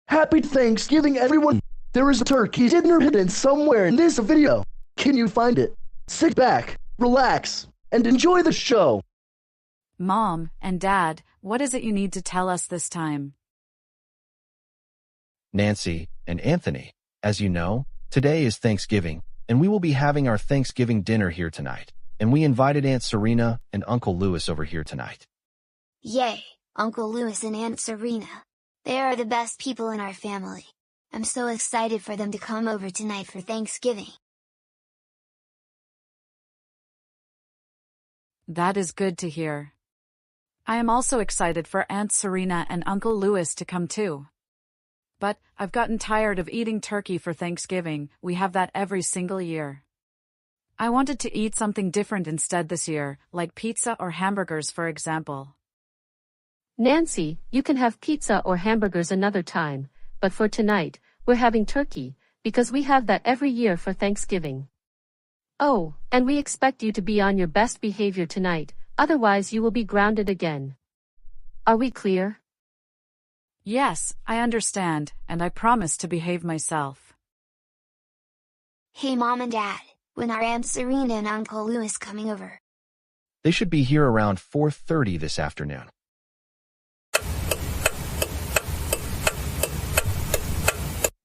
Happy Thanksgiving, everyone! There is a turkey dinner hidden somewhere in this video. Can you find it? Sit back, relax, and enjoy the show. Mom and Dad, what is it you need to tell us this time? Nancy and Anthony, as you know, today is Thanksgiving, and we will be having our Thanksgiving dinner here tonight. And we invited Aunt Serena and Uncle Louis over here tonight. Yay, Uncle Louis and Aunt Serena. They are the best people in our family. I'm so excited for them to come over tonight for Thanksgiving. That is good to hear. I am also excited for Aunt Serena and Uncle Louis to come too. But I've gotten tired of eating turkey for Thanksgiving. We have that every single year. I wanted to eat something different instead this year, like pizza or hamburgers for example. Nancy, you can have pizza or hamburgers another time, but for tonight, we're having turkey, because we have that every year for Thanksgiving. Oh, and we expect you to be on your best behavior tonight, otherwise you will be grounded again. Are we clear? Yes, I understand, and I promise to behave myself. Hey Mom and Dad, when are Aunt Serena and Uncle Louis coming over? They should be here around 4:30 this afternoon.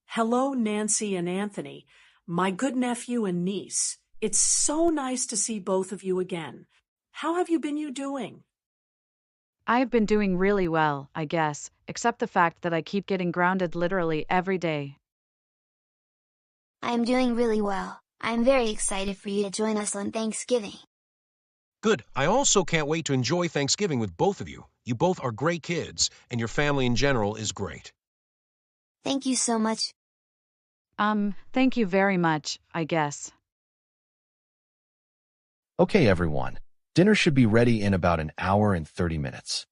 Hello, Nancy and Anthony, my good nephew and niece. It's so nice to see both of you again. How have you been doing? I have been doing really well, I guess, except the fact that I keep getting grounded literally every day. I am doing really well. I am very excited for you to join us on Thanksgiving. Good. I also can't wait to enjoy Thanksgiving with both of you. You both are great kids, and your family in general is great. Thank you so much. Thank you very much, I guess. Okay, everyone. Dinner should be ready in about an hour and 30 minutes.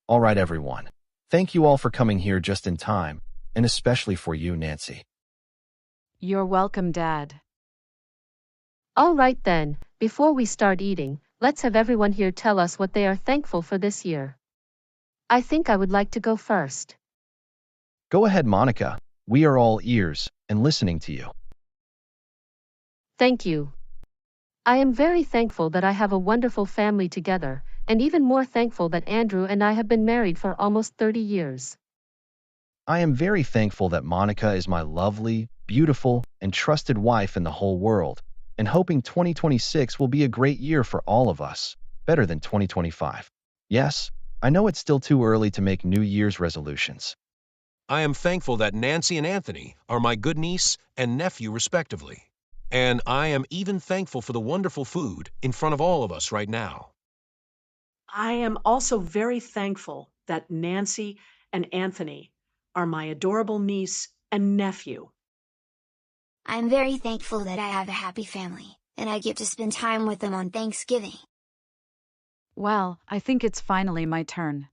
All right, everyone. Thank you all for coming here just in time, and especially for you, Nancy. You're welcome, Dad. All right then, before we start eating, let's have everyone here tell us what they are thankful for this year. I think I would like to go first. Go ahead, Monica. We are all ears and listening to you. Thank you. I am very thankful that I have a wonderful family together, and even more thankful that Andrew and I have been married for almost 30 years. I am very thankful that Monica is my lovely, beautiful, and trusted wife in the whole world, and hoping 2026 will be a great year for all of us, better than 2025. Yes, I know it's still too early to make New Year's resolutions. I am thankful that Nancy and Anthony are my good niece and nephew respectively. And I am even thankful for the wonderful food in front of all of us right now. I am also very thankful that Nancy and Anthony are my adorable niece and nephew. I am very thankful that I have a happy family, and I get to spend time with them on Thanksgiving. Well, I think it's finally my turn.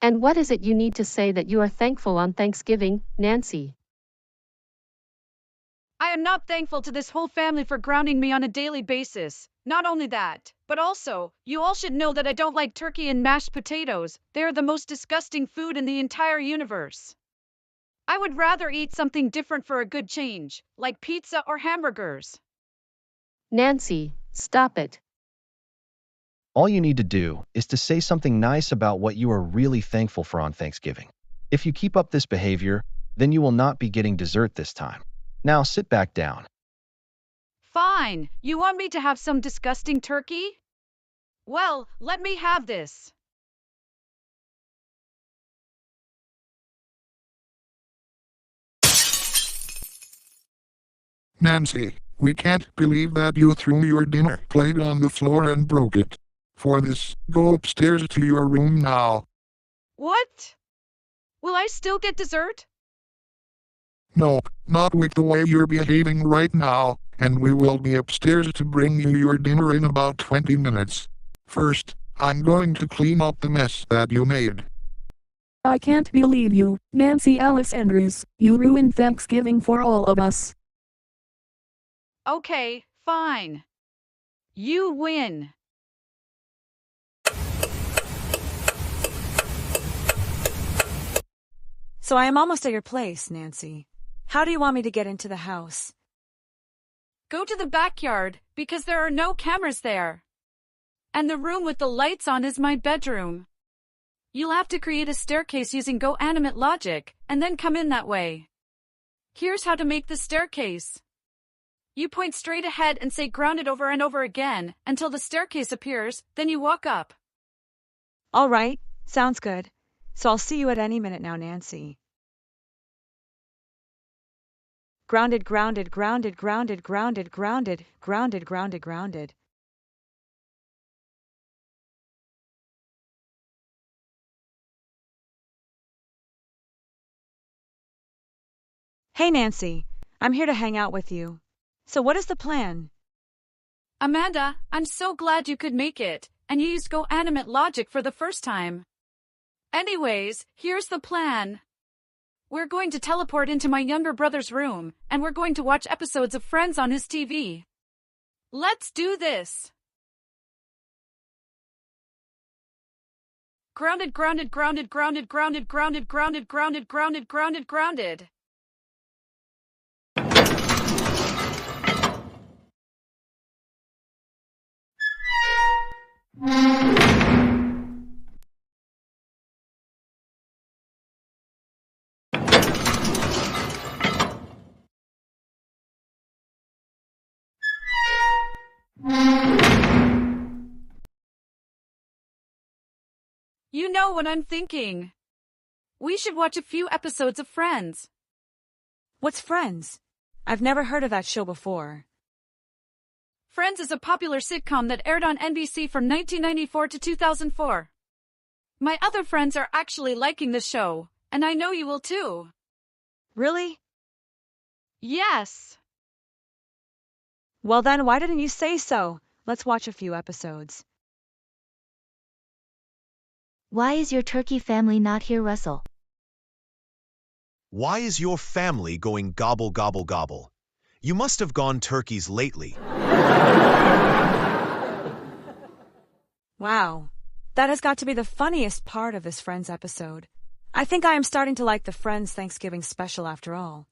And what is it you need to say that you are thankful on Thanksgiving, Nancy? I am not thankful to this whole family for grounding me on a daily basis. Not only that, but also, you all should know that I don't like turkey and mashed potatoes. They are the most disgusting food in the entire universe. I would rather eat something different for a good change, like pizza or hamburgers. Nancy, stop it. All you need to do is to say something nice about what you are really thankful for on Thanksgiving. If you keep up this behavior, then you will not be getting dessert this time. Now sit back down. Fine, you want me to have some disgusting turkey? Well, let me have this. Nancy, we can't believe that you threw your dinner plate on the floor and broke it. For this, go upstairs to your room now. What? Will I still get dessert? Nope, not with the way you're behaving right now, and we will be upstairs to bring you your dinner in about 20 minutes. First, I'm going to clean up the mess that you made. I can't believe you, Nancy Alice Andrews. You ruined Thanksgiving for all of us. Okay, fine. You win. So I am almost at your place, Nancy. How do you want me to get into the house? Go to the backyard, because there are no cameras there. And the room with the lights on is my bedroom. You'll have to create a staircase using GoAnimate logic, and then come in that way. Here's how to make the staircase. You point straight ahead and say grounded over and over again, until the staircase appears, then you walk up. All right, sounds good. So I'll see you at any minute now, Nancy. Grounded, grounded, grounded, grounded, grounded, grounded, grounded, grounded, grounded. Hey, Nancy, I'm here to hang out with you. So what is the plan? Amanda, I'm so glad you could make it, and you used GoAnimate logic for the first time. Anyways, here's the plan. We're going to teleport into my younger brother's room, and we're going to watch episodes of Friends on his TV. Let's do this! Grounded, grounded, grounded, grounded, grounded, grounded, grounded, grounded, grounded, grounded, grounded. You know what I'm thinking. We should watch a few episodes of Friends. What's Friends? I've never heard of that show before. Friends is a popular sitcom that aired on NBC from 1994 to 2004. My other friends are actually liking the show, and I know you will too. Really? Yes. Well then, why didn't you say so? Let's watch a few episodes. Why is your turkey family not here, Russell? Why is your family going gobble gobble gobble? You must have gone turkeys lately. Wow. That has got to be the funniest part of this Friends episode. I think I am starting to like the Friends Thanksgiving special after all.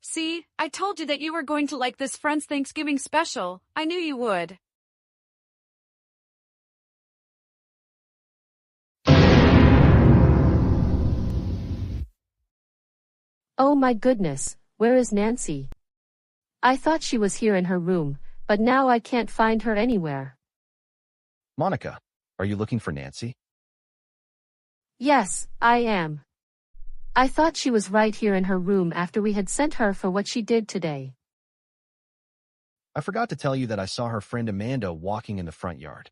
See, I told you that you were going to like this Friends Thanksgiving special. I knew you would. Oh my goodness, where is Nancy? I thought she was here in her room, but now I can't find her anywhere. Monica, are you looking for Nancy? Yes, I am. I thought she was right here in her room after we had sent her for what she did today. I forgot to tell you that I saw her friend Amanda walking in the front yard.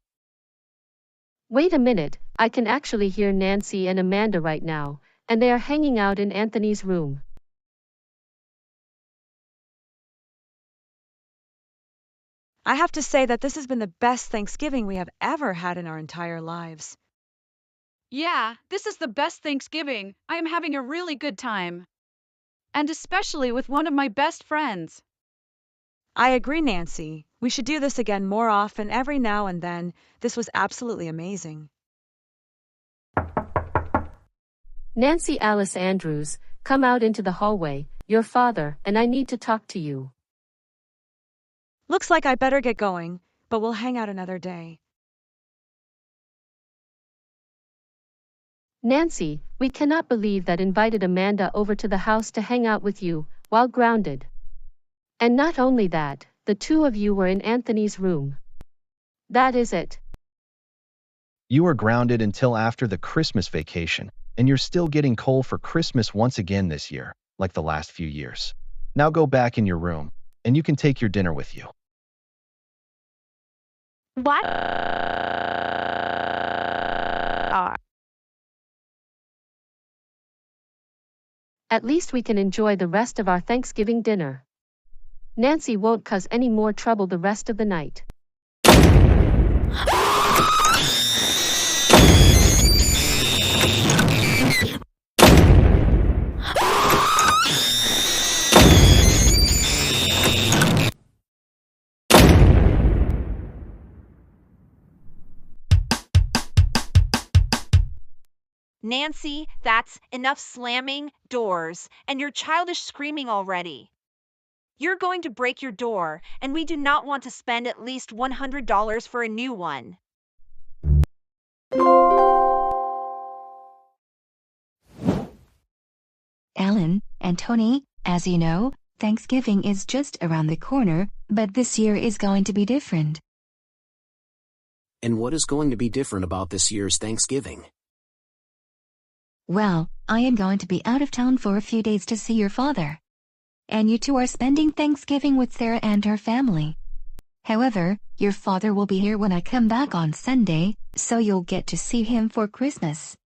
Wait a minute, I can actually hear Nancy and Amanda right now, and they are hanging out in Anthony's room. I have to say that this has been the best Thanksgiving we have ever had in our entire lives. Yeah, this is the best Thanksgiving. I am having a really good time. And especially with one of my best friends. I agree, Nancy. We should do this again more often every now and then. This was absolutely amazing. Nancy Alice Andrews, come out into the hallway. Your father and I need to talk to you. Looks like I better get going, but we'll hang out another day. Nancy, we cannot believe that invited Amanda over to the house to hang out with you, while grounded. And not only that, the two of you were in Anthony's room. That is it. You are grounded until after the Christmas vacation, and you're still getting coal for Christmas once again this year, like the last few years. Now go back in your room, and you can take your dinner with you. What? At least we can enjoy the rest of our Thanksgiving dinner. Nancy won't cause any more trouble the rest of the night. Nancy, that's enough slamming doors and your childish screaming already. You're going to break your door, and we do not want to spend at least $100 for a new one. Alan and Tony, as you know, Thanksgiving is just around the corner, but this year is going to be different. And what is going to be different about this year's Thanksgiving? Well, I am going to be out of town for a few days to see your father. And you two are spending Thanksgiving with Sarah and her family. However, your father will be here when I come back on Sunday, so you'll get to see him for Christmas.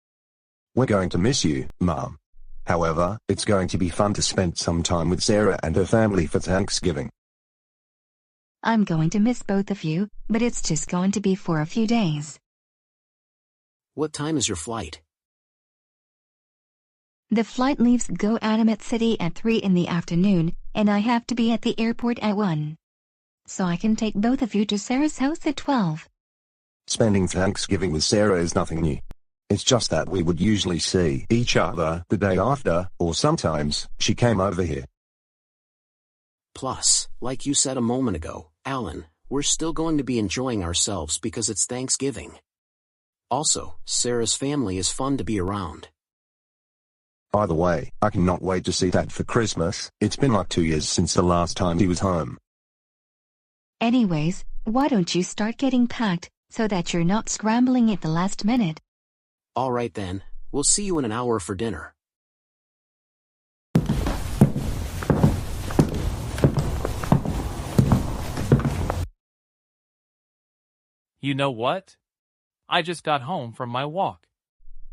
We're going to miss you, Mom. However, it's going to be fun to spend some time with Sarah and her family for Thanksgiving. I'm going to miss both of you, but it's just going to be for a few days. What time is your flight? The flight leaves TheGoanimator City at 3 in the afternoon, and I have to be at the airport at 1. So I can take both of you to Sarah's house at 12. Spending Thanksgiving with Sarah is nothing new. It's just that we would usually see each other the day after, or sometimes she came over here. Plus, like you said a moment ago, Alan, we're still going to be enjoying ourselves because it's Thanksgiving. Also, Sarah's family is fun to be around. Either way, I cannot wait to see Dad for Christmas. It's been like 2 years since the last time he was home. Anyways, why don't you start getting packed, so that you're not scrambling at the last minute? All right then, we'll see you in an hour for dinner. You know what? I just got home from my walk.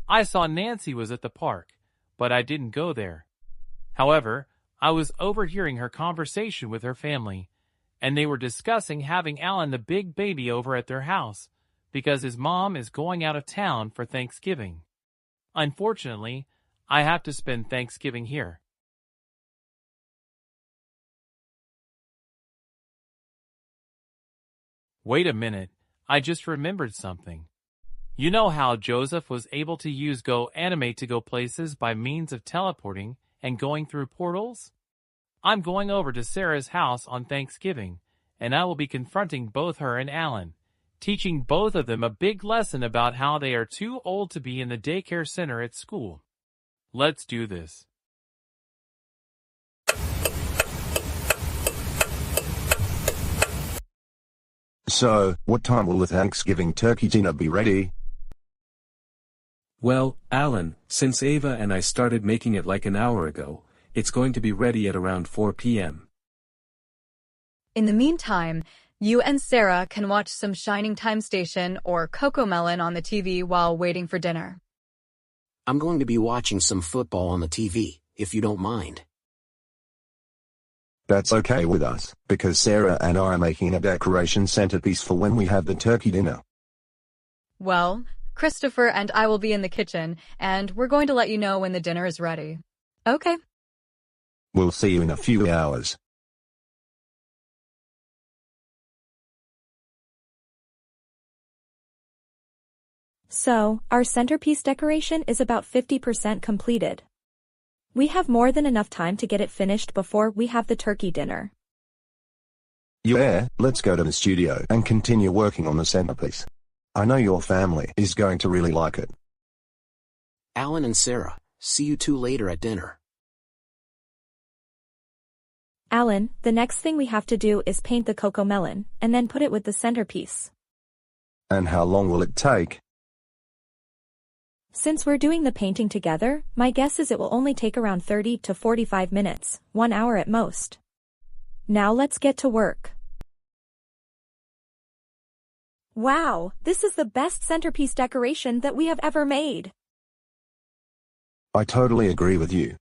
I saw Nancy was at the park, but I didn't go there. However, I was overhearing her conversation with her family, and they were discussing having Alan the big baby over at their house because his mom is going out of town for Thanksgiving. Unfortunately, I have to spend Thanksgiving here. Wait a minute, I just remembered something. You know how Joseph was able to use GoAnimate to go places by means of teleporting and going through portals? I'm going over to Sarah's house on Thanksgiving, and I will be confronting both her and Alan, teaching both of them a big lesson about how they are too old to be in the daycare center at school. Let's do this. So, what time will the Thanksgiving turkey dinner be ready? Well, Alan, since Ava and I started making it like an hour ago, it's going to be ready at around 4 p.m. In the meantime, you and Sarah can watch some Shining Time Station or Cocomelon on the TV while waiting for dinner. I'm going to be watching some football on the TV, if you don't mind. That's okay with us, because Sarah and I are making a decoration centerpiece for when we have the turkey dinner. Well, Christopher and I will be in the kitchen, and we're going to let you know when the dinner is ready. Okay. We'll see you in a few hours. So, our centerpiece decoration is about 50% completed. We have more than enough time to get it finished before we have the turkey dinner. Yeah, let's go to the studio and continue working on the centerpiece. I know your family is going to really like it. Alan and Sarah, see you two later at dinner. Alan, the next thing we have to do is paint the Cocomelon, and then put it with the centerpiece. And how long will it take? Since we're doing the painting together, my guess is it will only take around 30 to 45 minutes, 1 hour at most. Now let's get to work. Wow, this is the best centerpiece decoration that we have ever made. I totally agree with you.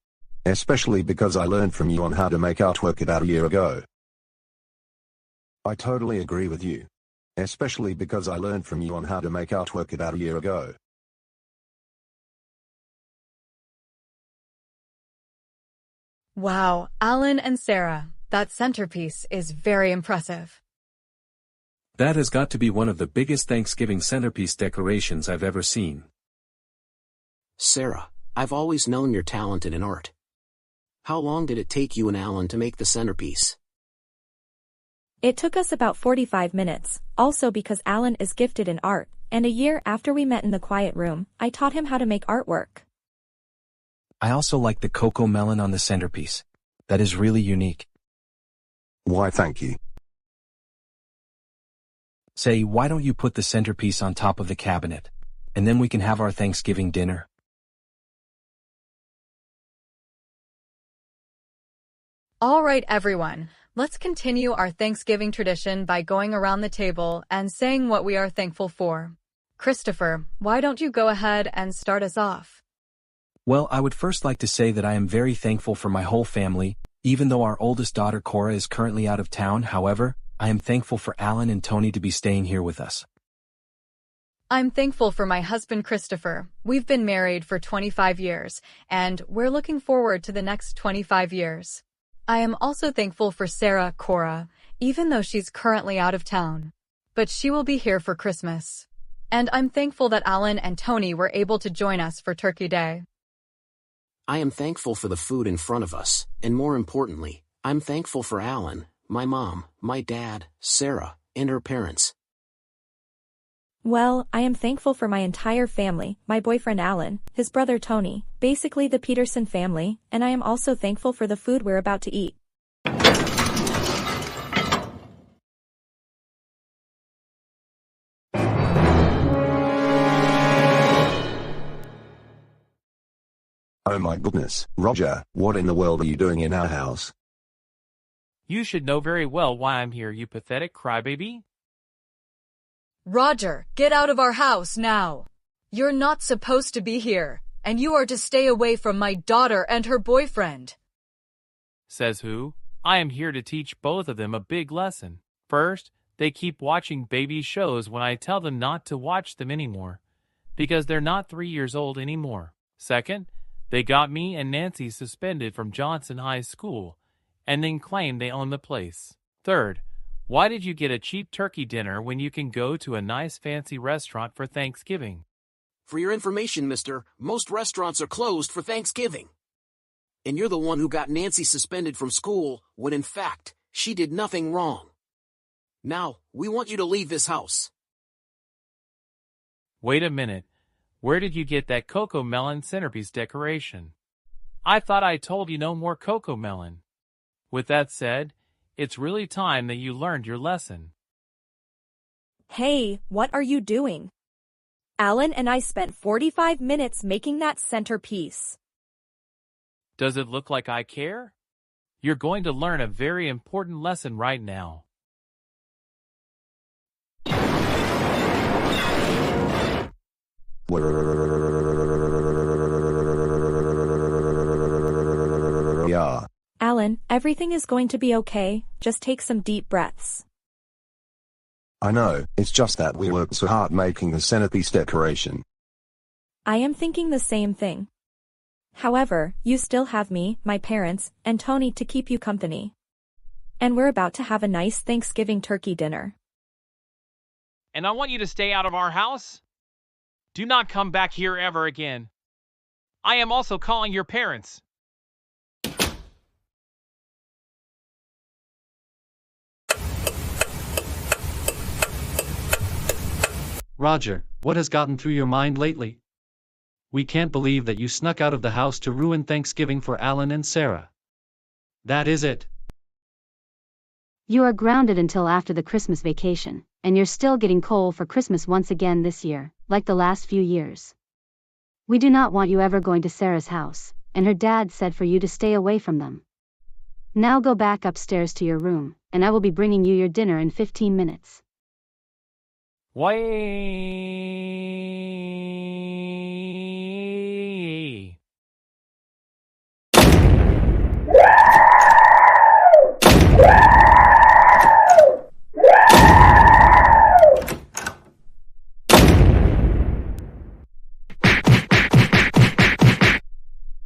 Especially because I learned from you on how to make artwork about a year ago. I totally agree with you. Especially because I learned from you on how to make artwork about a year ago. Wow, Alan and Sarah, that centerpiece is very impressive. That has got to be one of the biggest Thanksgiving centerpiece decorations I've ever seen. Sarah, I've always known you're talented in art. How long did it take you and Alan to make the centerpiece? It took us about 45 minutes, also because Alan is gifted in art, and a year after we met in the quiet room, I taught him how to make artwork. I also like the cocoa melon on the centerpiece. That is really unique. Why, thank you. Say, why don't you put the centerpiece on top of the cabinet? And then we can have our Thanksgiving dinner. All right, everyone. Let's continue our Thanksgiving tradition by going around the table and saying what we are thankful for. Christopher, why don't you go ahead and start us off? Well, I would first like to say that I am very thankful for my whole family, even though our oldest daughter Cora is currently out of town. However, I am thankful for Alan and Tony to be staying here with us. I'm thankful for my husband Christopher. We've been married for 25 years, and we're looking forward to the next 25 years. I am also thankful for Sarah Cora, even though she's currently out of town. But she will be here for Christmas. And I'm thankful that Alan and Tony were able to join us for Turkey Day. I am thankful for the food in front of us, and more importantly, I'm thankful for Alan, my mom, my dad, Sarah, and her parents. Well, I am thankful for my entire family, my boyfriend Alan, his brother Tony, basically the Peterson family, and I am also thankful for the food we're about to eat. Oh my goodness, Roger, what in the world are you doing in our house? You should know very well why I'm here, you pathetic crybaby. Roger, get out of our house now. You're not supposed to be here, and you are to stay away from my daughter and her boyfriend. Says who? I am here to teach both of them a big lesson. First, they keep watching baby shows when I tell them not to watch them anymore, because they're not 3 years old anymore. Second, they got me and Nancy suspended from Johnson High School, and then claimed they own the place. Third, why did you get a cheap turkey dinner when you can go to a nice fancy restaurant for Thanksgiving? For your information, mister, most restaurants are closed for Thanksgiving. And you're the one who got Nancy suspended from school when in fact, she did nothing wrong. Now, we want you to leave this house. Wait a minute. Where did you get that cocoa melon centerpiece decoration? I thought I told you no more cocoa melon. With that said, it's really time that you learned your lesson. Hey, what are you doing? Alan and I spent 45 minutes making that centerpiece. Does it look like I care? You're going to learn a very important lesson right now. Yeah. Alan, everything is going to be okay, just take some deep breaths. I know, it's just that we worked so hard making the centerpiece decoration. I am thinking the same thing. However, you still have me, my parents, and Tony to keep you company. And we're about to have a nice Thanksgiving turkey dinner. And I want you to stay out of our house. Do not come back here ever again. I am also calling your parents. Roger, what has gotten through your mind lately? We can't believe that you snuck out of the house to ruin Thanksgiving for Alan and Sarah. That is it. You are grounded until after the Christmas vacation, and you're still getting coal for Christmas once again this year, like the last few years. We do not want you ever going to Sarah's house, and her dad said for you to stay away from them. Now go back upstairs to your room, and I will be bringing you your dinner in 15 minutes. Why?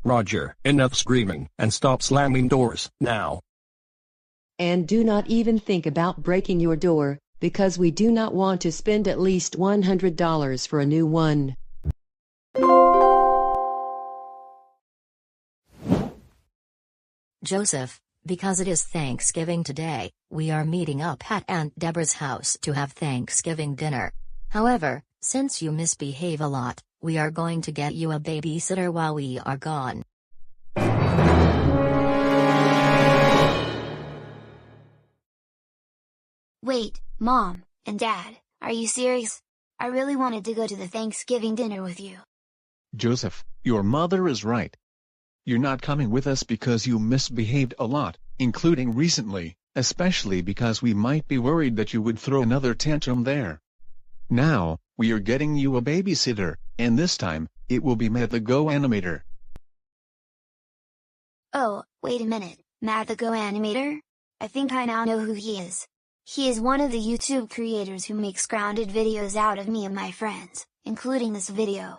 Roger, enough screaming, and stop slamming doors, now. And do not even think about breaking your door, because we do not want to spend at least $100 for a new one. Joseph, because it is Thanksgiving today, we are meeting up at Aunt Deborah's house to have Thanksgiving dinner. However, since you misbehave a lot, we are going to get you a babysitter while we are gone. Wait, Mom and Dad, are you serious? I really wanted to go to the Thanksgiving dinner with you. Joseph, your mother is right. You're not coming with us because you misbehaved a lot, including recently, especially because we might be worried that you would throw another tantrum there. Now, we are getting you a babysitter, and this time, it will be Matt TheGoanimator. Oh, wait a minute, Matt TheGoanimator? I think I now know who he is. He is one of the YouTube creators who makes grounded videos out of me and my friends, including this video.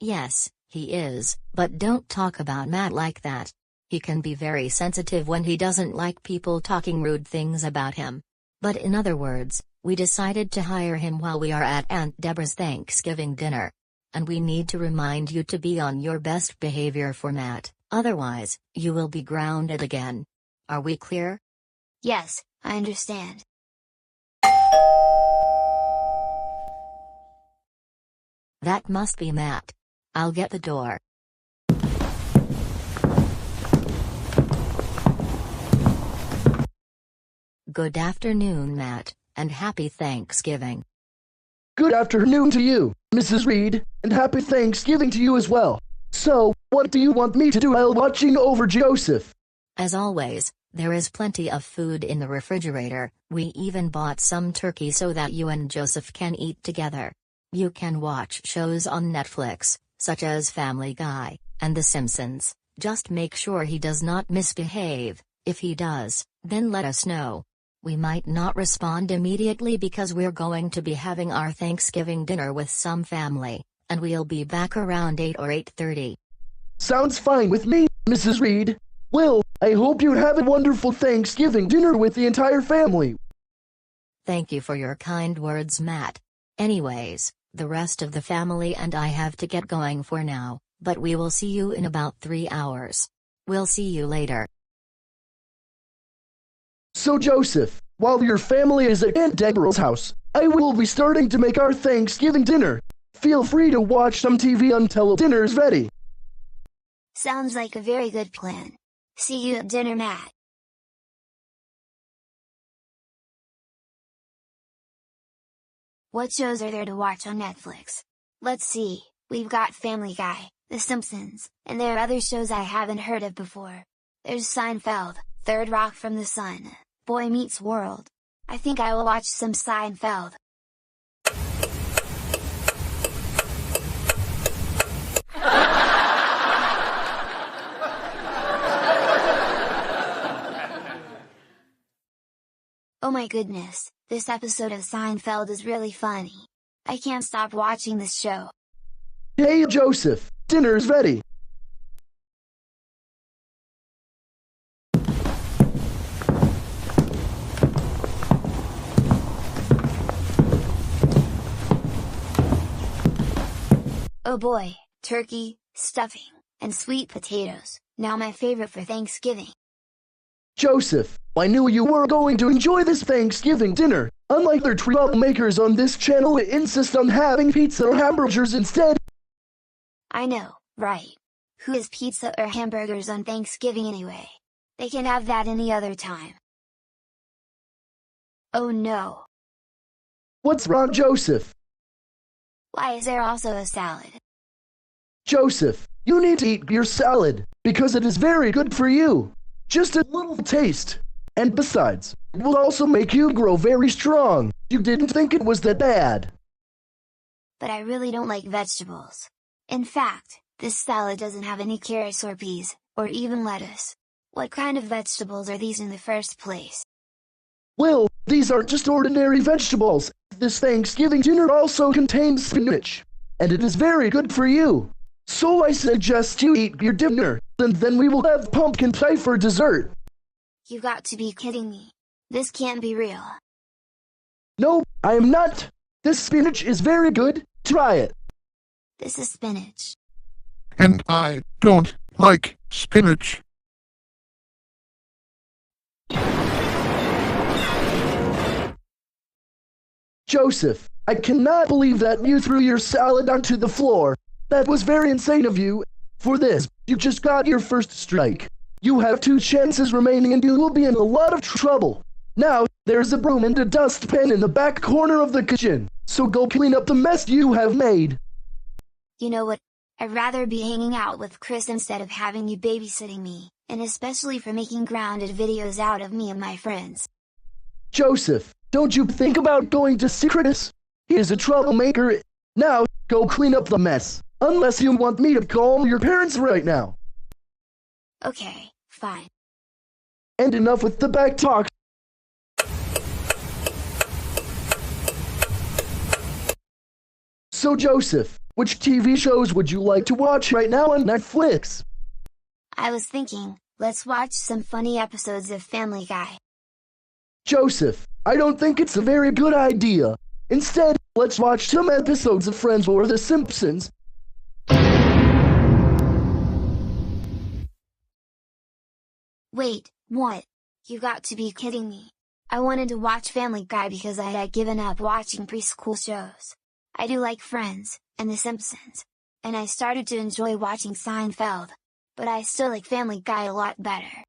Yes, he is, but don't talk about Matt like that. He can be very sensitive when he doesn't like people talking rude things about him. But in other words, we decided to hire him while we are at Aunt Deborah's Thanksgiving dinner. And we need to remind you to be on your best behavior for Matt, otherwise, you will be grounded again. Are we clear? Yes, I understand. That must be Matt. I'll get the door. Good afternoon, Matt, and happy Thanksgiving. Good afternoon to you, Mrs. Reed, and happy Thanksgiving to you as well. So, what do you want me to do while watching over Joseph? As always, there is plenty of food in the refrigerator. We even bought some turkey so that you and Joseph can eat together. You can watch shows on Netflix, such as Family Guy and The Simpsons. Just make sure he does not misbehave. If he does, then let us know. We might not respond immediately because we're going to be having our Thanksgiving dinner with some family, and we'll be back around 8 or 8:30. Sounds fine with me, Mrs. Reed. Well, I hope you have a wonderful Thanksgiving dinner with the entire family. Thank you for your kind words, Matt. Anyways, the rest of the family and I have to get going for now, but we will see you in about 3 hours. We'll see you later. So Joseph, while your family is at Aunt Deborah's house, I will be starting to make our Thanksgiving dinner. Feel free to watch some TV until dinner is ready. Sounds like a very good plan. See you at dinner, Matt. What shows are there to watch on Netflix? Let's see, we've got Family Guy, The Simpsons, and there are other shows I haven't heard of before. There's Seinfeld, Third Rock from the Sun, Boy Meets World. I think I will watch some Seinfeld. Oh my goodness, this episode of Seinfeld is really funny. I can't stop watching this show. Hey Joseph, dinner's ready. Oh boy, turkey, stuffing, and sweet potatoes, now my favorite for Thanksgiving. Joseph, I knew you were going to enjoy this Thanksgiving dinner. Unlike their troublemakers on this channel who insist on having pizza or hamburgers instead. I know, right? Who has pizza or hamburgers on Thanksgiving anyway? They can have that any other time. Oh no. What's wrong, Joseph? Why is there also a salad? Joseph, you need to eat your salad, because it is very good for you. Just a little taste. And besides, it will also make you grow very strong. You didn't think it was that bad. But I really don't like vegetables. In fact, this salad doesn't have any carrots or peas, or even lettuce. What kind of vegetables are these in the first place? Well, these aren't just ordinary vegetables. This Thanksgiving dinner also contains spinach, and it is very good for you. So I suggest you eat your dinner, and then we will have pumpkin pie for dessert. You got to be kidding me. This can't be real. No, I am not. This spinach is very good. Try it. This is spinach. And I don't like spinach. Joseph, I cannot believe that you threw your salad onto the floor. That was very insane of you. For this, you just got your first strike. You have 2 chances remaining and you will be in a lot of trouble. Now, there's a broom and a dustpan in the back corner of the kitchen, so go clean up the mess you have made. You know what? I'd rather be hanging out with Chris instead of having you babysitting me, and especially for making grounded videos out of me and my friends. Joseph, don't you think about going to see Chris? He is a troublemaker. Now, go clean up the mess, unless you want me to call your parents right now. Okay, fine. And enough with the back talk. So Joseph, which TV shows would you like to watch right now on Netflix? I was thinking, let's watch some funny episodes of Family Guy. Joseph, I don't think it's a very good idea. Instead, let's watch some episodes of Friends or The Simpsons. Wait, what? You got to be kidding me. I wanted to watch Family Guy because I had given up watching preschool shows. I do like Friends, and The Simpsons. And I started to enjoy watching Seinfeld. But I still like Family Guy a lot better.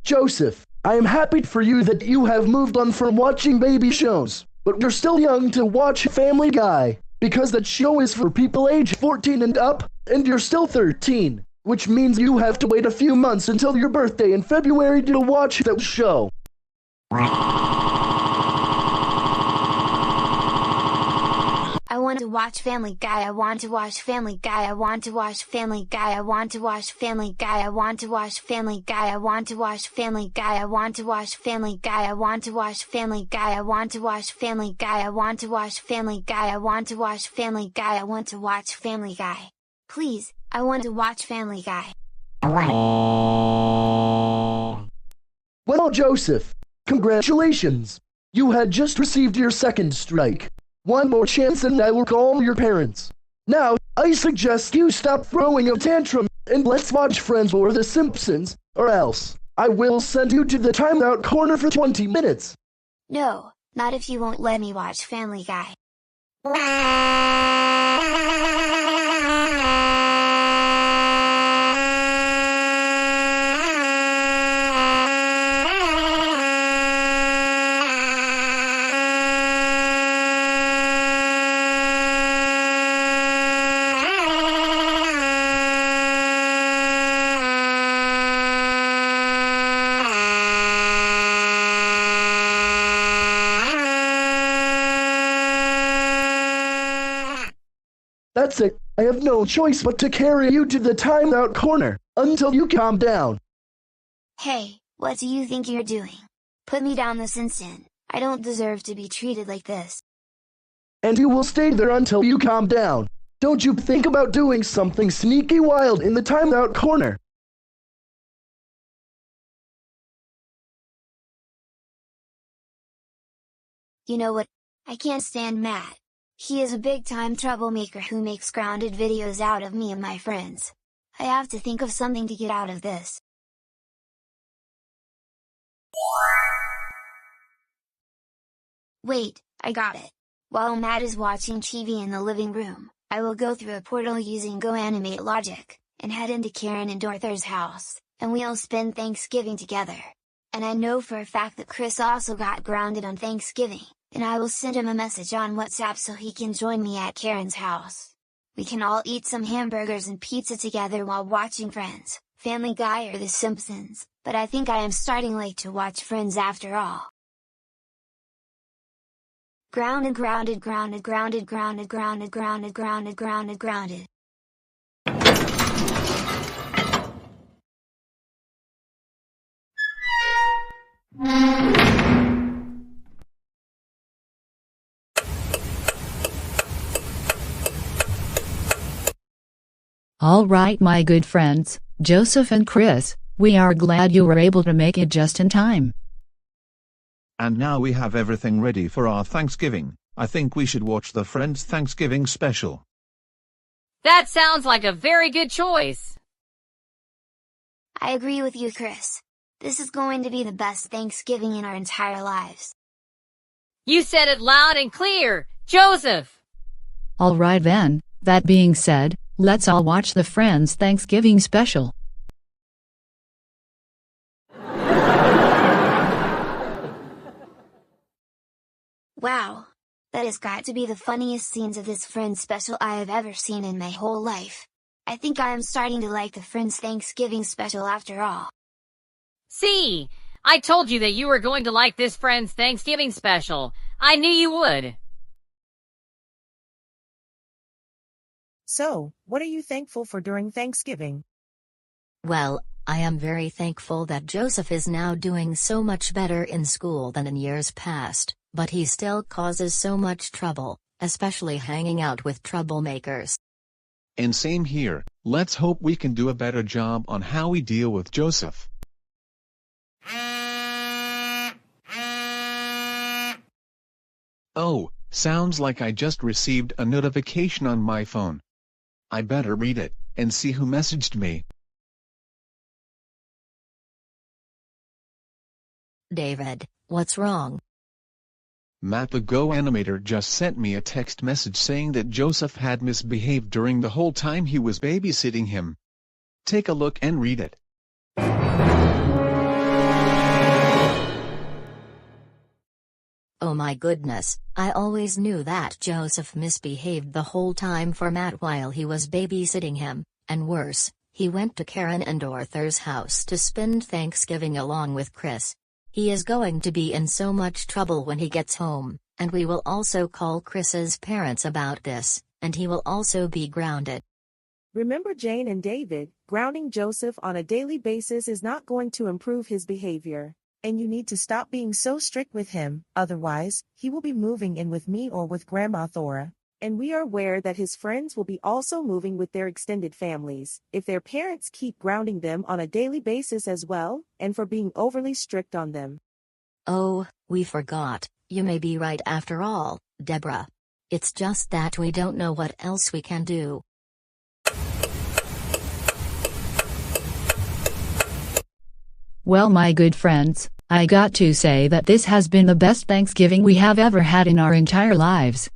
Joseph, I am happy for you that you have moved on from watching baby shows. But you're still young to watch Family Guy, because that show is for people age 14 and up, and you're still 13. Which means you have to wait a few months until your birthday in February to watch that show. I want to watch Family Guy. I want to watch Family Guy. I want to watch Family Guy. I want to watch Family Guy. I want to watch Family Guy. I want to watch Family Guy. I want to watch Family Guy. I want to watch Family Guy. I want to watch Family Guy. I want to watch Family Guy. I want to watch Family Guy. I want to watch Family Guy. Please, I want to watch Family Guy. Well, Joseph, congratulations! You had just received your second strike. One more chance and I will call your parents. Now, I suggest you stop throwing a tantrum and let's watch Friends or The Simpsons, or else I will send you to the timeout corner for 20 minutes. No, not if you won't let me watch Family Guy. That's it. I have no choice but to carry you to the timeout corner, until you calm down. Hey, what do you think you're doing? Put me down this instant. I don't deserve to be treated like this. And you will stay there until you calm down. Don't you think about doing something sneaky wild in the timeout corner. You know what? I can't stand Matt. He is a big-time troublemaker who makes grounded videos out of me and my friends. I have to think of something to get out of this. Wait, I got it. While Matt is watching TV in the living room, I will go through a portal using GoAnimate logic, and head into Karen and Arthur's house, and we'll spend Thanksgiving together. And I know for a fact that Chris also got grounded on Thanksgiving, and I will send him a message on WhatsApp so he can join me at Karen's house. We can all eat some hamburgers and pizza together while watching Friends, Family Guy or The Simpsons, but I think I am starting late to watch Friends after all. Grounded, grounded, grounded, grounded, grounded, grounded, grounded, grounded, grounded, grounded. All right, my good friends, Joseph and Chris, we are glad you were able to make it just in time. And now we have everything ready for our Thanksgiving. I think we should watch the Friends Thanksgiving special. That sounds like a very good choice. I agree with you, Chris. This is going to be the best Thanksgiving in our entire lives. You said it loud and clear, Joseph! Alright then, that being said, let's all watch the Friends Thanksgiving special. Wow. That has got to be the funniest scenes of this Friends special I have ever seen in my whole life. I think I am starting to like the Friends Thanksgiving special after all. See, I told you that you were going to like this Friends Thanksgiving special. I knew you would. So, what are you thankful for during Thanksgiving? Well, I am very thankful that Joseph is now doing so much better in school than in years past, but he still causes so much trouble, especially hanging out with troublemakers. And same here, let's hope we can do a better job on how we deal with Joseph. Oh, sounds like I just received a notification on my phone. I better read it, and see who messaged me. David, what's wrong? Matt TheGoanimator just sent me a text message saying that Joseph had misbehaved during the whole time he was babysitting him. Take a look and read it. Oh my goodness, I always knew that Joseph misbehaved the whole time for Matt while he was babysitting him, and worse, he went to Karen and Arthur's house to spend Thanksgiving along with Chris. He is going to be in so much trouble when he gets home, and we will also call Chris's parents about this, and he will also be grounded. Remember Jane and David, grounding Joseph on a daily basis is not going to improve his behavior. And you need to stop being so strict with him, otherwise, he will be moving in with me or with Grandma Thora. And we are aware that his friends will be also moving with their extended families, if their parents keep grounding them on a daily basis as well, and for being overly strict on them. Oh, we forgot, you may be right after all, Deborah. It's just that we don't know what else we can do. Well, my good friends, I got to say that this has been the best Thanksgiving we have ever had in our entire lives.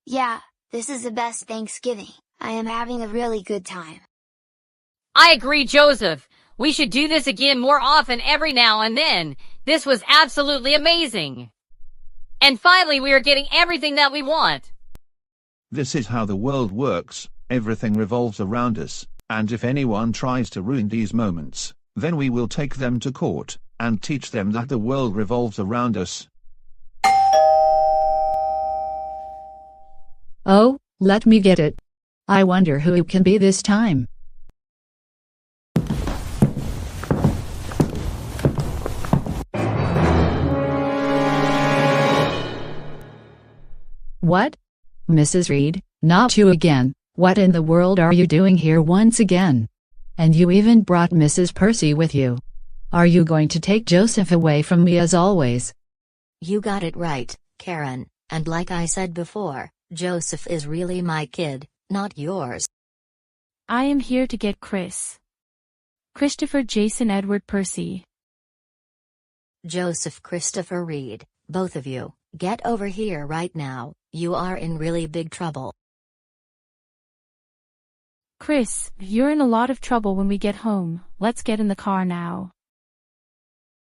Yeah, this is the best Thanksgiving. I am having a really good time. I agree, Joseph. We should do this again more often every now and then. This was absolutely amazing. And finally, we are getting everything that we want. This is how the world works. Everything revolves around us, and if anyone tries to ruin these moments, then we will take them to court, and teach them that the world revolves around us. Oh, let me get it. I wonder who it can be this time. What? Mrs. Reed, not you again. What in the world are you doing here once again? And you even brought Mrs. Percy with you. Are you going to take Joseph away from me as always? You got it right, Karen, and like I said before, Joseph is really my kid, not yours. I am here to get Chris. Christopher Jason Edward Percy. Joseph Christopher Reed, both of you, get over here right now, you are in really big trouble. Chris, you're in a lot of trouble when we get home. Let's get in the car now.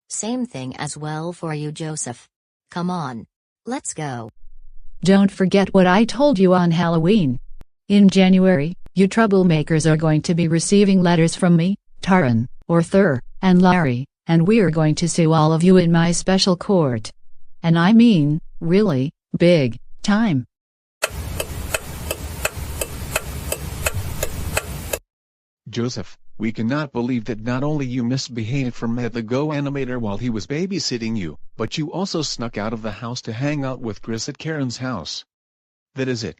Same thing as well for you, Joseph. Come on. Let's go. Don't forget what I told you on Halloween. In January, you troublemakers are going to be receiving letters from me, Taran, Arthur, and Larry, and we're going to sue all of you in my special court. And I mean, really, big time. Joseph, we cannot believe that not only you misbehaved for Matt TheGoanimator while he was babysitting you, but you also snuck out of the house to hang out with Chris at Karen's house. That is it.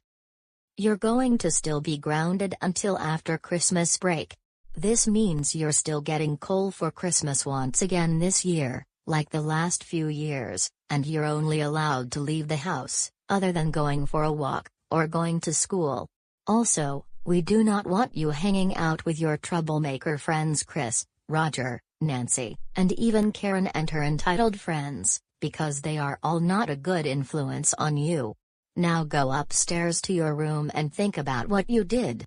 You're going to still be grounded until after Christmas break. This means you're still getting coal for Christmas once again this year, like the last few years, and you're only allowed to leave the house, other than going for a walk, or going to school. Also, we do not want you hanging out with your troublemaker friends Chris, Roger, Nancy, and even Karen and her entitled friends, because they are all not a good influence on you. Now go upstairs to your room and think about what you did.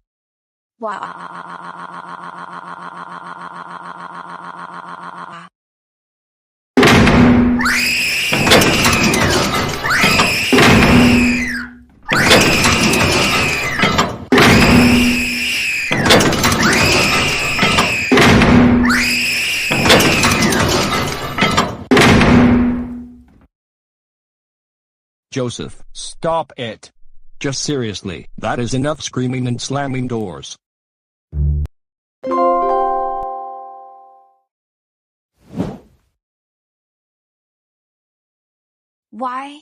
Joseph, stop it. Just seriously, that is enough screaming and slamming doors. Why?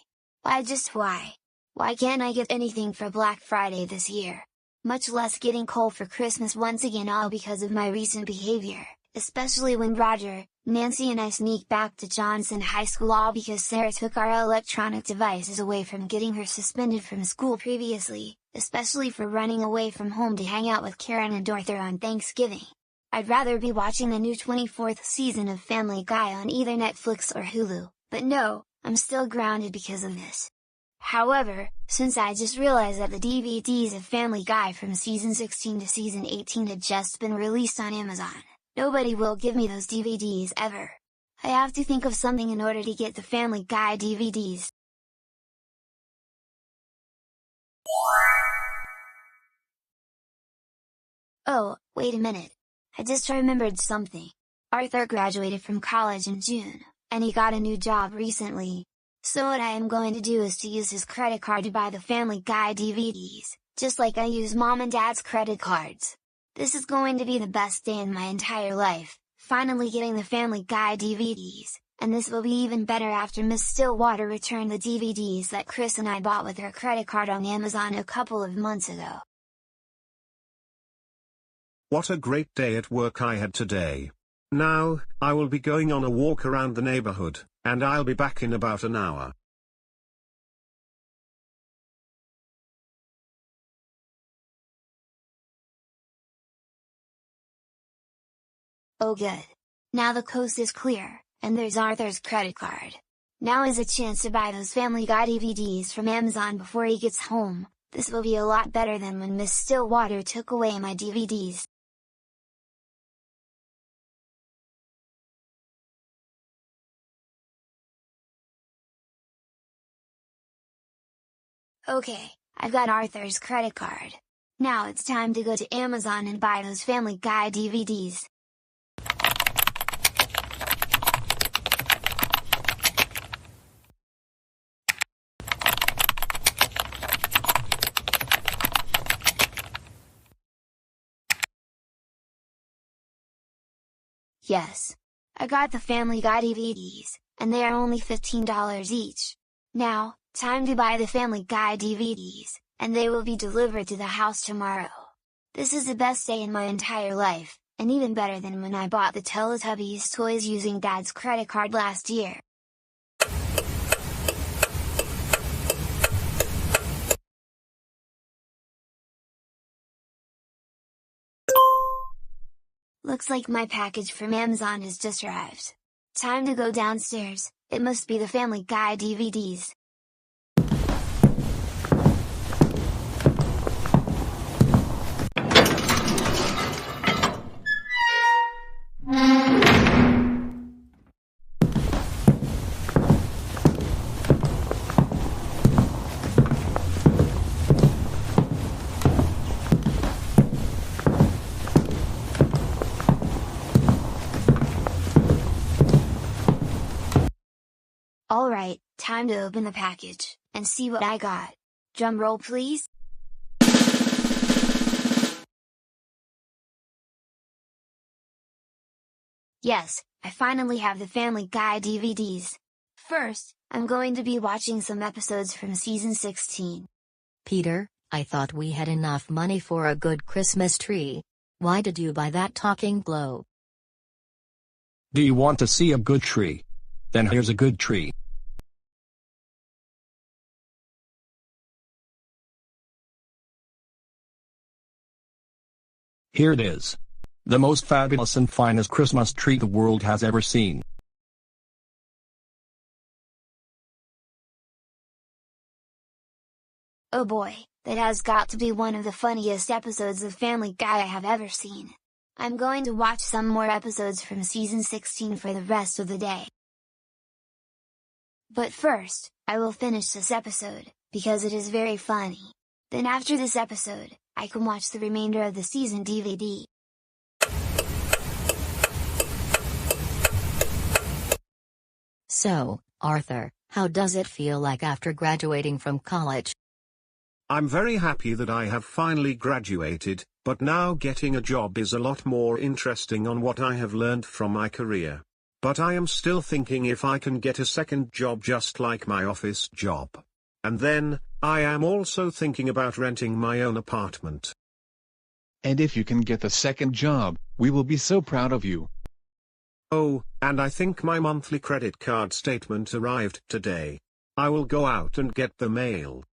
Why? Why can't I get anything for Black Friday this year? Much less getting coal for Christmas once again, all because of my recent behavior, especially when Roger, Nancy and I sneaked back to Johnson High School, all because Sarah took our electronic devices away from getting her suspended from school previously, especially for running away from home to hang out with Karen and Arthur on Thanksgiving. I'd rather be watching the new 24th season of Family Guy on either Netflix or Hulu, but no, I'm still grounded because of this. However, since I just realized that the DVDs of Family Guy from season 16 to season 18 had just been released on Amazon, nobody will give me those DVDs ever. I have to think of something in order to get the Family Guy DVDs. Oh, wait a minute. I just remembered something. Arthur graduated from college in June, and he got a new job recently. So what I am going to do is to use his credit card to buy the Family Guy DVDs, just like I use Mom and Dad's credit cards. This is going to be the best day in my entire life, finally getting the Family Guy DVDs, and this will be even better after Miss Stillwater returned the DVDs that Chris and I bought with her credit card on Amazon a couple of months ago. What a great day at work I had today. Now, I will be going on a walk around the neighborhood, and I'll be back in about an hour. Oh good. Now the coast is clear, and there's Arthur's credit card. Now is a chance to buy those Family Guy DVDs from Amazon before he gets home. This will be a lot better than when Miss Stillwater took away my DVDs. Okay, I've got Arthur's credit card. Now it's time to go to Amazon and buy those Family Guy DVDs. Yes. I got the Family Guy DVDs, and they are only $15 each. Now, time to buy the Family Guy DVDs, and they will be delivered to the house tomorrow. This is the best day in my entire life, and even better than when I bought the Teletubbies toys using Dad's credit card last year. Looks like my package from Amazon has just arrived. Time to go downstairs, it must be the Family Guy DVDs. Alright, time to open the package, and see what I got. Drum roll please. Yes, I finally have the Family Guy DVDs. First, I'm going to be watching some episodes from season 16. Peter, I thought we had enough money for a good Christmas tree. Why did you buy that talking globe? Do you want to see a good tree? Then here's a good tree. Here it is. The most fabulous and finest Christmas tree the world has ever seen. Oh boy, that has got to be one of the funniest episodes of Family Guy I have ever seen. I'm going to watch some more episodes from season 16 for the rest of the day. But first, I will finish this episode, because it is very funny. Then after this episode, I can watch the remainder of the season DVD. So, Arthur, how does it feel like after graduating from college? I'm very happy that I have finally graduated, but now getting a job is a lot more interesting on what I have learned from my career. But I am still thinking if I can get a second job just like my office job. And then, I am also thinking about renting my own apartment. And if you can get the second job, we will be so proud of you. Oh, and I think my monthly credit card statement arrived today. I will go out and get the mail.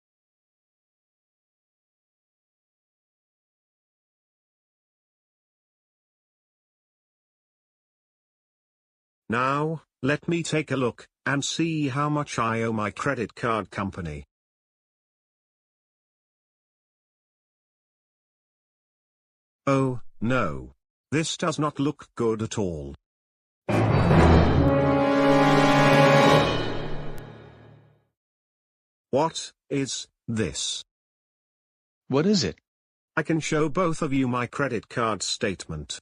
Now, let me take a look, and see how much I owe my credit card company. Oh, no. This does not look good at all. What is this? What is it? I can show both of you my credit card statement.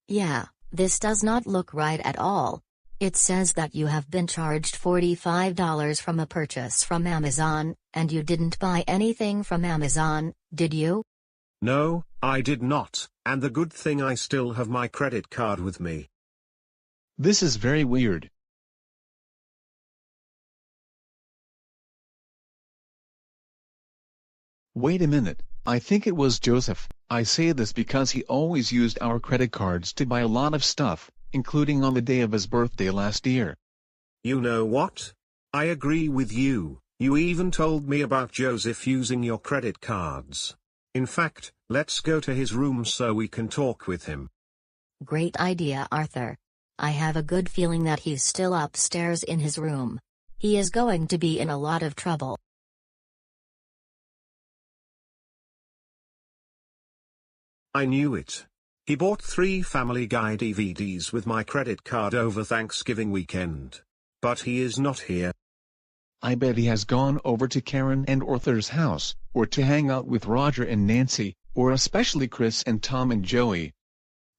Yeah, this does not look right at all. It says that you have been charged $45 from a purchase from Amazon, and you didn't buy anything from Amazon, did you? No, I did not, and the good thing I still have my credit card with me. This is very weird. Wait a minute, I think it was Joseph. I say this because he always used our credit cards to buy a lot of stuff, including on the day of his birthday last year. You know what? I agree with you. You even told me about Joseph using your credit cards. In fact, let's go to his room so we can talk with him. Great idea, Arthur. I have a good feeling that he's still upstairs in his room. He is going to be in a lot of trouble. I knew it. He bought 3 Family Guy DVDs with my credit card over Thanksgiving weekend. But he is not here. I bet he has gone over to Karen and Arthur's house, or to hang out with Roger and Nancy, or especially Chris and Tom and Joey.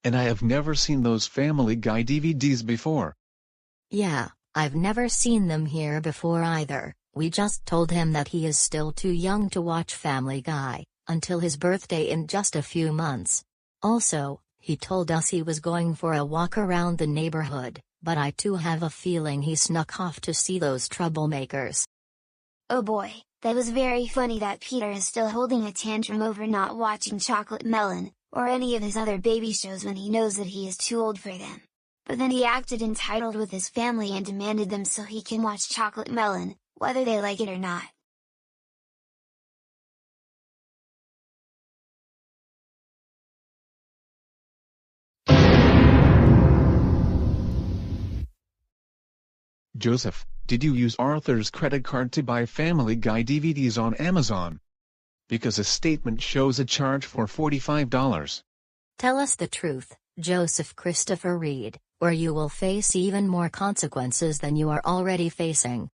And I have never seen those Family Guy DVDs before. Yeah, I've never seen them here before either. We just told him that he is still too young to watch Family Guy, until his birthday in just a few months. Also, he told us he was going for a walk around the neighborhood, but I too have a feeling he snuck off to see those troublemakers. Oh boy, that was very funny that Peter is still holding a tantrum over not watching Chocolate Melon, or any of his other baby shows when he knows that he is too old for them. But then he acted entitled with his family and demanded them so he can watch Chocolate Melon, whether they like it or not. Joseph, did you use Arthur's credit card to buy Family Guy DVDs on Amazon? Because a statement shows a charge for $45. Tell us the truth, Joseph Christopher Reed, or you will face even more consequences than you are already facing.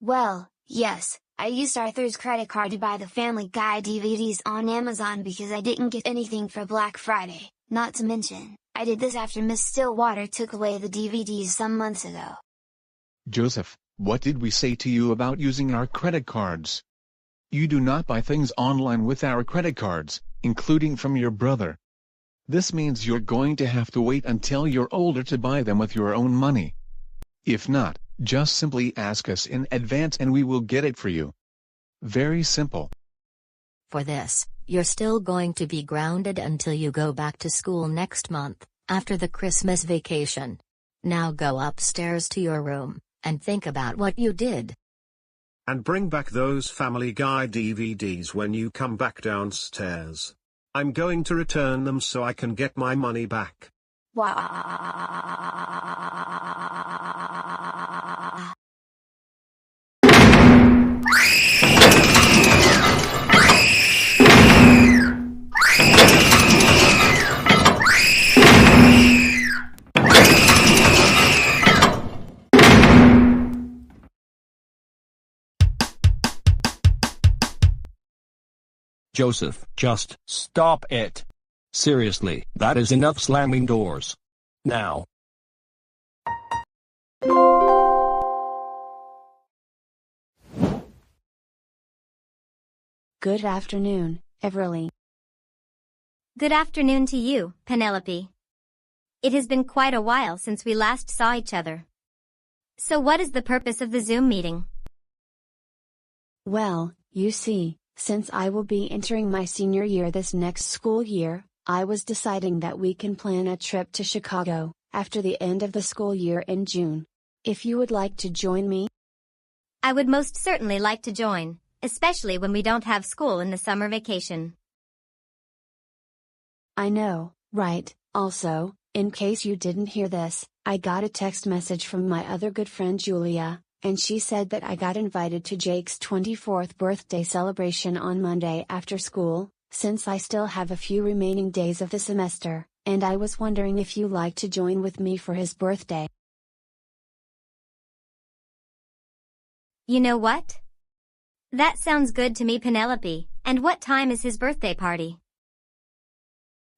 Well, yes, I used Arthur's credit card to buy the Family Guy DVDs on Amazon because I didn't get anything for Black Friday. Not to mention, I did this after Miss Stillwater took away the DVDs some months ago. Joseph, what did we say to you about using our credit cards? You do not buy things online with our credit cards, including from your brother. This means you're going to have to wait until you're older to buy them with your own money. If not, just simply ask us in advance and we will get it for you. Very simple. For this, you're still going to be grounded until you go back to school next month, after the Christmas vacation. Now go upstairs to your room, and think about what you did. And bring back those Family Guy DVDs when you come back downstairs. I'm going to return them so I can get my money back. Joseph, just stop it. Seriously, that is enough slamming doors. Now. Good afternoon, Everly. Good afternoon to you, Penelope. It has been quite a while since we last saw each other. So what is the purpose of the Zoom meeting? Well, you see, since I will be entering my senior year this next school year, I was deciding that we can plan a trip to Chicago, after the end of the school year in June. If you would like to join me? I would most certainly like to join, especially when we don't have school in the summer vacation. I know, right? Also, in case you didn't hear this, I got a text message from my other good friend Julia, and she said that I got invited to Jake's 24th birthday celebration on Monday after school, since I still have a few remaining days of the semester, and I was wondering if you'd like to join with me for his birthday. You know what? That sounds good to me, Penelope. And what time is his birthday party?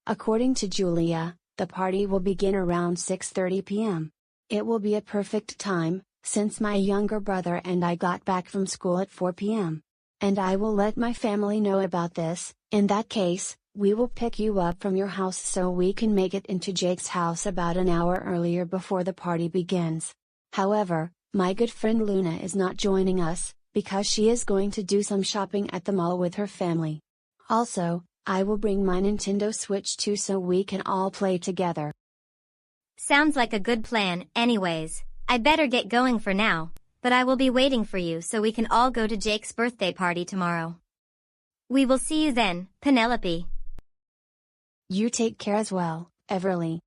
According to Julia, the party will begin around 6:30 p.m. It will be a perfect time, since my younger brother and I got back from school at 4 p.m. And I will let my family know about this. In that case, we will pick you up from your house so we can make it into Jake's house about an hour earlier before the party begins. However, my good friend Luna is not joining us, because she is going to do some shopping at the mall with her family. Also, I will bring my Nintendo Switch too so we can all play together. Sounds like a good plan. Anyways, I better get going for now, but I will be waiting for you so we can all go to Jake's birthday party tomorrow. We will see you then, Penelope. You take care as well, Everly.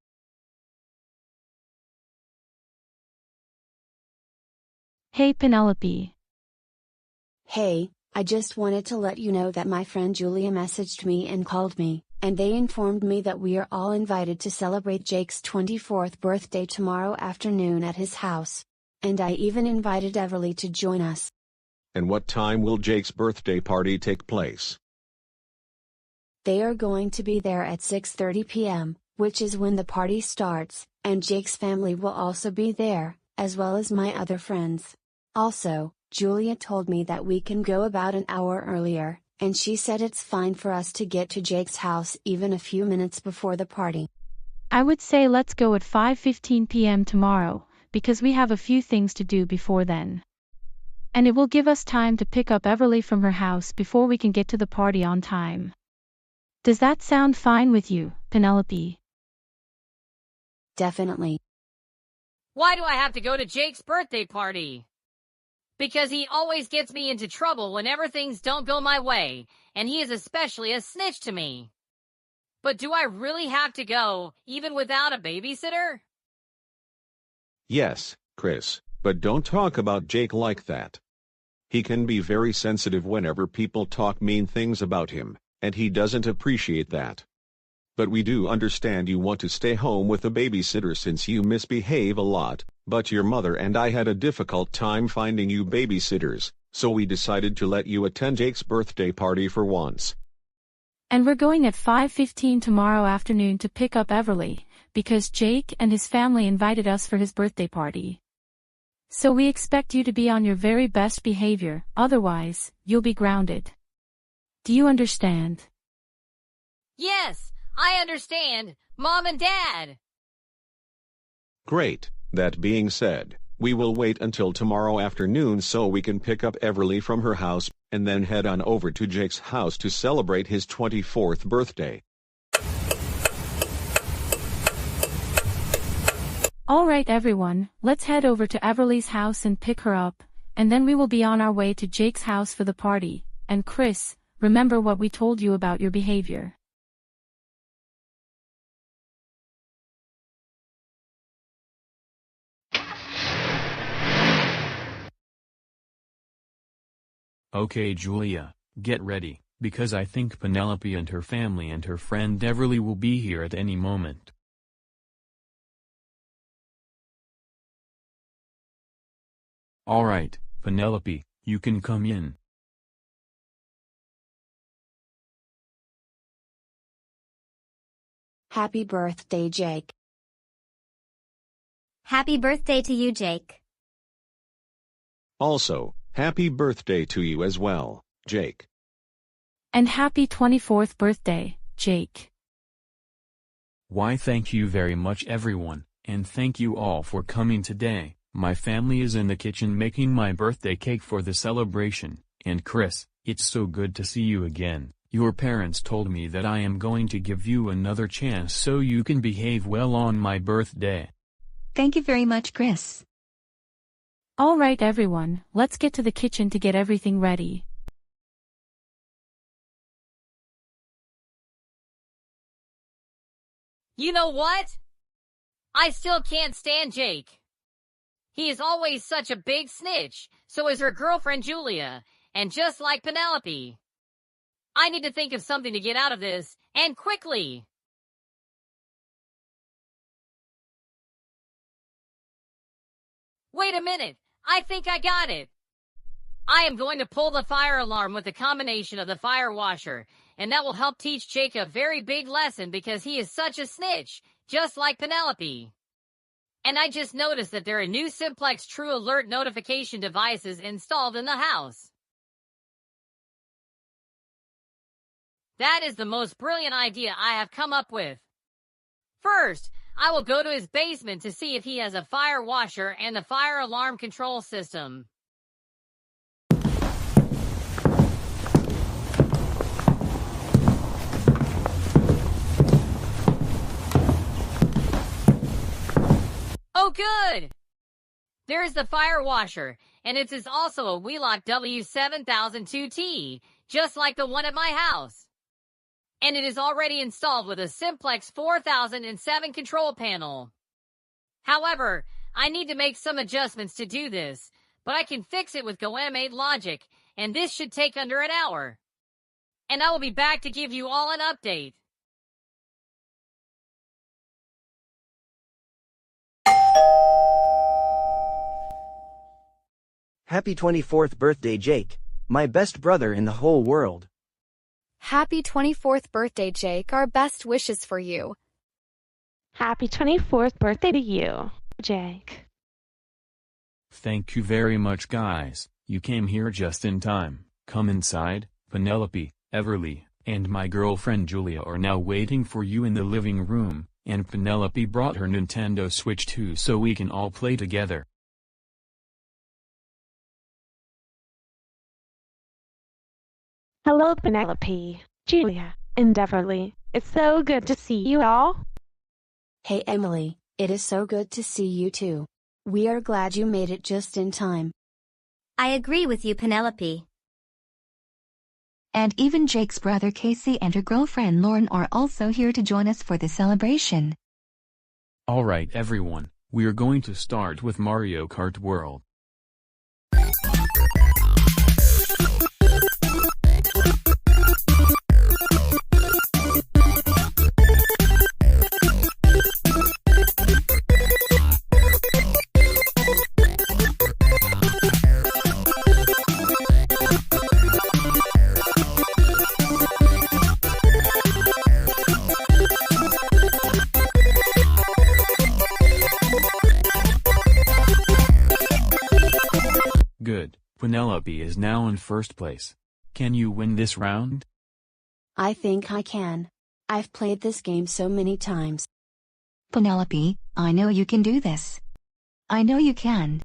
Hey Penelope. Hey, I just wanted to let you know that my friend Julia messaged me and called me, and they informed me that we are all invited to celebrate Jake's 24th birthday tomorrow afternoon at his house. And I even invited Everly to join us. And what time will Jake's birthday party take place? They are going to be there at 6:30 p.m., which is when the party starts, and Jake's family will also be there, as well as my other friends. Also, Julia told me that we can go about an hour earlier, and she said it's fine for us to get to Jake's house even a few minutes before the party. I would say let's go at 5:15 p.m. tomorrow, because we have a few things to do before then. And it will give us time to pick up Everly from her house before we can get to the party on time. Does that sound fine with you, Penelope? Definitely. Why do I have to go to Jake's birthday party? Because he always gets me into trouble whenever things don't go my way, and he is especially a snitch to me. But do I really have to go, even without a babysitter? Yes, Chris, but don't talk about Jake like that. He can be very sensitive whenever people talk mean things about him, and he doesn't appreciate that. But we do understand you want to stay home with a babysitter since you misbehave a lot, but your mother and I had a difficult time finding you babysitters, so we decided to let you attend Jake's birthday party for once. And we're going at 5:15 tomorrow afternoon to pick up Everly, because Jake and his family invited us for his birthday party. So we expect you to be on your very best behavior, otherwise, you'll be grounded. Do you understand? Yes, I understand, Mom and Dad. Great. That being said, we will wait until tomorrow afternoon so we can pick up Everly from her house, and then head on over to Jake's house to celebrate his 24th birthday. Alright everyone, let's head over to Everly's house and pick her up, and then we will be on our way to Jake's house for the party. And Chris, remember what we told you about your behavior. Okay Julia, get ready, because I think Penelope and her family and her friend Everly will be here at any moment. Alright, Penelope, you can come in. Happy birthday, Jake. Happy birthday to you, Jake. Also, happy birthday to you as well, Jake. And happy 24th birthday, Jake. Why, thank you very much everyone, and thank you all for coming today. My family is in the kitchen making my birthday cake for the celebration, and Chris, it's so good to see you again. Your parents told me that I am going to give you another chance so you can behave well on my birthday. Thank you very much, Chris. Alright everyone, let's get to the kitchen to get everything ready. You know what? I still can't stand Jake. He is always such a big snitch, so is her girlfriend Julia, and just like Penelope. I need to think of something to get out of this, and quickly. Wait a minute, I think I got it. I am going to pull the fire alarm with a combination of the fire washer, and that will help teach Jake a very big lesson because he is such a snitch, just like Penelope. And I just noticed that there are new Simplex True Alert notification devices installed in the house. That is the most brilliant idea I have come up with. First, I will go to his basement to see if he has a fire washer and the fire alarm control system. Oh good! There is the fire washer, and it is also a Wheelock W7002T, just like the one at my house. And it is already installed with a Simplex 4007 control panel. However, I need to make some adjustments to do this, but I can fix it with GoAnimate logic, and this should take under an hour. And I will be back to give you all an update. Happy 24th birthday, Jake, my best brother in the whole world. Happy 24th birthday, Jake. Our best wishes for you. Happy 24th birthday to you, Jake. Thank you very much, guys. You came here just in time. Come inside. Penelope, Everly, and my girlfriend Julia are now waiting for you in the living room, and Penelope brought her Nintendo Switch too so we can all play together. Hello, Penelope, Julia, and Everly. It's so good to see you all. Hey, Emily, it is so good to see you too. We are glad you made it just in time. I agree with you, Penelope. And even Jake's brother Casey and her girlfriend Lauren are also here to join us for the celebration. Alright everyone, we are going to start with Mario Kart World. Good, Penelope is now in first place. Can you win this round? I think I can. I've played this game so many times. Penelope, I know you can do this. I know you can.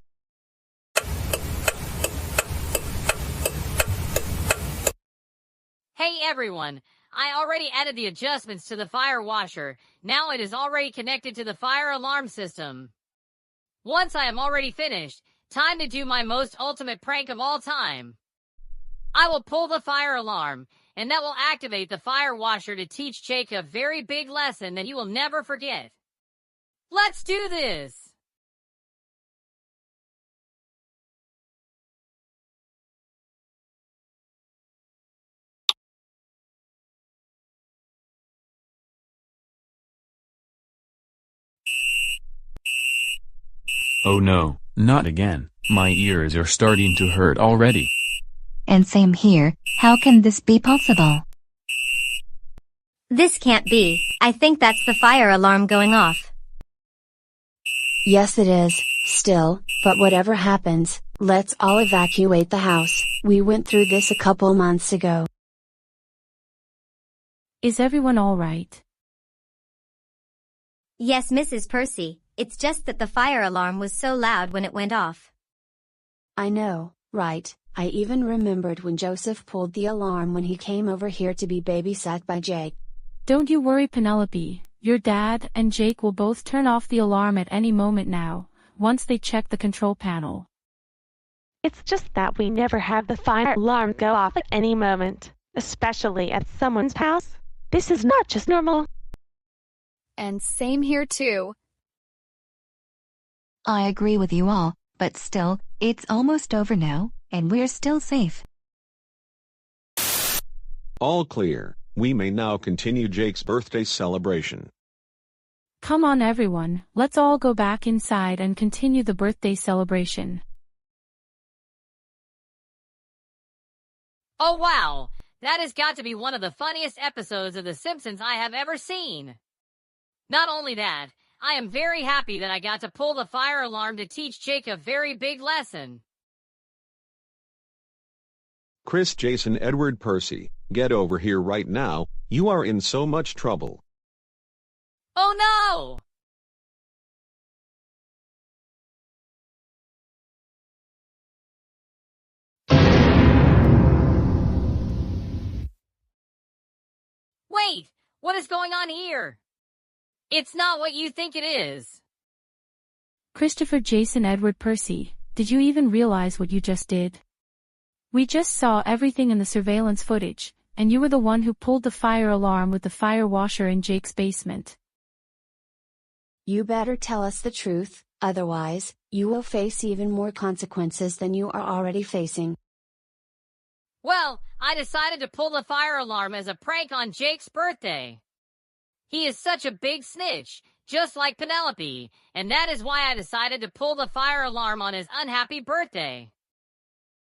Hey everyone, I already added the adjustments to the fire washer. Now it is already connected to the fire alarm system. Once I am already finished, time to do my most ultimate prank of all time. I will pull the fire alarm, and that will activate the fire washer to teach Jake a very big lesson that he will never forget. Let's do this! Oh no, not again. My ears are starting to hurt already. And same here, how can this be possible? This can't be. I think that's the fire alarm going off. Yes, it is, still, but whatever happens, let's all evacuate the house. We went through this a couple months ago. Is everyone all right? Yes, Mrs. Percy, it's just that the fire alarm was so loud when it went off. I know, right? I even remembered when Joseph pulled the alarm when he came over here to be babysat by Jake. Don't you worry, Penelope. Your dad and Jake will both turn off the alarm at any moment now, once they check the control panel. It's just that we never have the fire alarm go off at any moment, especially at someone's house. This is not just normal. And same here too. I agree with you all, but still, it's almost over now, and we're still safe. All clear. We may now continue Jake's birthday celebration. Come on everyone, let's all go back inside and continue the birthday celebration. Oh wow! That has got to be one of the funniest episodes of The Simpsons I have ever seen. Not only that, I am very happy that I got to pull the fire alarm to teach Jake a very big lesson. Chris, Jason, Edward, Percy, get over here right now. You are in so much trouble. Oh no! Wait! What is going on here? It's not what you think it is. Christopher, Jason, Edward, Percy, did you even realize what you just did? We just saw everything in the surveillance footage, and you were the one who pulled the fire alarm with the fire washer in Jake's basement. You better tell us the truth, otherwise, you will face even more consequences than you are already facing. Well, I decided to pull the fire alarm as a prank on Jake's birthday. He is such a big snitch, just like Penelope, and that is why I decided to pull the fire alarm on his unhappy birthday.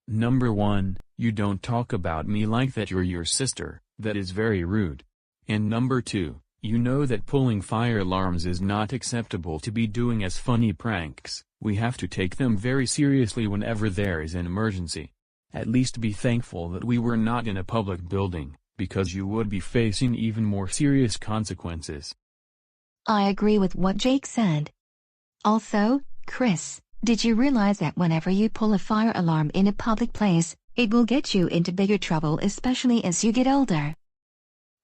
Number 1, you don't talk about me like that. You're your sister, that is very rude. And number 2, you know that pulling fire alarms is not acceptable to be doing as funny pranks. We have to take them very seriously whenever there is an emergency. At least be thankful that we were not in a public building, because you would be facing even more serious consequences. I agree with what Jake said. Also, Chris, did you realize that whenever you pull a fire alarm in a public place, it will get you into bigger trouble, especially as you get older?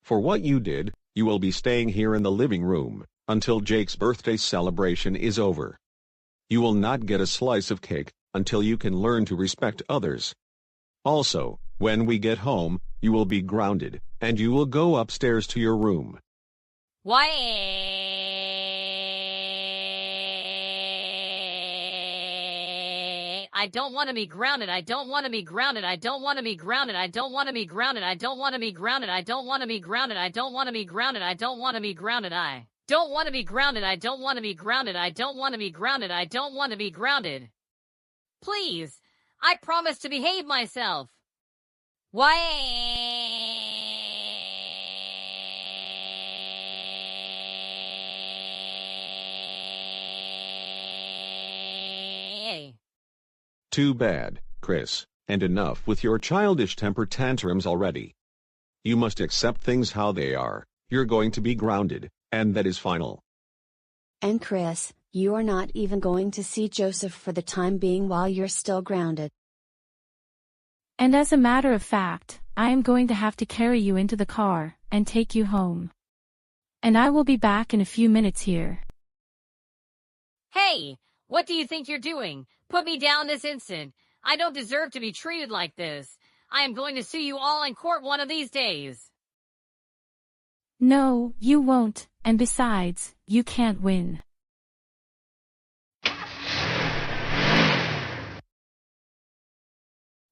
For what you did, you will be staying here in the living room until Jake's birthday celebration is over. You will not get a slice of cake until you can learn to respect others. Also, when we get home, you will be grounded, and you will go upstairs to your room. Why? I don't want to be grounded. I don't want to be grounded. I don't want to be grounded. I don't want to be grounded. I don't want to be grounded. I don't want to be grounded. I don't want to be grounded. I don't want to be grounded. I don't want to be grounded. I don't want to be grounded. I don't want to be grounded. I don't want to be grounded. Please, I promise to behave myself. Why? Too bad, Chris, and enough with your childish temper tantrums already. You must accept things how they are. You're going to be grounded, and that is final. And Chris, you are not even going to see Joseph for the time being while you're still grounded. And as a matter of fact, I am going to have to carry you into the car and take you home. And I will be back in a few minutes here. Hey, what do you think you're doing? Put me down this instant. I don't deserve to be treated like this. I am going to sue you all in court one of these days. No, you won't, and besides, you can't win.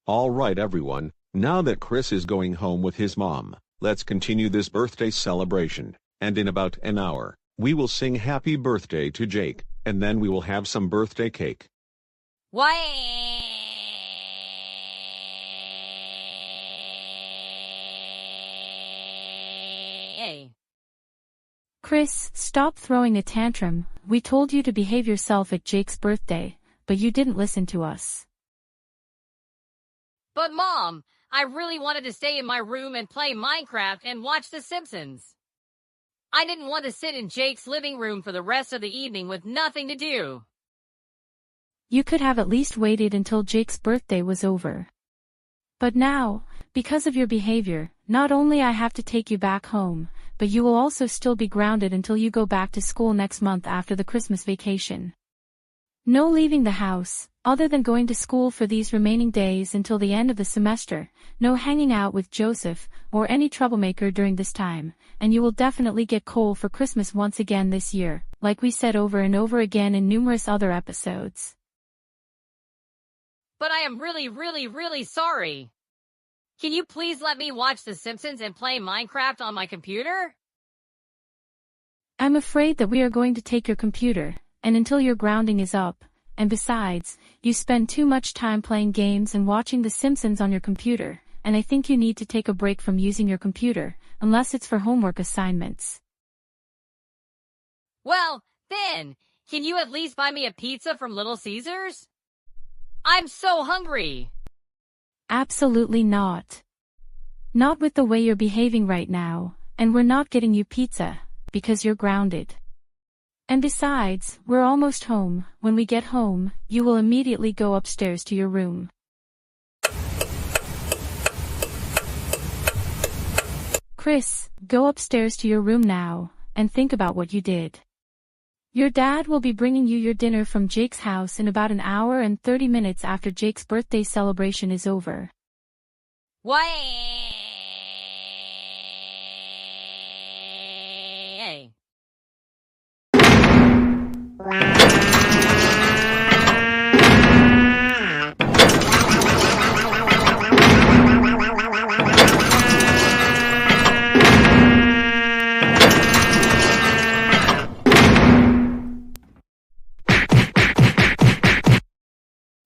All right, everyone, now that Chris is going home with his mom, let's continue this birthday celebration, and in about an hour, we will sing happy birthday to Jake, and then we will have some birthday cake. Why? Chris, stop throwing a tantrum. We told you to behave yourself at Jake's birthday, but you didn't listen to us. But Mom, I really wanted to stay in my room and play Minecraft and watch The Simpsons. I didn't want to sit in Jake's living room for the rest of the evening with nothing to do. You could have at least waited until Jake's birthday was over. But now, because of your behavior, not only I have to take you back home, but you will also still be grounded until you go back to school next month after the Christmas vacation. No leaving the house, other than going to school for these remaining days until the end of the semester, no hanging out with Joseph, or any troublemaker during this time, and you will definitely get coal for Christmas once again this year, like we said over and over again in numerous other episodes. But I am really sorry. Can you please let me watch The Simpsons and play Minecraft on my computer? I'm afraid that we are going to take your computer, and until your grounding is up, and besides, you spend too much time playing games and watching The Simpsons on your computer, and I think you need to take a break from using your computer, unless it's for homework assignments. Well, then, can you at least buy me a pizza from Little Caesars? I'm so hungry. Absolutely not. Not with the way you're behaving right now, and we're not getting you pizza, because you're grounded. And besides, we're almost home. When we get home, you will immediately go upstairs to your room. Chris, go upstairs to your room now, and think about what you did. Your dad will be bringing you your dinner from Jake's house in about an hour and 30 minutes after Jake's birthday celebration is over. Why?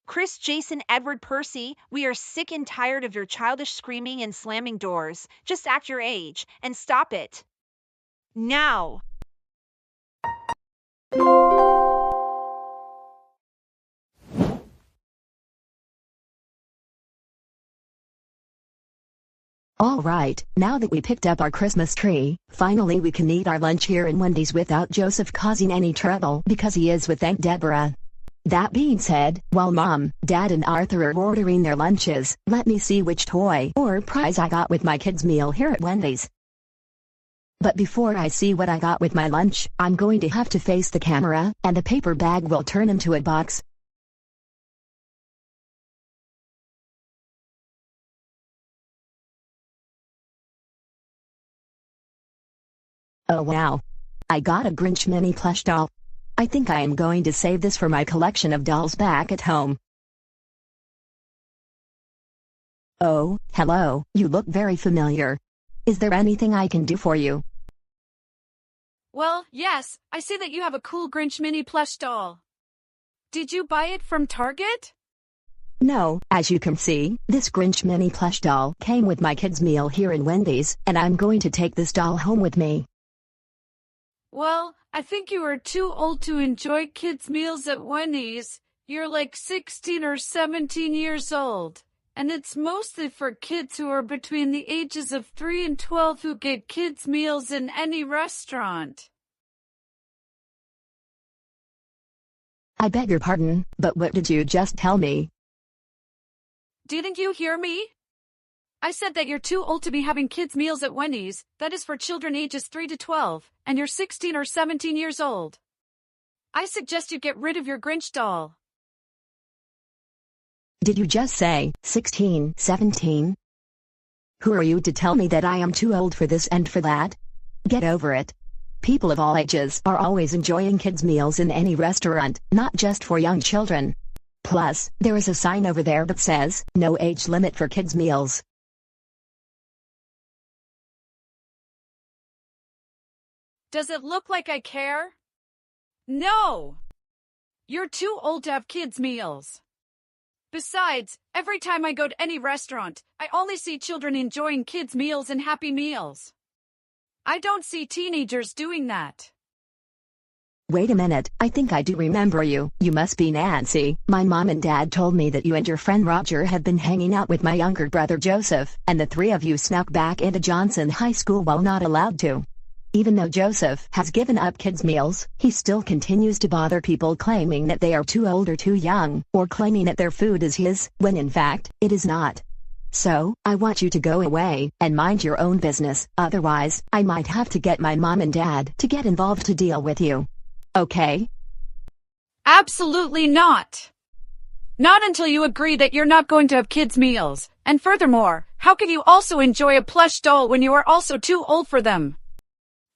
Chris, Jason, Edward, Percy, we are sick and tired of your childish screaming and slamming doors. Just act your age, and stop it. Now! All right, now that we picked up our Christmas tree, finally we can eat our lunch here in Wendy's without Joseph causing any trouble because he is with Aunt Deborah. That being said, while Mom, Dad and Arthur are ordering their lunches, let me see which toy or prize I got with my kids' meal here at Wendy's. But before I see what I got with my lunch, I'm going to have to face the camera, and the paper bag will turn into a box. Oh wow! I got a Grinch mini plush doll. I think I am going to save this for my collection of dolls back at home. Oh, hello, you look very familiar. Is there anything I can do for you? Well, yes, I see that you have a cool Grinch mini plush doll. Did you buy it from Target? No, as you can see, this Grinch mini plush doll came with my kids' meal here in Wendy's, and I'm going to take this doll home with me. Well, I think you are too old to enjoy kids' meals at Wendy's. You're like 16 or 17 years old. And it's mostly for kids who are between the ages of 3 and 12 who get kids' meals in any restaurant. I beg your pardon, but what did you just tell me? Didn't you hear me? I said that you're too old to be having kids' meals at Wendy's. That is for children ages 3 to 12, and you're 16 or 17 years old. I suggest you get rid of your Grinch doll. Did you just say 16, 17? Who are you to tell me that I am too old for this and for that? Get over it. People of all ages are always enjoying kids' meals in any restaurant, not just for young children. Plus, there is a sign over there that says, no age limit for kids' meals. Does it look like I care? No! You're too old to have kids' meals. Besides, every time I go to any restaurant, I only see children enjoying kids' meals and Happy Meals. I don't see teenagers doing that. Wait a minute, I think I do remember you. You must be Nancy. My mom and dad told me that you and your friend Roger have been hanging out with my younger brother Joseph, and the three of you snuck back into Johnson High School while not allowed to. Even though Joseph has given up kids' meals, he still continues to bother people claiming that they are too old or too young, or claiming that their food is his, when in fact, it is not. So, I want you to go away, and mind your own business, otherwise, I might have to get my mom and dad to get involved to deal with you. Okay? Absolutely not. Not until you agree that you're not going to have kids' meals. And furthermore, how can you also enjoy a plush doll when you are also too old for them?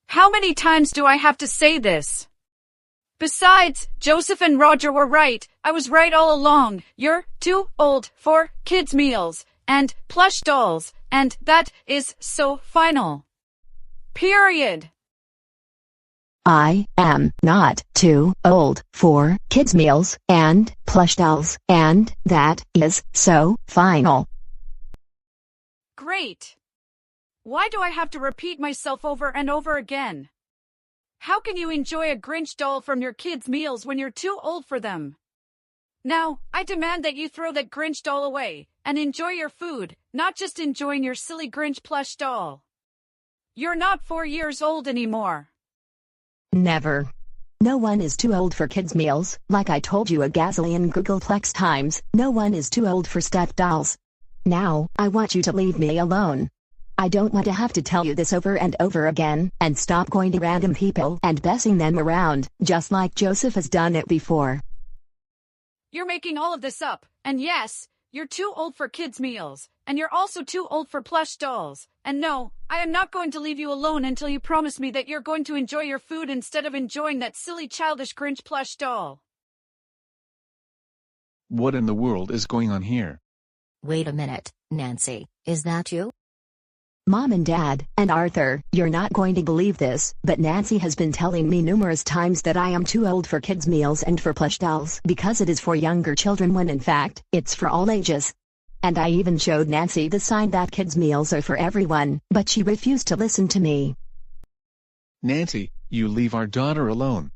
How many times do I have to say this? Besides, Joseph and Roger were right. I was right all along. You're too old for kids' meals and plush dolls, and that is so final. Period. I am not too old for kids' meals and plush dolls, and that is so final. Great. Why do I have to repeat myself over and over again? How can you enjoy a Grinch doll from your kids' meals when you're too old for them? Now, I demand that you throw that Grinch doll away and enjoy your food, not just enjoying your silly Grinch plush doll. You're not 4 years old anymore. Never. No one is too old for kids' meals. Like I told you a gazillion googleplex times, no one is too old for stuffed dolls. Now, I want you to leave me alone. I don't want to have to tell you this over and over again, and stop going to random people and bossing them around, just like Joseph has done it before. You're making all of this up, and yes, you're too old for kids' meals, and you're also too old for plush dolls. And no, I am not going to leave you alone until you promise me that you're going to enjoy your food instead of enjoying that silly childish Grinch plush doll. What in the world is going on here? Wait a minute, Nancy, is that you? Mom and Dad, and Arthur, you're not going to believe this, but Nancy has been telling me numerous times that I am too old for kids' meals and for plush dolls because it is for younger children when in fact, it's for all ages. And I even showed Nancy the sign that kids' meals are for everyone, but she refused to listen to me. Nancy, you leave our daughter alone.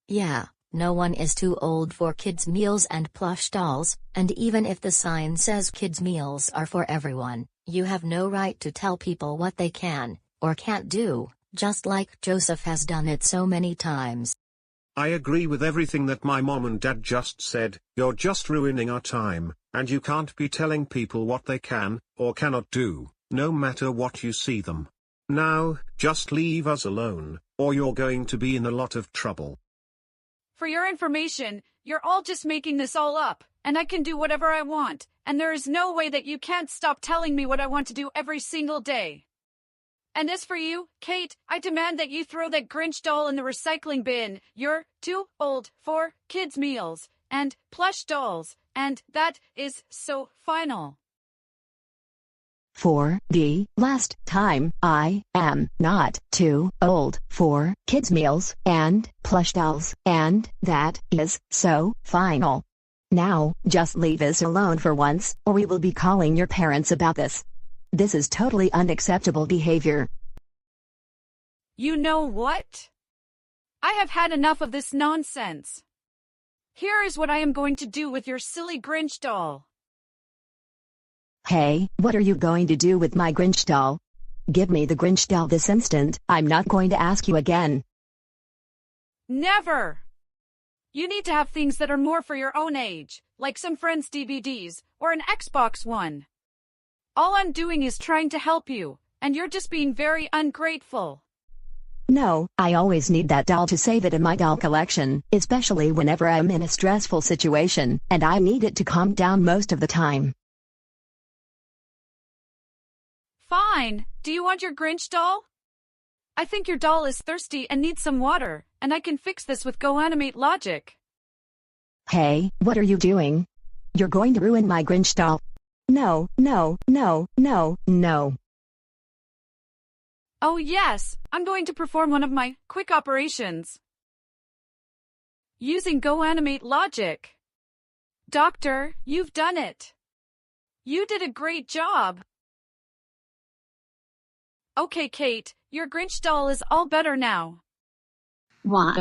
Yeah, no one is too old for kids' meals and plush dolls, and even if the sign says kids' meals are for everyone, you have no right to tell people what they can, or can't do, just like Joseph has done it so many times. I agree with everything that my mom and dad just said. You're just ruining our time, and you can't be telling people what they can, or cannot do, no matter what you see them. Now, just leave us alone, or you're going to be in a lot of trouble. For your information, you're all just making this all up, and I can do whatever I want, and there is no way that you can't stop telling me what I want to do every single day. And as for you, Kate, I demand that you throw that Grinch doll in the recycling bin. You're too old for kids' meals and plush dolls, and that is so final. For the last time, I am not too old for kids' meals and plush dolls, and that is so final. Now, just leave us alone for once, or we will be calling your parents about this. This is totally unacceptable behavior. You know what? I have had enough of this nonsense. Here is what I am going to do with your silly Grinch doll. Hey, what are you going to do with my Grinch doll? Give me the Grinch doll this instant. I'm not going to ask you again. Never! You need to have things that are more for your own age, like some Friends DVDs, or an Xbox One. All I'm doing is trying to help you, and you're just being very ungrateful. No, I always need that doll to save it in my doll collection, especially whenever I'm in a stressful situation, and I need it to calm down most of the time. Fine. Do you want your Grinch doll? I think your doll is thirsty and needs some water, and I can fix this with GoAnimate logic. Hey, what are you doing? You're going to ruin my Grinch doll. No, no, no, no, no. Oh yes, I'm going to perform one of my quick operations. Using GoAnimate logic. Doctor, you've done it. You did a great job. Okay, Kate, Your Grinch doll is all better now. Why?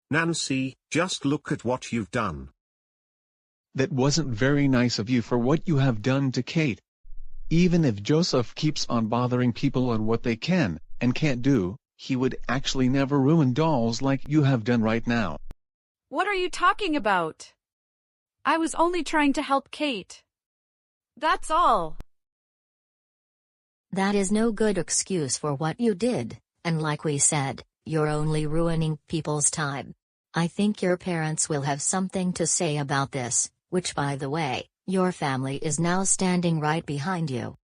Nancy, just look at what you've done. That wasn't very nice of you for what you have done to Kate. Even if Joseph keeps on bothering people on what they can and can't do, he would actually never ruin dolls like you have done right now. What are you talking about? I was only trying to help Kate. That's all. That is no good excuse for what you did, and like we said, you're only ruining people's time. I think your parents will have something to say about this, which by the way, your family is now standing right behind you.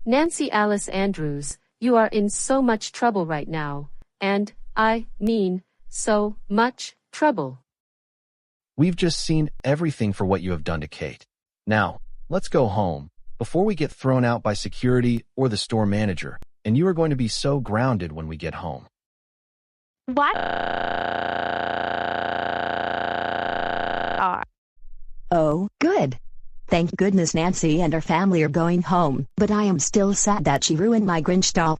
Nancy Alice Andrews, you are in so much trouble right now, and, I mean, so much trouble. We've just seen everything for what you have done to Kate. Now, let's go home, before we get thrown out by security or the store manager, and you are going to be so grounded when we get home. What? Oh, good. Thank goodness Nancy and her family are going home, but I am still sad that she ruined my Grinch doll.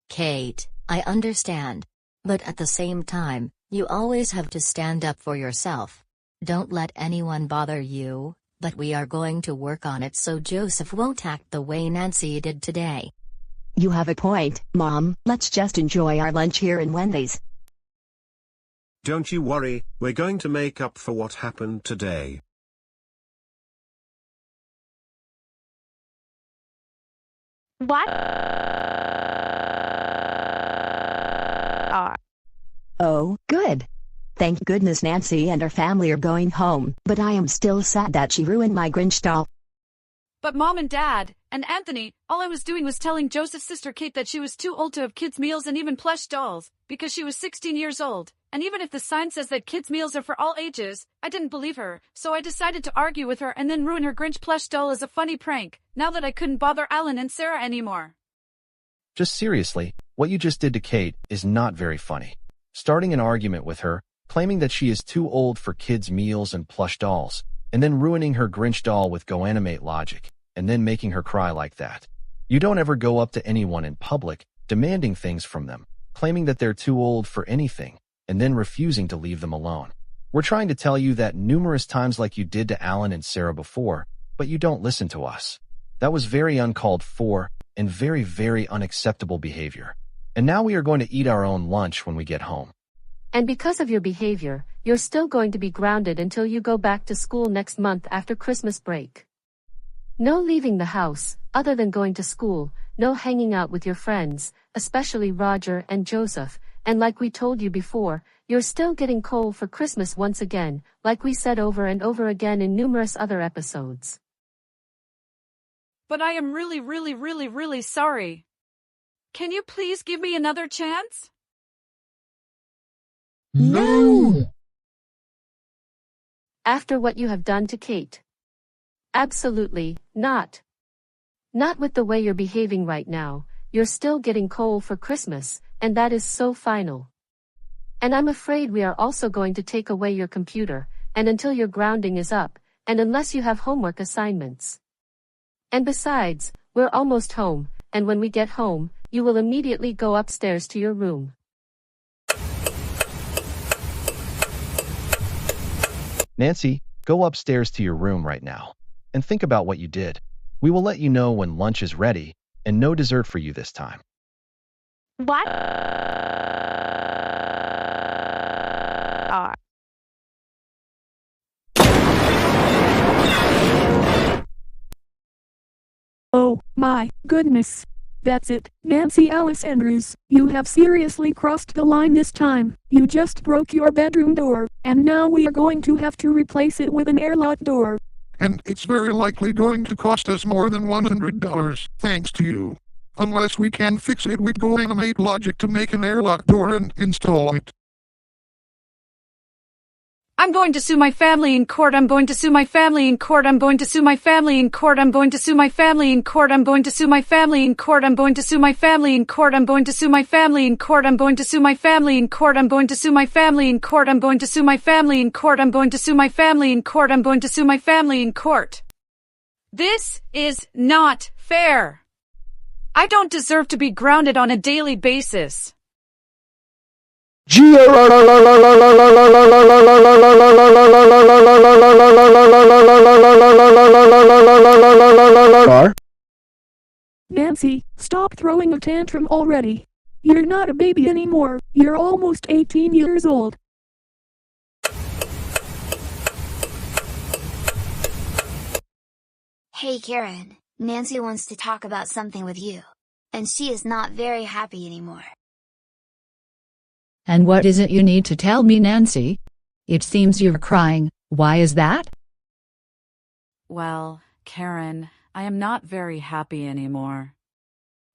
Kate, I understand. But at the same time, you always have to stand up for yourself. Don't let anyone bother you, but we are going to work on it so Joseph won't act the way Nancy did today. You have a point, Mom. Let's just enjoy our lunch here in Wendy's. Don't you worry, we're going to make up for what happened today. What? Oh, good. Thank goodness Nancy and her family are going home, but I am still sad that she ruined my Grinch doll. But Mom and Dad, and Anthony, all I was doing was telling Joseph's sister Kate that she was too old to have kids' meals and even plush dolls, because she was 16 years old. And even if the sign says that kids' meals are for all ages, I didn't believe her, so I decided to argue with her and then ruin her Grinch plush doll as a funny prank, now that I couldn't bother Alan and Sarah anymore. Just seriously, what you just did to Kate is not very funny. Starting an argument with her, claiming that she is too old for kids' meals and plush dolls, and then ruining her Grinch doll with GoAnimate logic, and then making her cry like that. You don't ever go up to anyone in public, demanding things from them, claiming that they're too old for anything, and then refusing to leave them alone. We're trying to tell you that numerous times like you did to Alan and Sarah before, but you don't listen to us. That was very uncalled for, and very, very unacceptable behavior. And now we are going to eat our own lunch when we get home. And because of your behavior, you're still going to be grounded until you go back to school next month after Christmas break. No leaving the house, other than going to school, no hanging out with your friends, especially Roger and Joseph, and like we told you before, you're still getting coal for Christmas once again, like we said over and over again in numerous other episodes. But I am really sorry. Can you please give me another chance? No! After what you have done to Kate. Absolutely not. Not with the way you're behaving right now. You're still getting coal for Christmas, and that is so final. And I'm afraid we are also going to take away your computer, and until your grounding is up, and unless you have homework assignments. And besides, we're almost home, and when we get home, you will immediately go upstairs to your room. Nancy, go upstairs to your room right now, and think about what you did. We will let you know when lunch is ready, and no dessert for you this time. What? Oh, my goodness. That's it, Nancy Alice Andrews. You have seriously crossed the line this time. You just broke your bedroom door, and now we are going to have to replace it with an airlock door. And it's very likely going to cost us more than $100, thanks to you. Unless we can fix it with GoAnimate logic to make an airlock door and install it. I'm going to sue my family in court. I'm going to sue my family in court. I'm going to sue my family in court. I'm going to sue my family in court. I'm going to sue my family in court. I'm going to sue my family in court. I'm going to sue my family in court. I'm going to sue my family in court. I'm going to sue my family in court. I'm going to sue my family in court. I'm going to sue my family in court. I'm going to sue my family in court. This is not fair. I don't deserve to be grounded on a daily basis. Nancy, stop throwing a tantrum already. You're not a baby anymore. You're almost 18 years old. Hey Karen, Nancy wants to talk about something with you. And she is not very happy anymore. And what is it you need to tell me, Nancy? It seems you're crying. Why is that? Well, Karen, I am not very happy anymore.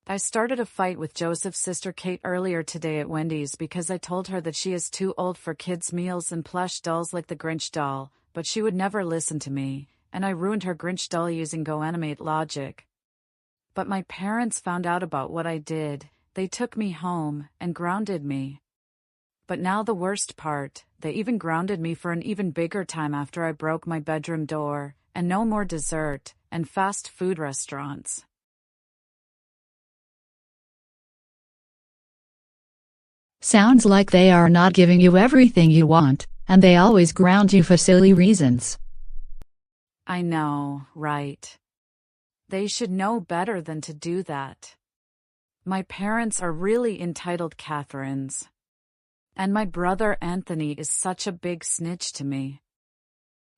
I started a fight with Joseph's sister Kate earlier today at Wendy's because I told her that she is too old for kids' meals and plush dolls like the Grinch doll, but she would never listen to me, and I ruined her Grinch doll using GoAnimate logic. But my parents found out about what I did. They took me home and grounded me. But now the worst part, they even grounded me for an even bigger time after I broke my bedroom door, and no more dessert and fast food restaurants. Sounds like they are not giving you everything you want, and they always ground you for silly reasons. I know, right? They should know better than to do that. My parents are really entitled Catherines. And my brother Anthony is such a big snitch to me.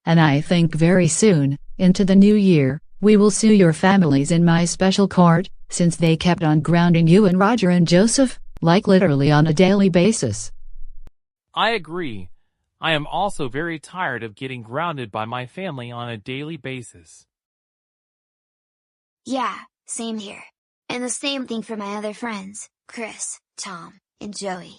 And I think very soon, into the new year, we will sue your families in my special court, since they kept on grounding you and Roger and Joseph, like literally on a daily basis. I agree. I am also very tired of getting grounded by my family on a daily basis. Yeah, same here. And the same thing for my other friends, Chris, Tom, and Joey.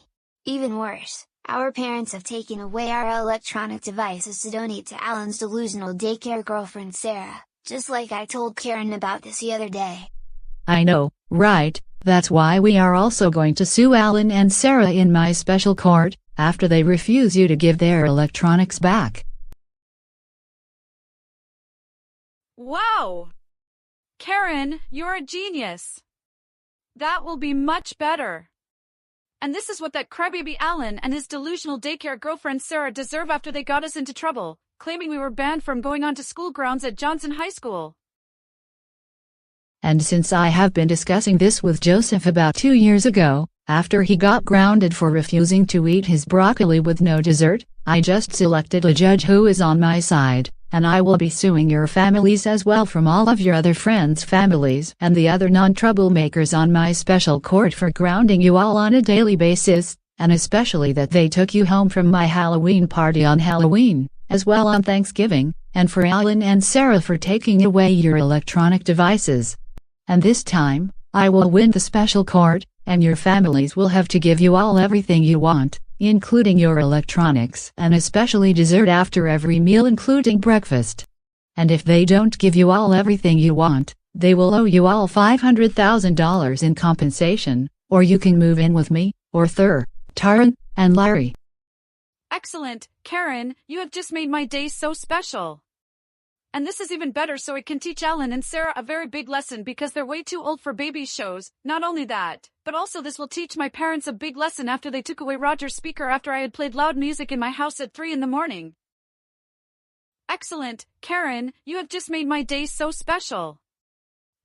Even worse, our parents have taken away our electronic devices to donate to Alan's delusional daycare girlfriend Sarah, just like I told Karen about this the other day. I know, right? That's why we are also going to sue Alan and Sarah in my special court, after they refuse you to give their electronics back. Wow! Karen, you're a genius! That will be much better. And this is what that crybaby Alan and his delusional daycare girlfriend Sarah deserve after they got us into trouble, claiming we were banned from going onto school grounds at Johnson High School. And since I have been discussing this with Joseph about 2 years ago, after he got grounded for refusing to eat his broccoli with no dessert, I just selected a judge who is on my side, and I will be suing your families as well from all of your other friends' families and the other non-troublemakers on my special court for grounding you all on a daily basis, and especially that they took you home from my Halloween party on Halloween, as well on Thanksgiving, and for Alan and Sarah for taking away your electronic devices. And this time, I will win the special court, and your families will have to give you all everything you want, including your electronics and especially dessert after every meal including breakfast. And if they don't give you all everything you want, they will owe you all $500,000 in compensation, or you can move in with me, or Taran, and Larry. Excellent, Karen, you have just made my day so special. And this is even better so it can teach Alan and Sarah a very big lesson because they're way too old for baby shows. Not only that, but also this will teach my parents a big lesson after they took away Roger's speaker after I had played loud music in my house at 3 in the morning. Excellent, Karen, you have just made my day so special.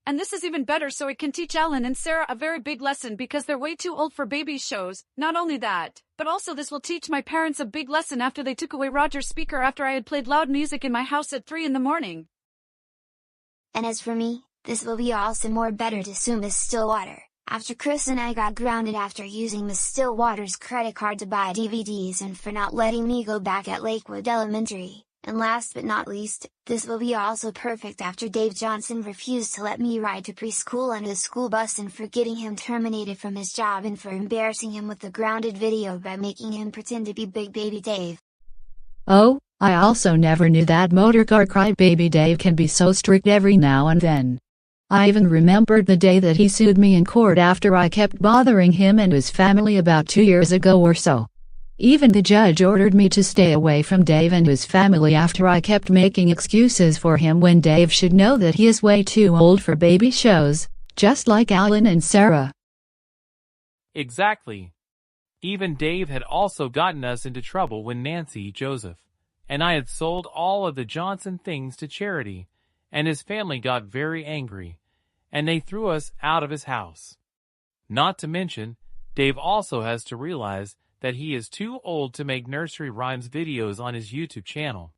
And this is even better so it can teach Alan and Sarah a very big lesson because they're way too old for baby shows. Not only that, but also this will teach my parents a big lesson after they took away Roger's speaker after I had played loud music in my house at 3 in the morning. And as for me, this will be also more better to sue Miss Stillwater, after Chris and I got grounded after using Miss Stillwater's credit card to buy DVDs and for not letting me go back at Lakewood Elementary. And last but not least, this will be also perfect after Dave Johnson refused to let me ride to preschool on his school bus and for getting him terminated from his job and for embarrassing him with the grounded video by making him pretend to be Big Baby Dave. Oh, I also never knew that motorcar crybaby Dave can be so strict every now and then. I even remembered the day that he sued me in court after I kept bothering him and his family about 2 years ago or so. Even the judge ordered me to stay away from Dave and his family after I kept making excuses for him when Dave should know that he is way too old for baby shows, just like Alan and Sarah. Exactly. Even Dave had also gotten us into trouble when Nancy, Joseph, and I had sold all of the Johnson things to charity, and his family got very angry, and they threw us out of his house. Not to mention, Dave also has to realize that he is too old to make nursery rhymes videos on his YouTube channel.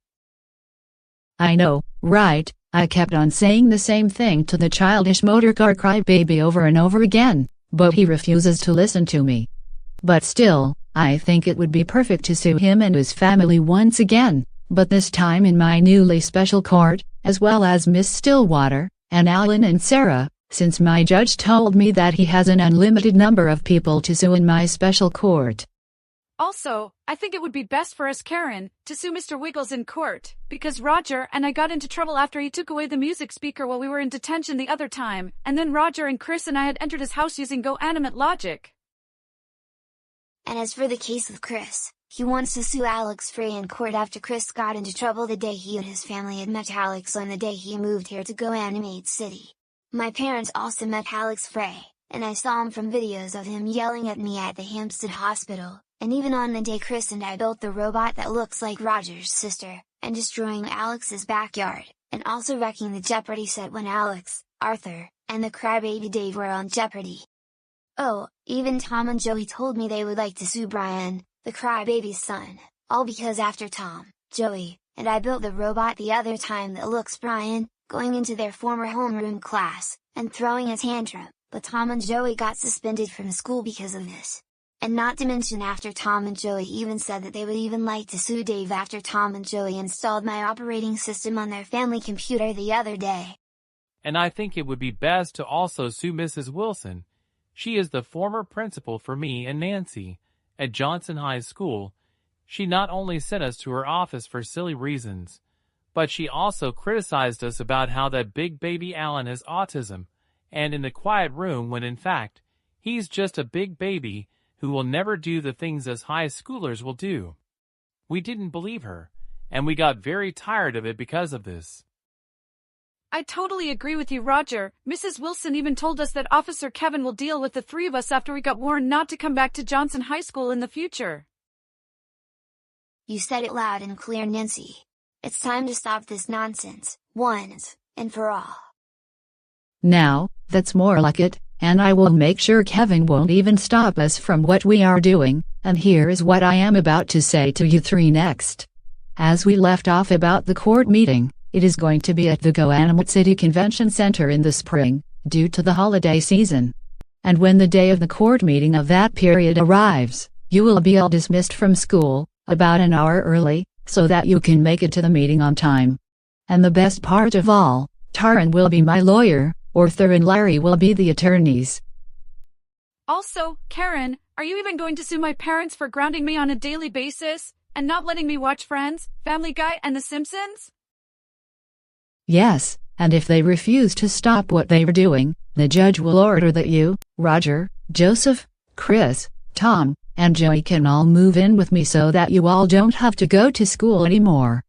I know, right? I kept on saying the same thing to the childish motorcar crybaby over and over again, but he refuses to listen to me. But still, I think it would be perfect to sue him and his family once again, but this time in my newly special court, as well as Miss Stillwater, and Alan and Sarah, since my judge told me that he has an unlimited number of people to sue in my special court. Also, I think it would be best for us, Karen, to sue Mr. Wiggles in court, because Roger and I got into trouble after he took away the music speaker while we were in detention the other time, and then Roger and Chris and I had entered his house using GoAnimate logic. And as for the case with Chris, he wants to sue Alex Frey in court after Chris got into trouble the day he and his family had met Alex on the day he moved here to GoAnimate City. My parents also met Alex Frey, and I saw him from videos of him yelling at me at the Hampstead Hospital, and even on the day Chris and I built the robot that looks like Roger's sister, and destroying Alex's backyard, and also wrecking the Jeopardy set when Alex, Arthur, and the crybaby Dave were on Jeopardy! Oh, even Tom and Joey told me they would like to sue Brian, the crybaby's son, all because after Tom, Joey, and I built the robot the other time that looks Brian, going into their former homeroom class, and throwing a tantrum, but Tom and Joey got suspended from school because of this. And not to mention after Tom and Joey even said that they would even like to sue Dave after Tom and Joey installed my operating system on their family computer the other day. And I think it would be best to also sue Mrs. Wilson. She is the former principal for me and Nancy, at Johnson High School. She not only sent us to her office for silly reasons, but she also criticized us about how that big baby Alan has autism, and in the quiet room when in fact, he's just a big baby who will never do the things us high schoolers will do. We didn't believe her, and we got very tired of it because of this. I totally agree with you, Roger. Mrs. Wilson even told us that Officer Kevin will deal with the three of us after we got warned not to come back to Johnson High School in the future. You said it loud and clear, Nancy. It's time to stop this nonsense, once and for all. Now, that's more like it, and I will make sure Kevin won't even stop us from what we are doing, and here is what I am about to say to you three next. As we left off about the court meeting, it is going to be at the GoAnimate City Convention Center in the spring, due to the holiday season. And when the day of the court meeting of that period arrives, you will be all dismissed from school, about an hour early, so that you can make it to the meeting on time. And the best part of all, Taran will be my lawyer, Arthur and Larry will be the attorneys. Also, Karen, are you even going to sue my parents for grounding me on a daily basis, and not letting me watch Friends, Family Guy, and The Simpsons? Yes, and if they refuse to stop what they were doing, the judge will order that you, Roger, Joseph, Chris, Tom, and Joey can all move in with me so that you all don't have to go to school anymore.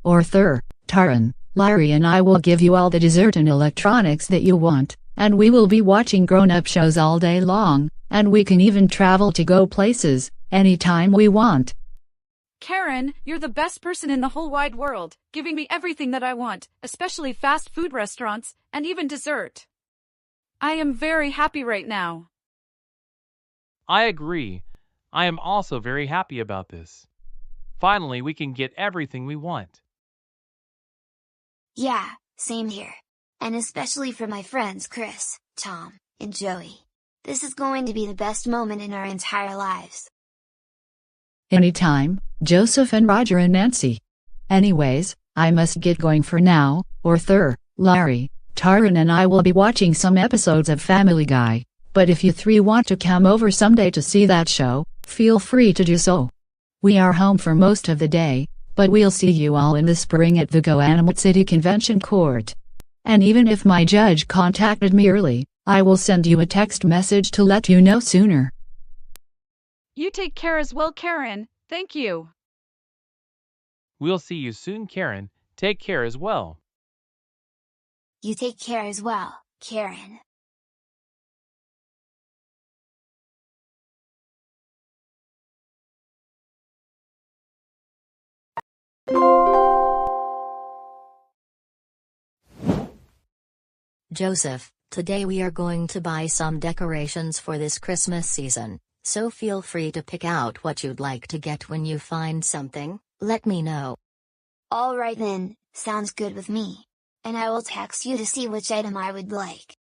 Arthur, Taran, Larry and I will give you all the dessert and electronics that you want, and we will be watching grown-up shows all day long, and we can even travel to go places, anytime we want. Karen, you're the best person in the whole wide world, giving me everything that I want, especially fast food restaurants, and even dessert. I am very happy right now. I agree. I am also very happy about this. Finally, we can get everything we want. Yeah, same here. And especially for my friends Chris, Tom, and Joey. This is going to be the best moment in our entire lives. Anytime, Joseph and Roger and Nancy. Anyways, I must get going for now. Arthur, Larry, Taran and I will be watching some episodes of Family Guy, but if you three want to come over someday to see that show, feel free to do so. We are home for most of the day, But we'll see you all in the spring at the Goanimator City Convention Court. And even if my judge contacted me early, I will send you a text message to let you know sooner. You take care as well, Karen. Thank you. We'll see you soon, Karen. Take care as well. You take care as well, Karen. Joseph, today we are going to buy some decorations for this Christmas season, so feel free to pick out what you'd like to get. When you find something, let me know. Alright then, sounds good with me. And I will text you to see which item I would like.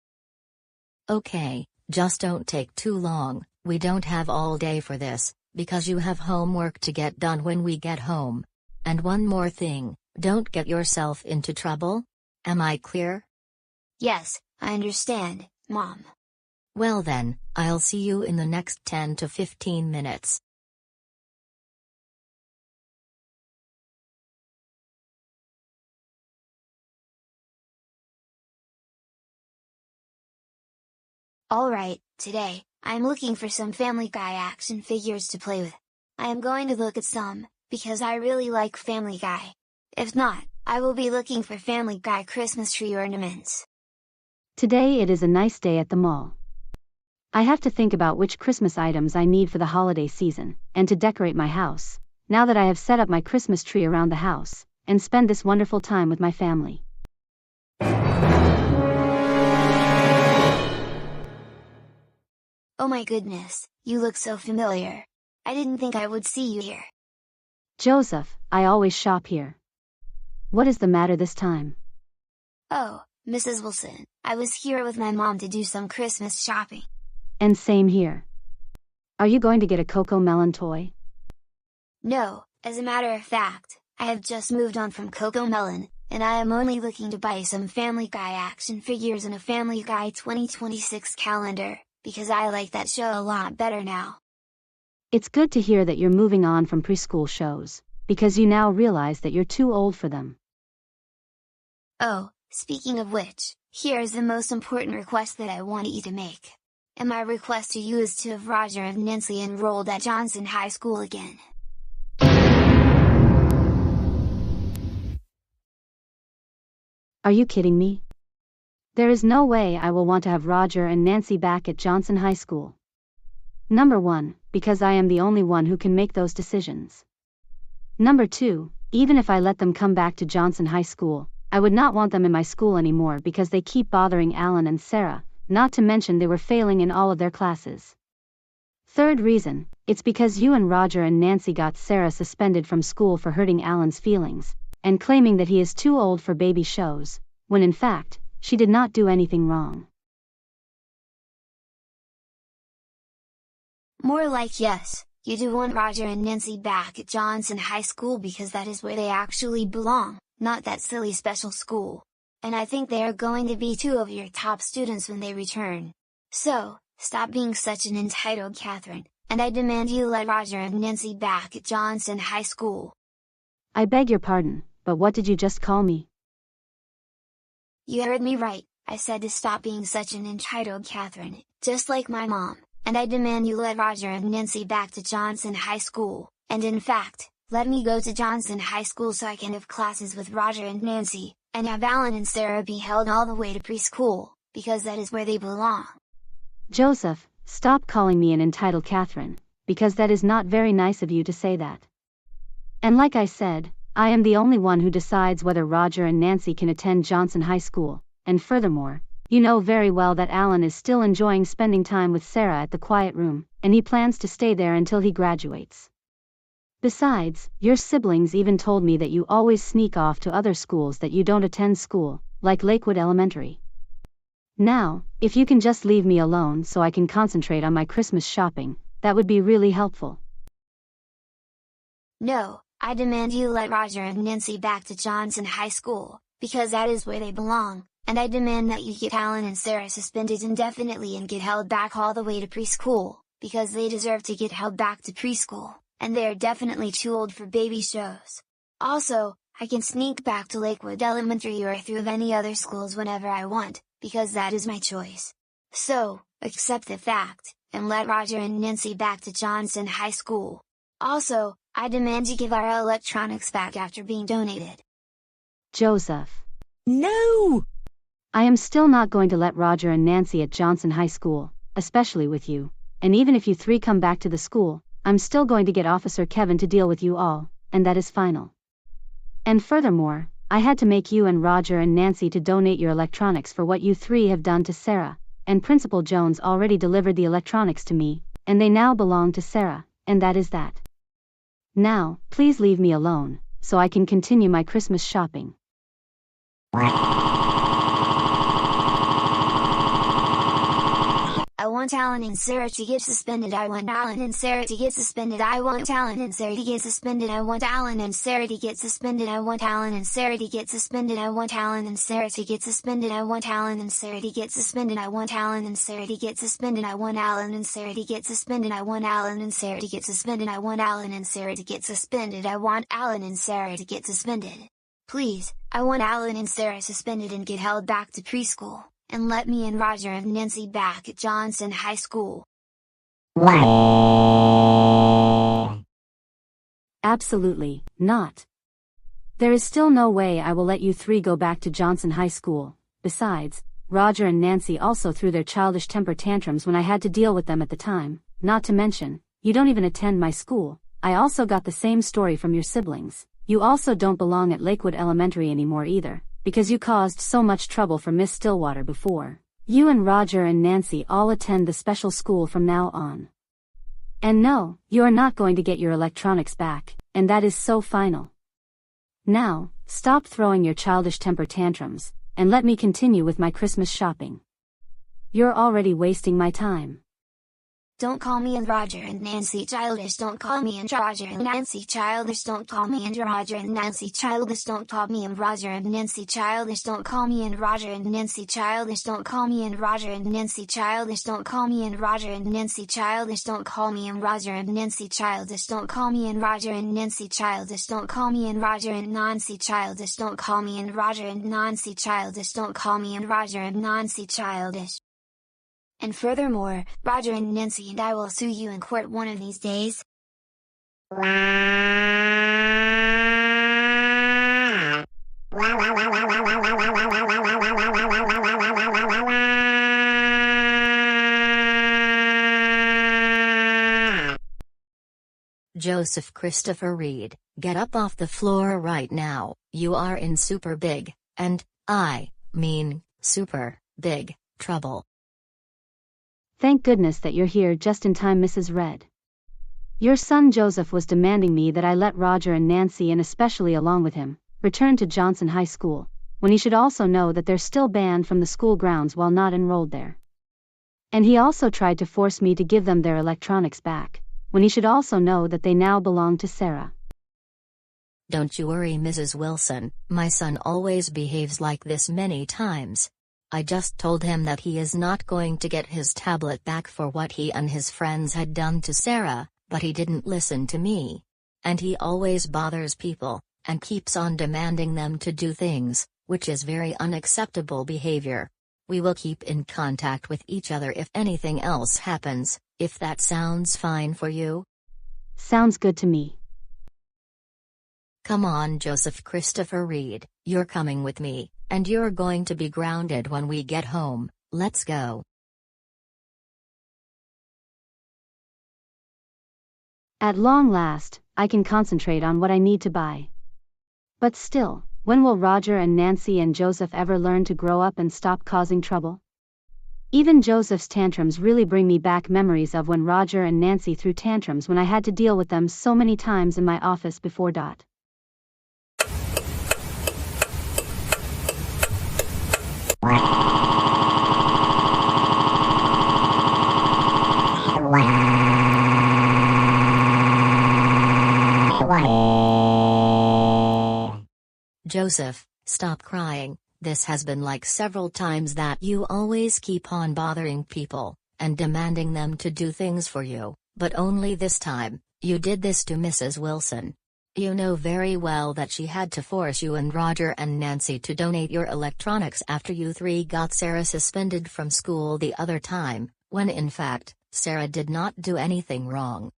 Okay, just don't take too long, we don't have all day for this, because you have homework to get done when we get home. And one more thing, don't get yourself into trouble? Am I clear? Yes, I understand, Mom. Well then, I'll see you in the next 10 to 15 minutes. Alright, today, I am looking for some Family Guy action figures to play with. I am going to look at some, because I really like Family Guy. If not, I will be looking for Family Guy Christmas tree ornaments. Today it is a nice day at the mall. I have to think about which Christmas items I need for the holiday season, and to decorate my house, now that I have set up my Christmas tree around the house, and spend this wonderful time with my family. Oh my goodness, you look so familiar. I didn't think I would see you here. Joseph, I always shop here. What is the matter this time? Oh, Mrs. Wilson, I was here with my mom to do some Christmas shopping. And same here. Are you going to get a Coco Melon toy? No, as a matter of fact, I have just moved on from Coco Melon, and I am only looking to buy some Family Guy action figures and a Family Guy 2026 calendar, because I like that show a lot better now. It's good to hear that you're moving on from preschool shows, because you now realize that you're too old for them. Oh, speaking of which, here is the most important request that I want you to make. And my request to you is to have Roger and Nancy enrolled at Johnson High School again. Are you kidding me? There is no way I will want to have Roger and Nancy back at Johnson High School. Number 1, because I am the only one who can make those decisions. Number 2, even if I let them come back to Johnson High School, I would not want them in my school anymore because they keep bothering Alan and Sarah, not to mention they were failing in all of their classes. Third reason, it's because you and Roger and Nancy got Sarah suspended from school for hurting Alan's feelings, and claiming that he is too old for baby shows, when in fact, she did not do anything wrong. More like yes, you do want Roger and Nancy back at Johnson High School because that is where they actually belong, not that silly special school. And I think they are going to be 2 of your top students when they return. So, stop being such an entitled Catherine, and I demand you let Roger and Nancy back at Johnson High School. I beg your pardon, but what did you just call me? You heard me right, I said to stop being such an entitled Catherine, just like my mom, and I demand you let Roger and Nancy back to Johnson High School, and in fact, let me go to Johnson High School so I can have classes with Roger and Nancy, and have Alan and Sarah be held all the way to preschool, because that is where they belong. Joseph, stop calling me an entitled Catherine, because that is not very nice of you to say that. And like I said, I am the only one who decides whether Roger and Nancy can attend Johnson High School, and furthermore, you know very well that Alan is still enjoying spending time with Sarah at the quiet room, and he plans to stay there until he graduates. Besides, your siblings even told me that you always sneak off to other schools that you don't attend school, like Lakewood Elementary. Now, if you can just leave me alone so I can concentrate on my Christmas shopping, that would be really helpful. No, I demand you let Roger and Nancy back to Johnson High School, because that is where they belong, and I demand that you get Alan and Sarah suspended indefinitely and get held back all the way to preschool, because they deserve to get held back to preschool, and they are definitely too old for baby shows. Also, I can sneak back to Lakewood Elementary or through any other schools whenever I want, because that is my choice. So, accept the fact, and let Roger and Nancy back to Johnson High School. Also, I demand you give our electronics back after being donated. Joseph. No! I am still not going to let Roger and Nancy at Johnson High School, especially with you, and even if you three come back to the school, I'm still going to get Officer Kevin to deal with you all, and that is final. And furthermore, I had to make you and Roger and Nancy to donate your electronics for what you three have done to Sarah, and Principal Jones already delivered the electronics to me, and they now belong to Sarah, and that is that. Now, please leave me alone, so I can continue my Christmas shopping. I want Alan and Sarah to get suspended. I want Alan and Sarah to get suspended. I want Alan and Sarah to get suspended. I want Alan and Sarah to get suspended. I want Alan and Sarah to get suspended. I want Alan and Sarah to get suspended. I want Alan and Sarah to get suspended. I want Alan and Sarah to get suspended. I want Alan and Sarah to get suspended. I want Alan and Sarah to get suspended. I want Alan and Sarah to get suspended. I want Alan and Sarah to get suspended. Please, I want Alan and Sarah suspended and get held back to preschool. And let me and Roger and Nancy back at Johnson High School. Absolutely not. There is still no way I will let you three go back to Johnson High School. Besides, Roger and Nancy also threw their childish temper tantrums when I had to deal with them at the time, not to mention, you don't even attend my school. I also got the same story from your siblings. You also don't belong at Lakewood Elementary anymore either, because you caused so much trouble for Miss Stillwater before. You and Roger and Nancy all attend the special school from now on. And no, you are not going to get your electronics back, and that is so final. Now, stop throwing your childish temper tantrums, and let me continue with my Christmas shopping. You're already wasting my time. Don't call me and Roger and Nancy childish. Don't call me and Roger and Nancy childish. Don't call me and Roger and Nancy childish. Don't call me and Roger and Nancy childish. Don't call me and Roger and Nancy childish. Don't call me and Roger and Nancy childish. Don't call me and Roger and Nancy childish. Don't call me and Roger and Nancy childish. Don't call me and Roger and Nancy childish. Don't call me and Roger and Nancy childish. Don't call me and Roger and Nancy childish. Don't call me and Roger and Nancy childish. And furthermore, Roger and Nancy and I will sue you in court one of these days. Joseph Christopher Reed, get up off the floor right now. You are in super big, and, super big, trouble. Thank goodness that you're here just in time, Mrs. Red. Your son Joseph was demanding me that I let Roger and Nancy, and especially along with him, return to Johnson High School, when he should also know that they're still banned from the school grounds while not enrolled there. And he also tried to force me to give them their electronics back, when he should also know that they now belong to Sarah. Don't you worry, Mrs. Wilson, my son always behaves like this many times. I just told him that he is not going to get his tablet back for what he and his friends had done to Sarah, but he didn't listen to me. And he always bothers people, and keeps on demanding them to do things, which is very unacceptable behavior. We will keep in contact with each other if anything else happens, if that sounds fine for you. Sounds good to me. Come on, Joseph Christopher Reed, you're coming with me, and you're going to be grounded when we get home. Let's go. At long last, I can concentrate on what I need to buy. But still, when will Roger and Nancy and Joseph ever learn to grow up and stop causing trouble? Even Joseph's tantrums really bring me back memories of when Roger and Nancy threw tantrums when I had to deal with them so many times in my office before. Joseph, stop crying. This has been like several times that you always keep on bothering people, and demanding them to do things for you, but only this time, you did this to Mrs. Wilson. You know very well that she had to force you and Roger and Nancy to donate your electronics after you three got Sarah suspended from school the other time, when in fact, Sarah did not do anything wrong.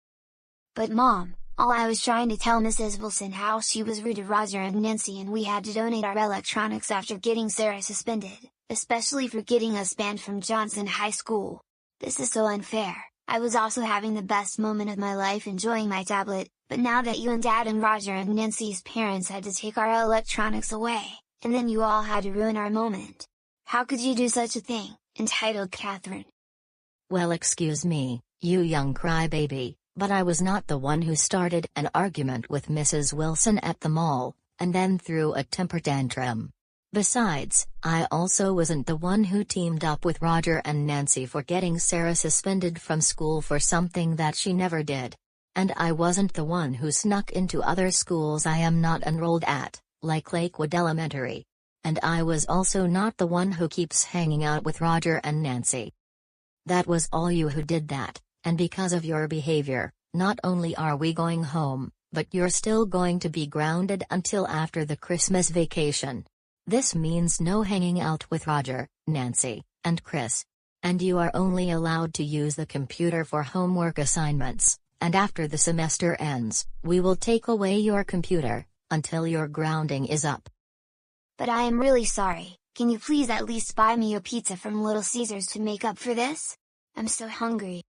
But Mom, all I was trying to tell Mrs. Wilson how she was rude to Roger and Nancy and we had to donate our electronics after getting Sarah suspended, especially for getting us banned from Johnson High School. This is so unfair. I was also having the best moment of my life enjoying my tablet, but now that you and Dad and Roger and Nancy's parents had to take our electronics away, and then you all had to ruin our moment. How could you do such a thing, entitled Catherine? Well, excuse me, you young crybaby, but I was not the one who started an argument with Mrs. Wilson at the mall, and then threw a temper tantrum. Besides, I also wasn't the one who teamed up with Roger and Nancy for getting Sarah suspended from school for something that she never did. And I wasn't the one who snuck into other schools I am not enrolled at, like Lakewood Elementary. And I was also not the one who keeps hanging out with Roger and Nancy. That was all you who did that, and because of your behavior, not only are we going home, but you're still going to be grounded until after the Christmas vacation. This means no hanging out with Roger, Nancy, and Chris. And you are only allowed to use the computer for homework assignments, and after the semester ends, we will take away your computer, until your grounding is up. But I am really sorry, can you please at least buy me a pizza from Little Caesars to make up for this? I'm so hungry.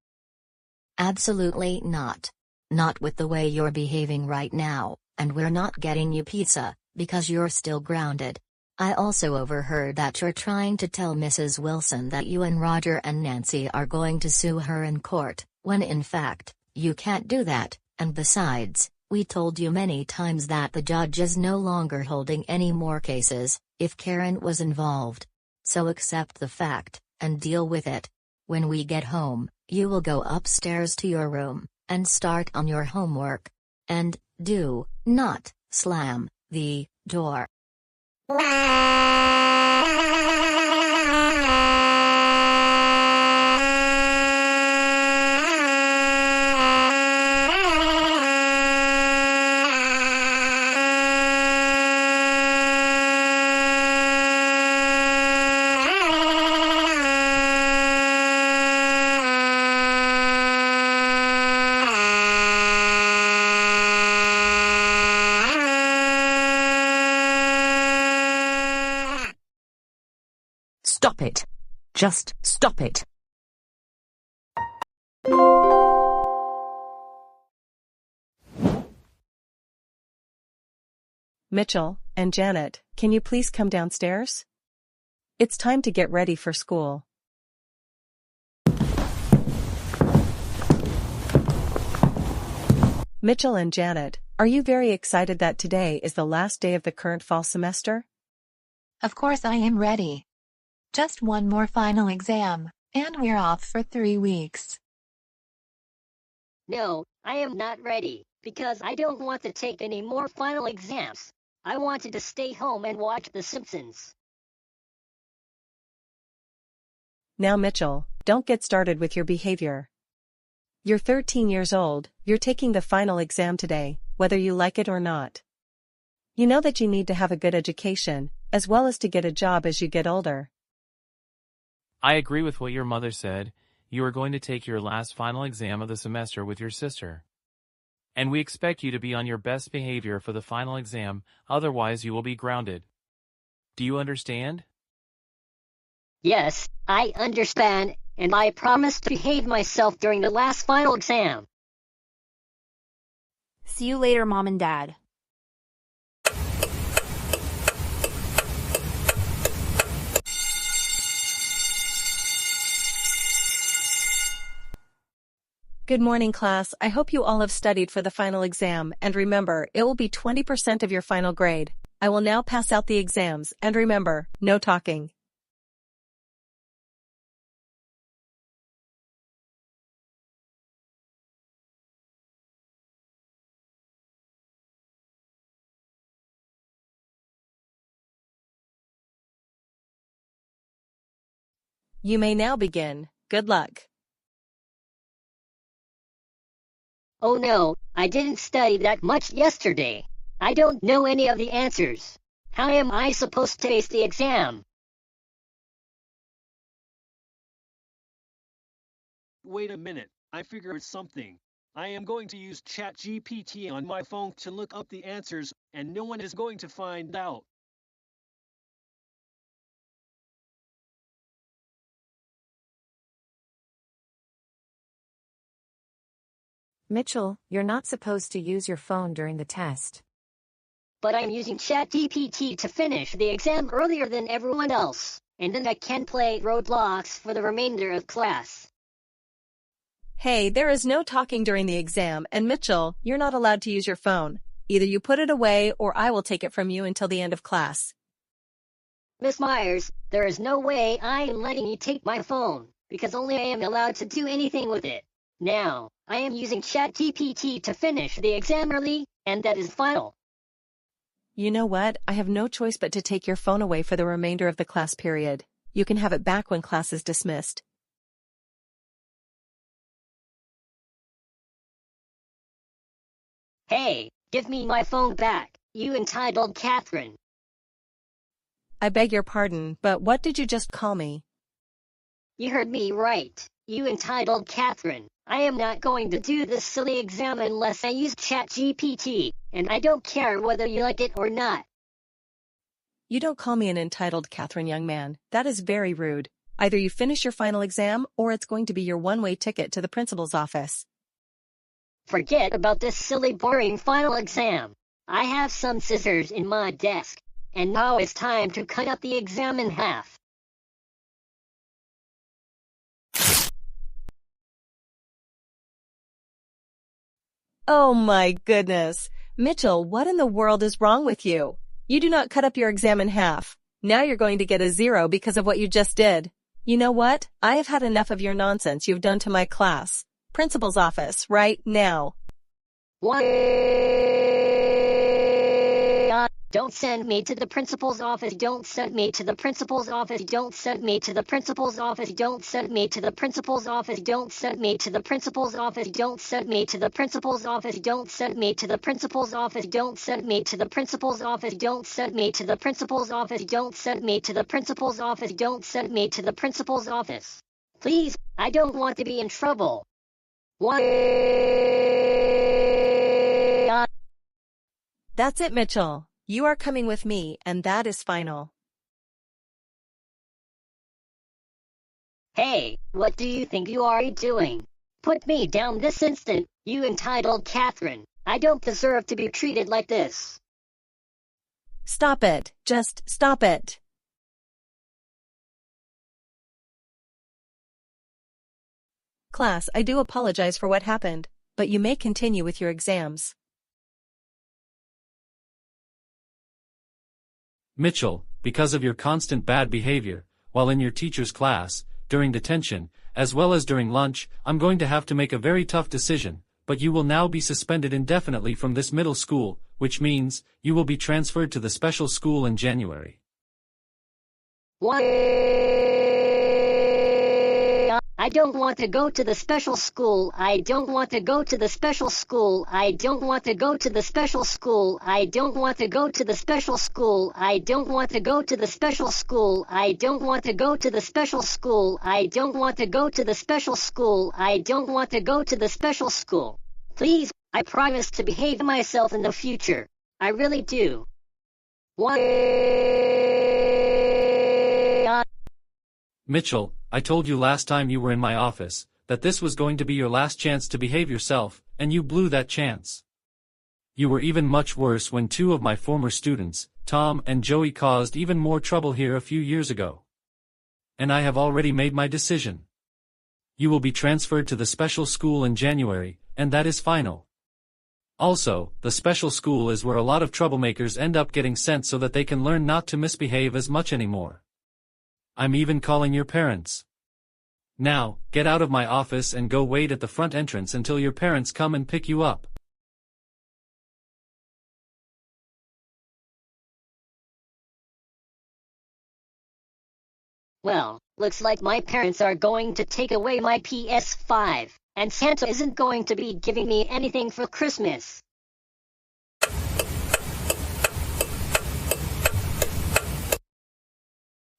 Absolutely not. Not with the way you're behaving right now, and we're not getting you pizza, because you're still grounded. I also overheard that you're trying to tell Mrs. Wilson that you and Roger and Nancy are going to sue her in court, when in fact, you can't do that, and besides, we told you many times that the judge is no longer holding any more cases, if Karen was involved. So accept the fact, and deal with it. When we get home, you will go upstairs to your room, and start on your homework. And, do not slam the door. Stop it. Just stop it. Mitchell and Janet, can you please come downstairs? It's time to get ready for school. Mitchell and Janet, are you very excited that today is the last day of the current fall semester? Of course I am ready. Just one more final exam, and we're off for 3 weeks. No, I am not ready, because I don't want to take any more final exams. I wanted to stay home and watch The Simpsons. Now Mitchell, don't get started with your behavior. You're 13 years old, you're taking the final exam today, whether you like it or not. You know that you need to have a good education, as well as to get a job as you get older. I agree with what your mother said. You are going to take your last final exam of the semester with your sister. And we expect you to be on your best behavior for the final exam, otherwise you will be grounded. Do you understand? Yes, I understand, and I promise to behave myself during the last final exam. See you later, Mom and Dad. Good morning, class. I hope you all have studied for the final exam, and remember, it will be 20% of your final grade. I will now pass out the exams, and remember, no talking. You may now begin. Good luck. Oh no, I didn't study that much yesterday. I don't know any of the answers. How am I supposed to ace the exam? Wait a minute, I figured something. I am going to use ChatGPT on my phone to look up the answers, and no one is going to find out. Mitchell, you're not supposed to use your phone during the test. But I'm using ChatGPT to finish the exam earlier than everyone else, and then I can play Roblox for the remainder of class. Hey, there is no talking during the exam, and Mitchell, you're not allowed to use your phone. Either you put it away or I will take it from you until the end of class. Miss Myers, there is no way I am letting you take my phone, because only I am allowed to do anything with it. Now, I am using ChatGPT to finish the exam early, and that is final. You know what? I have no choice but to take your phone away for the remainder of the class period. You can have it back when class is dismissed. Hey, give me my phone back, you entitled Catherine. I beg your pardon, but what did you just call me? You heard me right, you entitled Catherine. I am not going to do this silly exam unless I use ChatGPT, and I don't care whether you like it or not. You don't call me an entitled Catherine, young man. That is very rude. Either you finish your final exam, or it's going to be your one-way ticket to the principal's office. Forget about this silly boring final exam. I have some scissors in my desk, and now it's time to cut up the exam in half. Oh my goodness. Mitchell, what in the world is wrong with you? You do not cut up your exam in half. Now you're going to get a 0 because of what you just did. You know what? I have had enough of your nonsense you've done to my class. Principal's office, right now. What? Don't send me to the principal's office. Don't send me to the principal's office. Don't send me to the principal's office. Don't send me to the principal's office. Don't send me to the principal's office. Don't send me to the principal's office. Don't send me to the principal's office. Don't send me to the principal's office. Don't send me to the principal's office. Don't send me to the principal's office. Don't send me to the principal's office. Please, I don't want to be in trouble. What? That's it, Mitchell. You are coming with me, and that is final. Hey, what do you think you are doing? Put me down this instant, you entitled Catherine. I don't deserve to be treated like this. Stop it. Just stop it. Class, I do apologize for what happened, but you may continue with your exams. Mitchell, because of your constant bad behavior, while in your teacher's class, during detention, as well as during lunch, I'm going to have to make a very tough decision, but you will now be suspended indefinitely from this middle school, which means, you will be transferred to the special school in January. What? I don't want to go to the special school. I don't want to go to the special school. I don't want to go to the special school. I don't want to go to the special school. I don't want to go to the special school. I don't want to go to the special school. I don't want to go to the special school. I don't want to go to the special school. Please, I promise to behave myself in the future. I really do. What? Mitchell, I told you last time you were in my office, that this was going to be your last chance to behave yourself, and you blew that chance. You were even much worse when two of my former students, Tom and Joey, caused even more trouble here a few years ago. And I have already made my decision. You will be transferred to the special school in January, and that is final. Also, the special school is where a lot of troublemakers end up getting sent so that they can learn not to misbehave as much anymore. I'm even calling your parents. Now, get out of my office and go wait at the front entrance until your parents come and pick you up. Well, looks like my parents are going to take away my PS5. And Santa isn't going to be giving me anything for Christmas.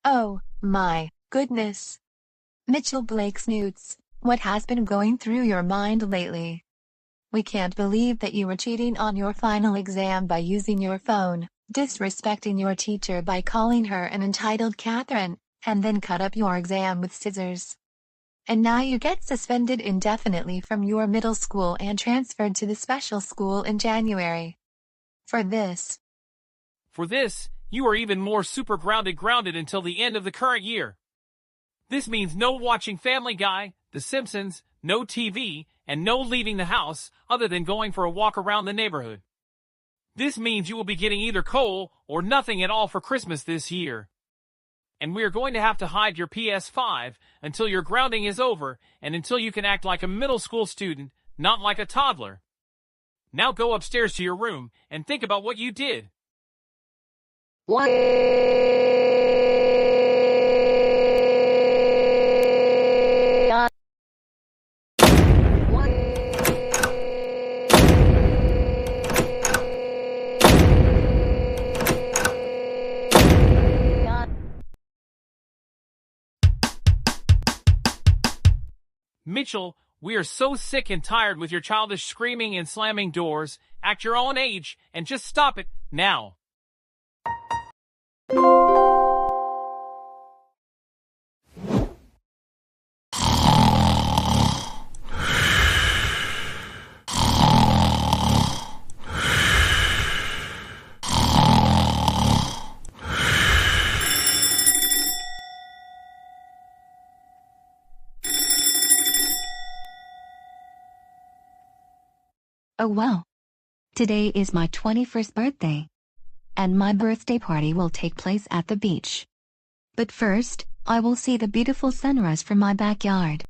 Oh, my goodness. Mitchell Blake Snoots, what has been going through your mind lately? We can't believe that you were cheating on your final exam by using your phone, disrespecting your teacher by calling her an entitled Catherine, and then cut up your exam with scissors. And now you get suspended indefinitely from your middle school and transferred to the special school in January. For this, you are even more super grounded until the end of the current year. This means no watching Family Guy, The Simpsons, no TV, and no leaving the house other than going for a walk around the neighborhood. This means you will be getting either coal or nothing at all for Christmas this year. And we are going to have to hide your PS5 until your grounding is over and until you can act like a middle school student, not like a toddler. Now go upstairs to your room and think about what you did. What? Mitchell, we are so sick and tired with your childish screaming and slamming doors. Act your own age and just stop it now. Oh well. Today is my 21st birthday. And my birthday party will take place at the beach. But first, I will see the beautiful sunrise from my backyard.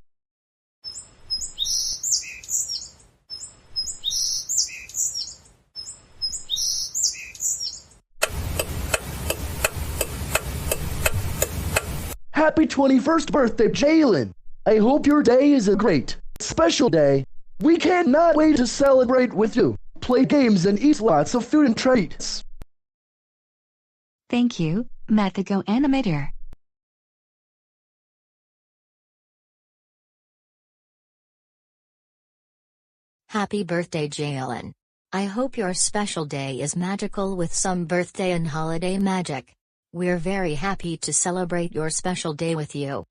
Happy 21st birthday, Jalen! I hope your day is a great, special day. We cannot wait to celebrate with you, play games and eat lots of food and treats. Thank you, Matt TheGoanimator. Happy birthday, Jalen. I hope your special day is magical with some birthday and holiday magic. We're very happy to celebrate your special day with you.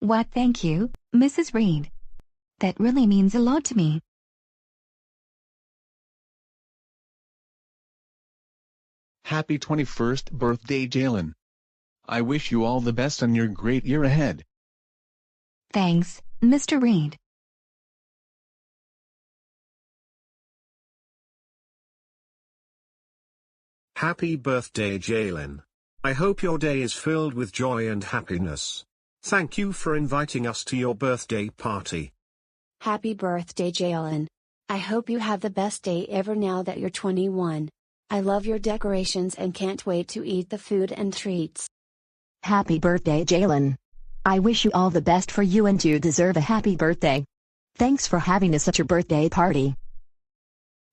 Why, thank you, Mrs. Reed. That really means a lot to me. Happy 21st birthday, Jalen. I wish you all the best on your great year ahead. Thanks, Mr. Reed. Happy birthday, Jalen. I hope your day is filled with joy and happiness. Thank you for inviting us to your birthday party. Happy birthday, Jalen. I hope you have the best day ever now that you're 21. I love your decorations and can't wait to eat the food and treats. Happy birthday, Jalen. I wish you all the best for you and you deserve a happy birthday. Thanks for having such a birthday party.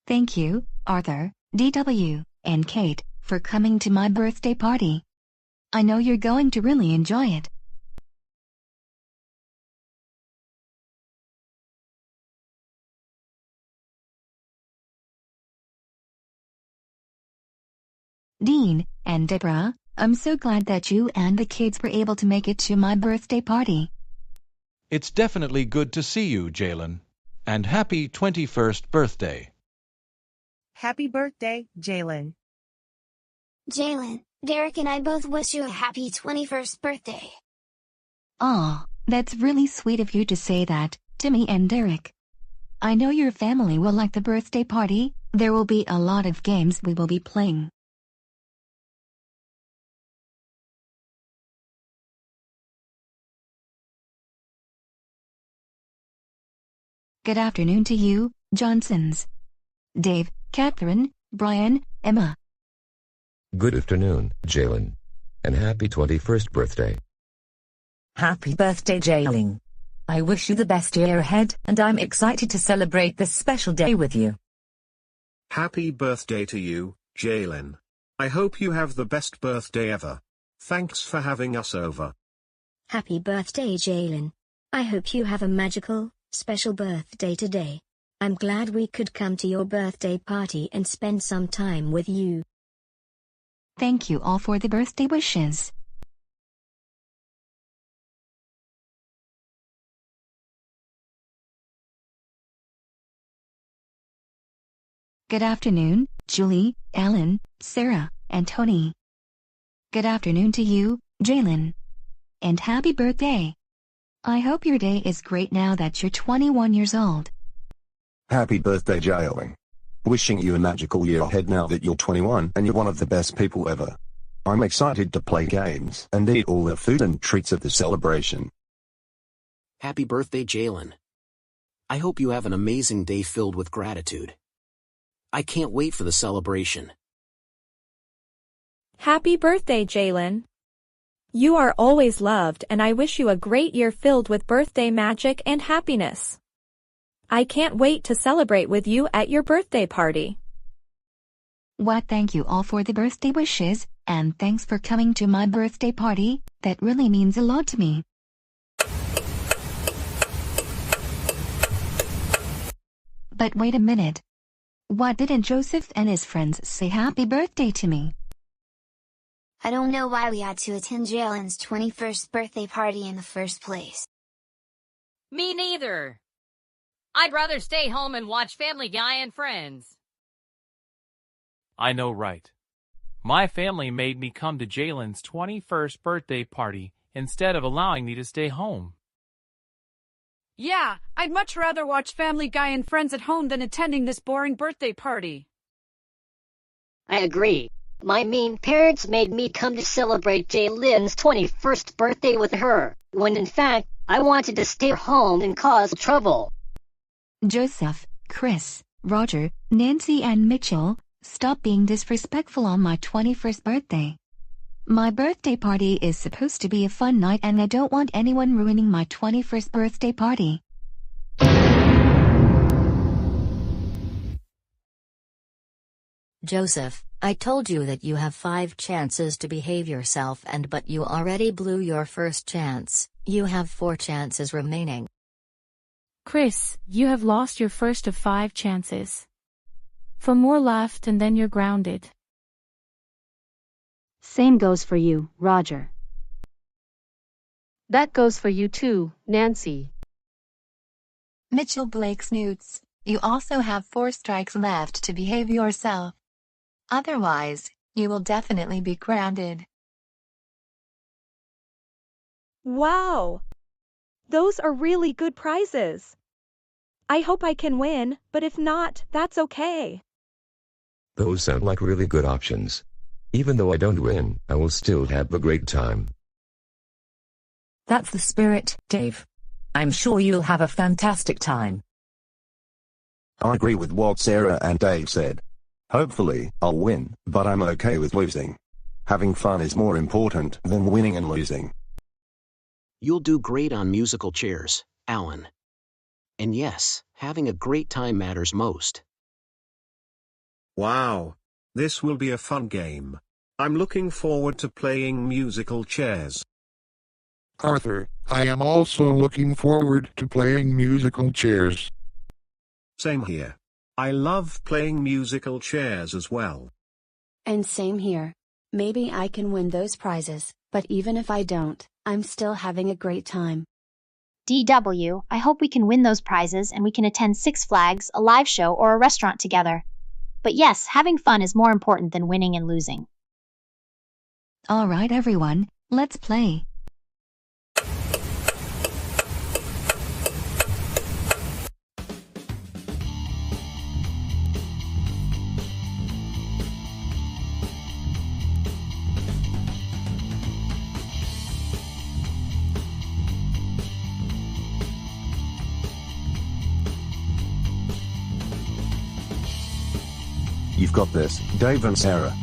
Thank you, Arthur, DW, and Kate, for coming to my birthday party. I know you're going to really enjoy it. Dean and Deborah, I'm so glad that you and the kids were able to make it to my birthday party. It's definitely good to see you, Jalen. And happy 21st birthday. Happy birthday, Jalen. Jalen, Derek and I both wish you a happy 21st birthday. Aw, that's really sweet of you to say that, Timmy and Derek. I know your family will like the birthday party. There will be a lot of games we will be playing. Good afternoon to you, Johnsons. Dave, Catherine, Brian, Emma. Good afternoon, Jalen. And happy 21st birthday. Happy birthday, Jalen. I wish you the best year ahead, and I'm excited to celebrate this special day with you. Happy birthday to you, Jalen. I hope you have the best birthday ever. Thanks for having us over. Happy birthday, Jalen. I hope you have a magical, special birthday today. I'm glad we could come to your birthday party and spend some time with you. Thank you all for the birthday wishes. Good afternoon, Julie, Ellen, Sarah, and Tony. Good afternoon to you, Jalen. And happy birthday. I hope your day is great now that you're 21 years old. Happy birthday, Jalen. Wishing you a magical year ahead now that you're 21 and you're one of the best people ever. I'm excited to play games and eat all the food and treats of the celebration. Happy birthday, Jalen. I hope you have an amazing day filled with gratitude. I can't wait for the celebration. Happy birthday, Jalen. You are always loved, and I wish you a great year filled with birthday magic and happiness. I can't wait to celebrate with you at your birthday party. Well, thank you all for the birthday wishes, and thanks for coming to my birthday party. That really means a lot to me. But wait a minute. Why didn't Joseph and his friends say happy birthday to me? I don't know why we had to attend Jalen's 21st birthday party in the first place. Me neither. I'd rather stay home and watch Family Guy and Friends. I know, right? My family made me come to Jalen's 21st birthday party instead of allowing me to stay home. Yeah, I'd much rather watch Family Guy and Friends at home than attending this boring birthday party. I agree. My mean parents made me come to celebrate Jalen's 21st birthday with her, when in fact, I wanted to stay home and cause trouble. Joseph, Chris, Roger, Nancy and Mitchell, stop being disrespectful on my 21st birthday. My birthday party is supposed to be a fun night and I don't want anyone ruining my 21st birthday party. Joseph, I told you that you have 5 chances to behave yourself but you already blew your first chance. You have 4 chances remaining. Chris, you have lost your first of 5 chances. 4 more left and then you're grounded. Same goes for you, Roger. That goes for you too, Nancy. Mitchell Blake Snoots, you also have 4 strikes left to behave yourself. Otherwise, you will definitely be grounded. Wow! Those are really good prizes. I hope I can win, but if not, that's okay. Those sound like really good options. Even though I don't win, I will still have a great time. That's the spirit, Dave. I'm sure you'll have a fantastic time. I agree with what Sarah and Dave said. Hopefully, I'll win, but I'm okay with losing. Having fun is more important than winning and losing. You'll do great on musical chairs, Alan. And yes, having a great time matters most. Wow. This will be a fun game. I'm looking forward to playing musical chairs. Arthur, I am also looking forward to playing musical chairs. Same here. I love playing musical chairs as well. And same here. Maybe I can win those prizes, but even if I don't, I'm still having a great time. DW, I hope we can win those prizes and we can attend Six Flags, a live show, or a restaurant together. But yes, having fun is more important than winning and losing. All right, everyone, let's play. You've got this, Dave and Sarah.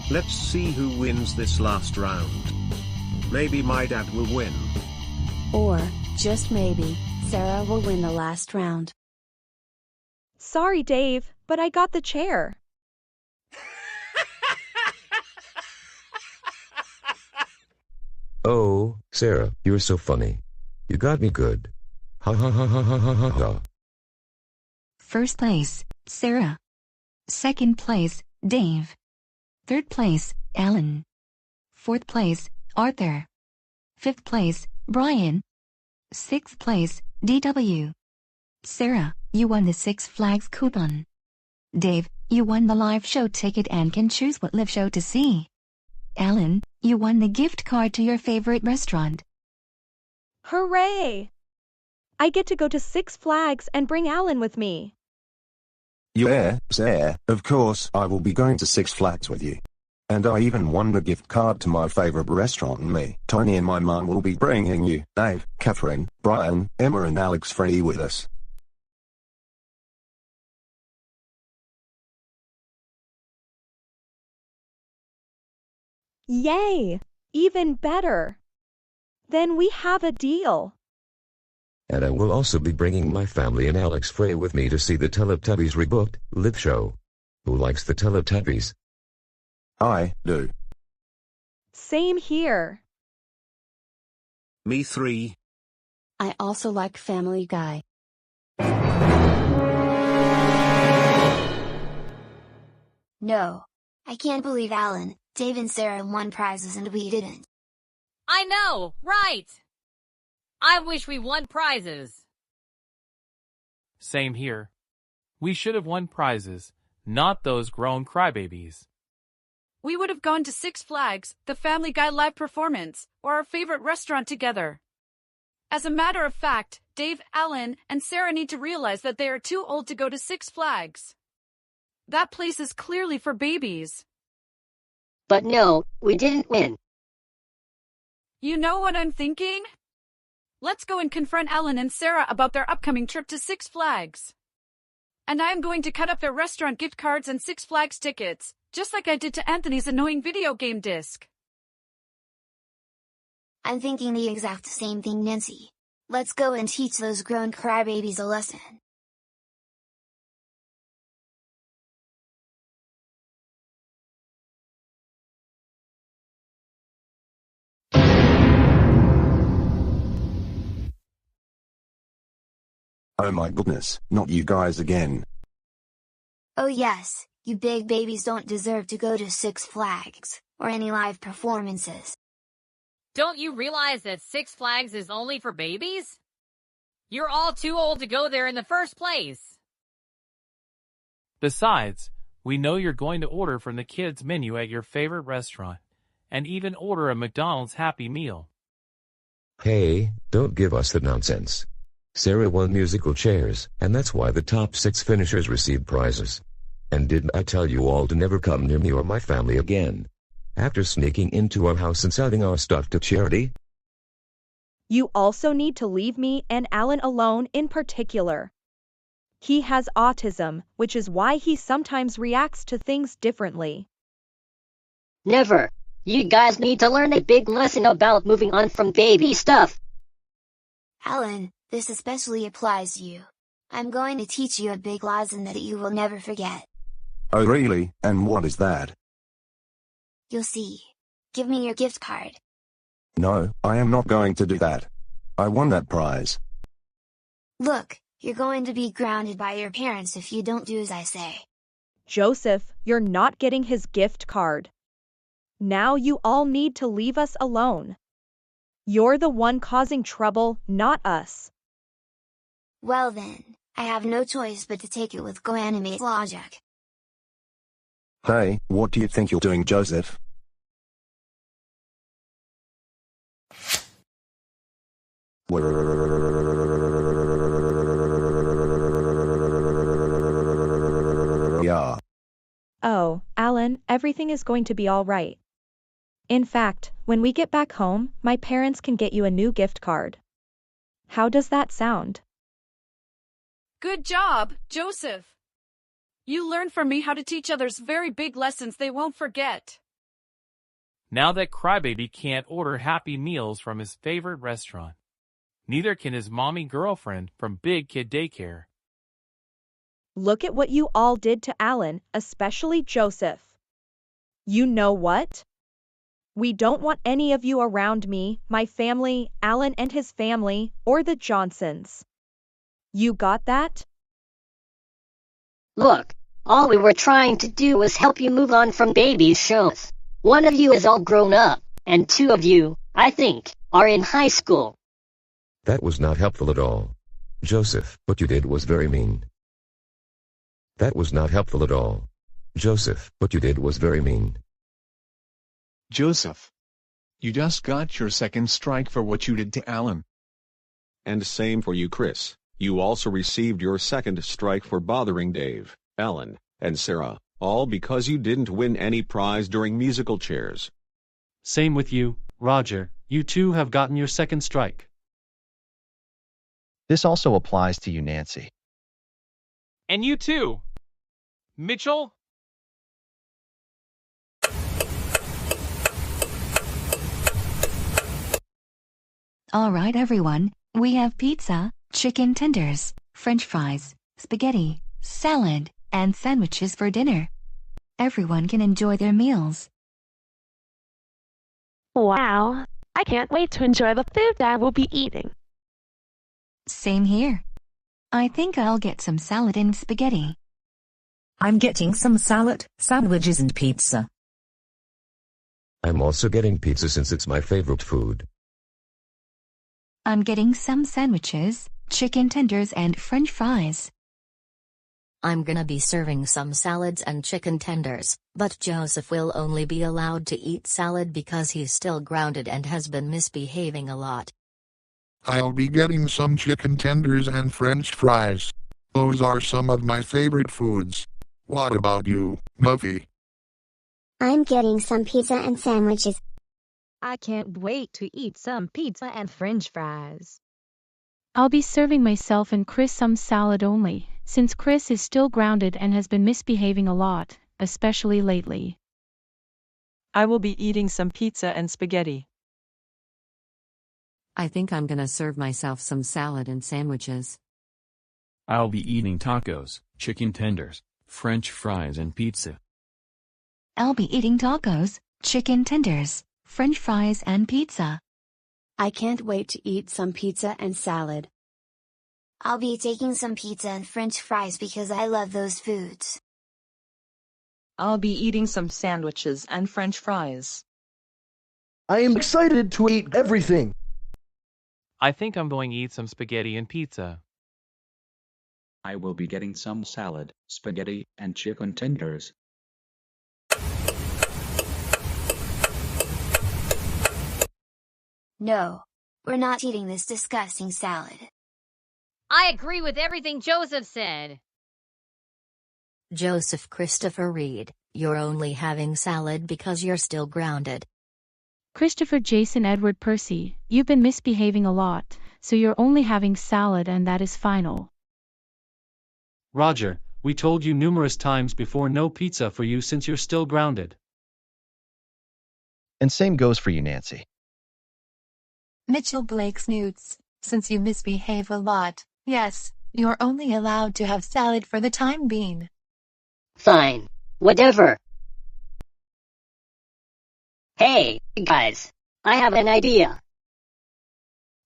Let's see who wins this last round. Maybe my dad will win. Or, just maybe, Sarah will win the last round. Sorry, Dave, but I got the chair. Oh, Sarah, you're so funny. You got me good. Ha ha ha ha ha ha ha ha. First place, Sarah. Second place, Dave. Third place, Alan. Fourth place, Arthur. Fifth place, Brian. Sixth place, DW. Sarah, you won the Six Flags coupon. Dave, you won the live show ticket and can choose what live show to see. Alan, you won the gift card to your favorite restaurant. Hooray! I get to go to Six Flags and bring Alan with me. Yeah, Sarah, of course I will be going to Six Flags with you. And I even won the gift card to my favorite restaurant, and me, Tony, and my mom will be bringing you, Dave, Catherine, Brian, Emma and Alex free with us. Yay! Even better. Then we have a deal. And I will also be bringing my family and Alex Frey with me to see the Teletubbies rebooked live show. Who likes the Teletubbies? I do. Same here. Me 3. I also like Family Guy. No. I can't believe Alan, Dave and Sarah won prizes and we didn't. I know, right! I wish we won prizes. Same here. We should have won prizes, not those grown crybabies. We would have gone to Six Flags, the Family Guy live performance, or our favorite restaurant together. As a matter of fact, Dave, Alan, and Sarah need to realize that they are too old to go to Six Flags. That place is clearly for babies. But no, we didn't win. You know what I'm thinking? Let's go and confront Alan and Sarah about their upcoming trip to Six Flags. And I'm going to cut up their restaurant gift cards and Six Flags tickets, just like I did to Anthony's annoying video game disc. I'm thinking the exact same thing, Nancy. Let's go and teach those grown crybabies a lesson. Oh my goodness, not you guys again. Oh yes, you big babies don't deserve to go to Six Flags, or any live performances. Don't you realize that Six Flags is only for babies? You're all too old to go there in the first place. Besides, we know you're going to order from the kids' menu at your favorite restaurant, and even order a McDonald's Happy Meal. Hey, don't give us that nonsense. Sarah won musical chairs, and that's why the top 6 finishers received prizes. And didn't I tell you all to never come near me or my family again? After sneaking into our house and selling our stuff to charity? You also need to leave me and Alan alone in particular. He has autism, which is why he sometimes reacts to things differently. Never. You guys need to learn a big lesson about moving on from baby stuff. Alan, this especially applies to you. I'm going to teach you a big lesson that you will never forget. Oh really, and what is that? You'll see. Give me your gift card. No, I am not going to do that. I won that prize. Look, you're going to be grounded by your parents if you don't do as I say. Joseph, you're not getting his gift card. Now you all need to leave us alone. You're the one causing trouble, not us. Well then, I have no choice but to take it with GoAnimate logic. Hey, what do you think you're doing, Joseph? Yeah. Oh, Alan, everything is going to be all right. In fact, when we get back home, my parents can get you a new gift card. How does that sound? Good job, Joseph. You learned from me how to teach others very big lessons they won't forget. Now that Crybaby can't order Happy Meals from his favorite restaurant, Neither can his mommy girlfriend from Big Kid Daycare. Look at what you all did to Alan, especially Joseph. You know what? We don't want any of you around me, my family, Alan and his family, or the Johnsons. You got that? Look, all we were trying to do was help you move on from baby shows. One of you is all grown up, and two of you, I think, are in high school. That was not helpful at all. Joseph, what you did was very mean. That was not helpful at all. Joseph, what you did was very mean. Joseph, you just got your second strike for what you did to Alan. And same for you, Chris. You also received your second strike for bothering Dave, Ellen, and Sarah, all because you didn't win any prize during musical chairs. Same with you, Roger. You too have gotten your second strike. This also applies to you, Nancy. And you too, Mitchell. All right, everyone. We have pizza, chicken tenders, French fries, spaghetti, salad, and sandwiches for dinner. Everyone can enjoy their meals. Wow, I can't wait to enjoy the food I will be eating. Same here. I think I'll get some salad and spaghetti. I'm getting some salad, sandwiches and pizza. I'm also getting pizza since it's my favorite food. I'm getting some sandwiches, chicken tenders and French fries. I'm gonna be serving some salads and chicken tenders, but Joseph will only be allowed to eat salad because he's still grounded and has been misbehaving a lot. I'll be getting some chicken tenders and French fries. Those are some of my favorite foods. What about you, Muffy? I'm getting some pizza and sandwiches. I can't wait to eat some pizza and French fries. I'll be serving myself and Chris some salad only, since Chris is still grounded and has been misbehaving a lot, especially lately. I will be eating some pizza and spaghetti. I think I'm gonna serve myself some salad and sandwiches. I'll be eating tacos, chicken tenders, French fries and pizza. I'll be eating tacos, chicken tenders, French fries and pizza. I can't wait to eat some pizza and salad. I'll be taking some pizza and French fries because I love those foods. I'll be eating some sandwiches and French fries. I am excited to eat everything. I think I'm going to eat some spaghetti and pizza. I will be getting some salad, spaghetti, and chicken tenders. No, we're not eating this disgusting salad. I agree with everything Joseph said. Joseph Christopher Reed, you're only having salad because you're still grounded. Christopher Jason Edward Percy, you've been misbehaving a lot, so you're only having salad and that is final. Roger, we told you numerous times before no pizza for you since you're still grounded. And same goes for you, Nancy. Mitchell Blake Snoots, since you misbehave a lot, yes, you're only allowed to have salad for the time being. Fine. Whatever. Hey, guys. I have an idea.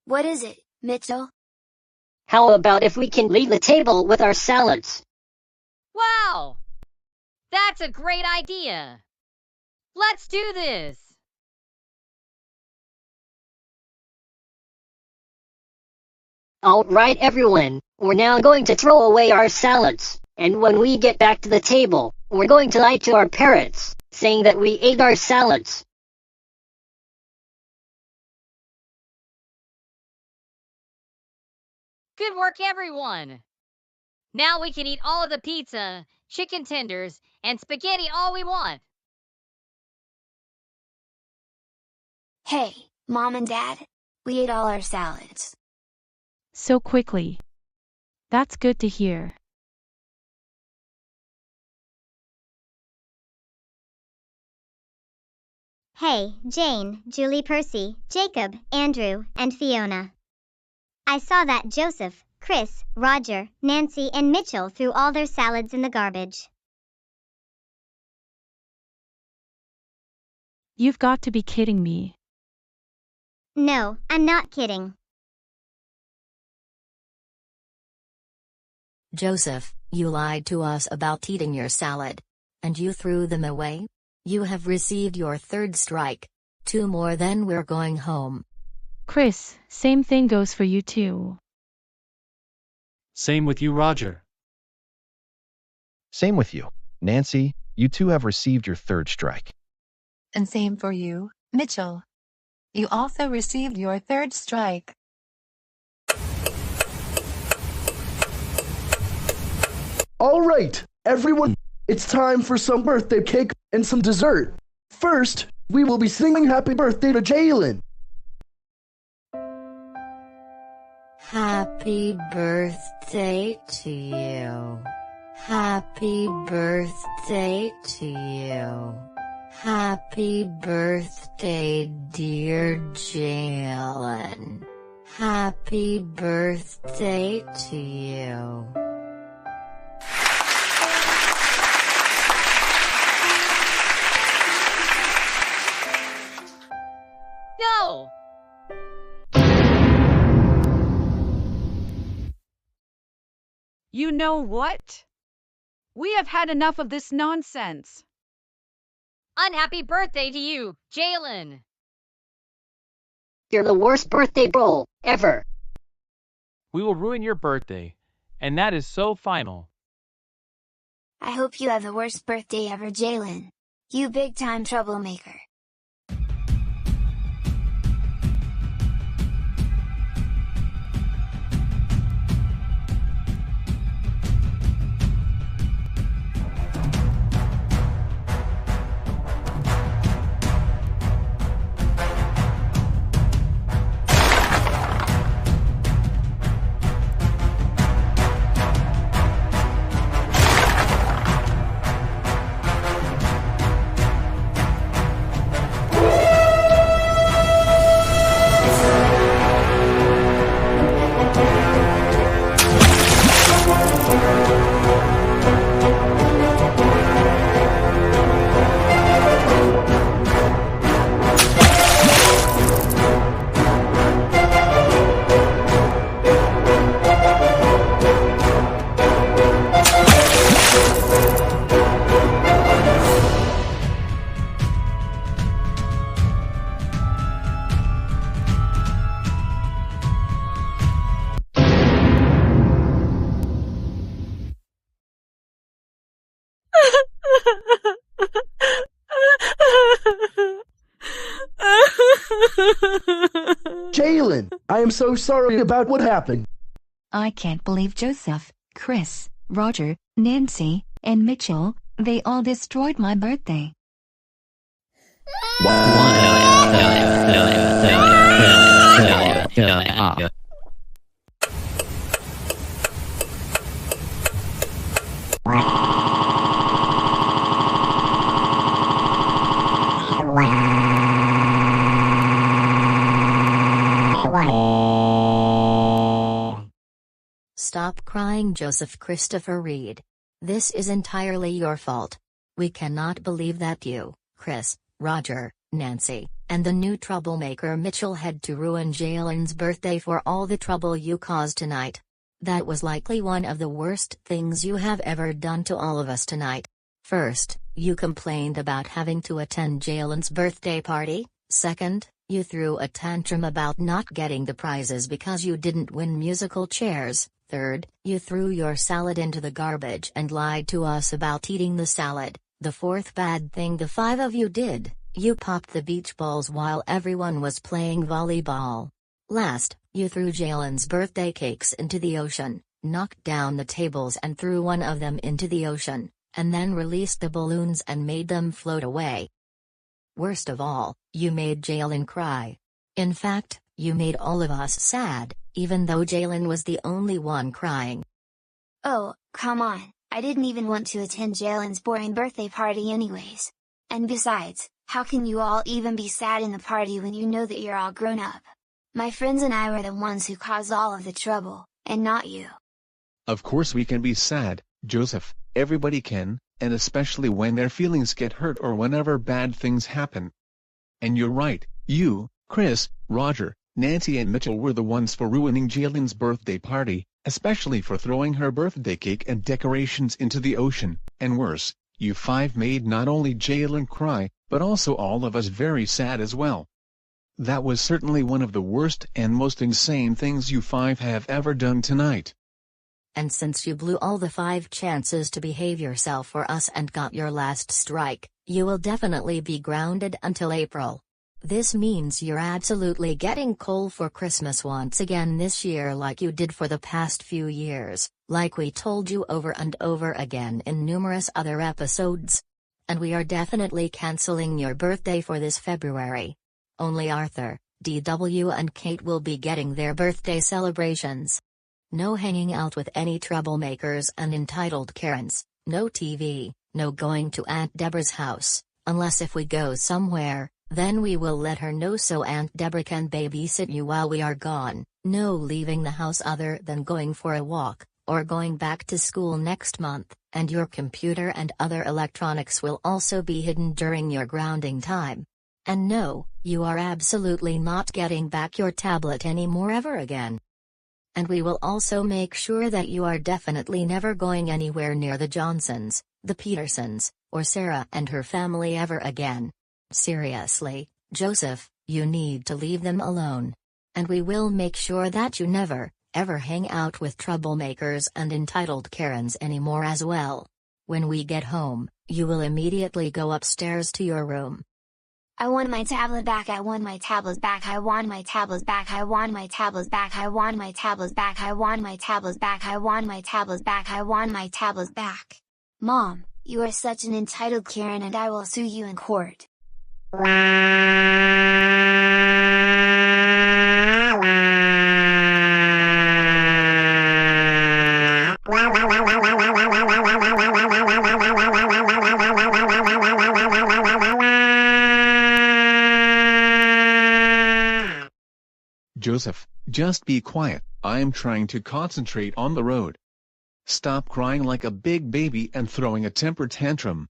What is it, Mitchell? How about if we can leave the table with our salads? Wow! That's a great idea. Let's do this. Alright everyone, we're now going to throw away our salads, and when we get back to the table, we're going to lie to our parents, saying that we ate our salads. Good work, everyone. Now we can eat all of the pizza, chicken tenders, and spaghetti all we want. Hey, Mom and Dad, we ate all our salads. So quickly. That's good to hear. Hey, Jane, Julie Percy, Jacob, Andrew, and Fiona. I saw that Joseph, Chris, Roger, Nancy, and Mitchell threw all their salads in the garbage. You've got to be kidding me. No, I'm not kidding. Joseph, you lied to us about eating your salad. And you threw them away? You have received your third strike. 2 more, then we're going home. Chris, same thing goes for you too. Same with you, Roger. Same with you. Nancy, you two have received your third strike. And same for you, Mitchell. You also received your third strike. All right, everyone, it's time for some birthday cake and some dessert. First, we will be singing happy birthday to Jalen. Happy birthday to you. Happy birthday to you. Happy birthday, dear Jalen. Happy birthday to you. No! You know what? We have had enough of this nonsense. Unhappy birthday to you, Jalen! You're the worst birthday bro ever. We will ruin your birthday, and that is so final. I hope you have the worst birthday ever, Jalen. You big-time troublemaker. Jalen, I am so sorry about what happened. I can't believe Joseph, Chris, Roger, Nancy, and Mitchell, they all destroyed my birthday. Stop crying, Joseph Christopher Reed. This is entirely your fault. We cannot believe that you, Chris, Roger, Nancy, and the new troublemaker Mitchell had to ruin Jalen's birthday for all the trouble you caused tonight. That was likely one of the worst things you have ever done to all of us tonight. First, you complained about having to attend Jalen's birthday party. Second, you threw a tantrum about not getting the prizes because you didn't win musical chairs. Third, you threw your salad into the garbage and lied to us about eating the salad. The fourth bad thing the 5 of you did, you popped the beach balls while everyone was playing volleyball. Last, you threw Jalen's birthday cakes into the ocean, knocked down the tables and threw one of them into the ocean, and then released the balloons and made them float away. Worst of all, you made Jalen cry. In fact, you made all of us sad, even though Jalen was the only one crying. Oh, come on, I didn't even want to attend Jalen's boring birthday party anyways. And besides, how can you all even be sad in the party when you know that you're all grown up? My friends and I were the ones who caused all of the trouble, and not you. Of course we can be sad, Joseph, everybody can, and especially when their feelings get hurt or whenever bad things happen. And you're right, you, Chris, Roger, Nancy and Mitchell were the ones for ruining Jalen's birthday party, especially for throwing her birthday cake and decorations into the ocean, and worse, you five made not only Jalen cry, but also all of us very sad as well. That was certainly one of the worst and most insane things you five have ever done tonight. And since you blew all the 5 chances to behave yourself for us and got your last strike, you will definitely be grounded until April. This means you're absolutely getting coal for Christmas once again this year like you did for the past few years, like we told you over and over again in numerous other episodes. And we are definitely canceling your birthday for this February. Only Arthur, DW and Kate will be getting their birthday celebrations. No hanging out with any troublemakers and entitled Karens, no TV, no going to Aunt Deborah's house, unless if we go somewhere, then we will let her know so Aunt Deborah can babysit you while we are gone, no leaving the house other than going for a walk, or going back to school next month, and your computer and other electronics will also be hidden during your grounding time. And no, you are absolutely not getting back your tablet anymore ever again. And we will also make sure that you are definitely never going anywhere near the Johnsons, the Petersons, or Sarah and her family ever again. Seriously, Joseph, you need to leave them alone. And we will make sure that you never, ever hang out with troublemakers and entitled Karens anymore as well. When we get home, you will immediately go upstairs to your room. I want my tablet back, I want my tablets back, I want my tablets back, I want my tablets back, I want my tablets back, I want my tablets back, I want my tablets back, I want my tablets back. Mom, you are such an entitled Karen and I will sue you in court. Joseph, just be quiet, I am trying to concentrate on the road. Stop crying like a big baby and throwing a temper tantrum.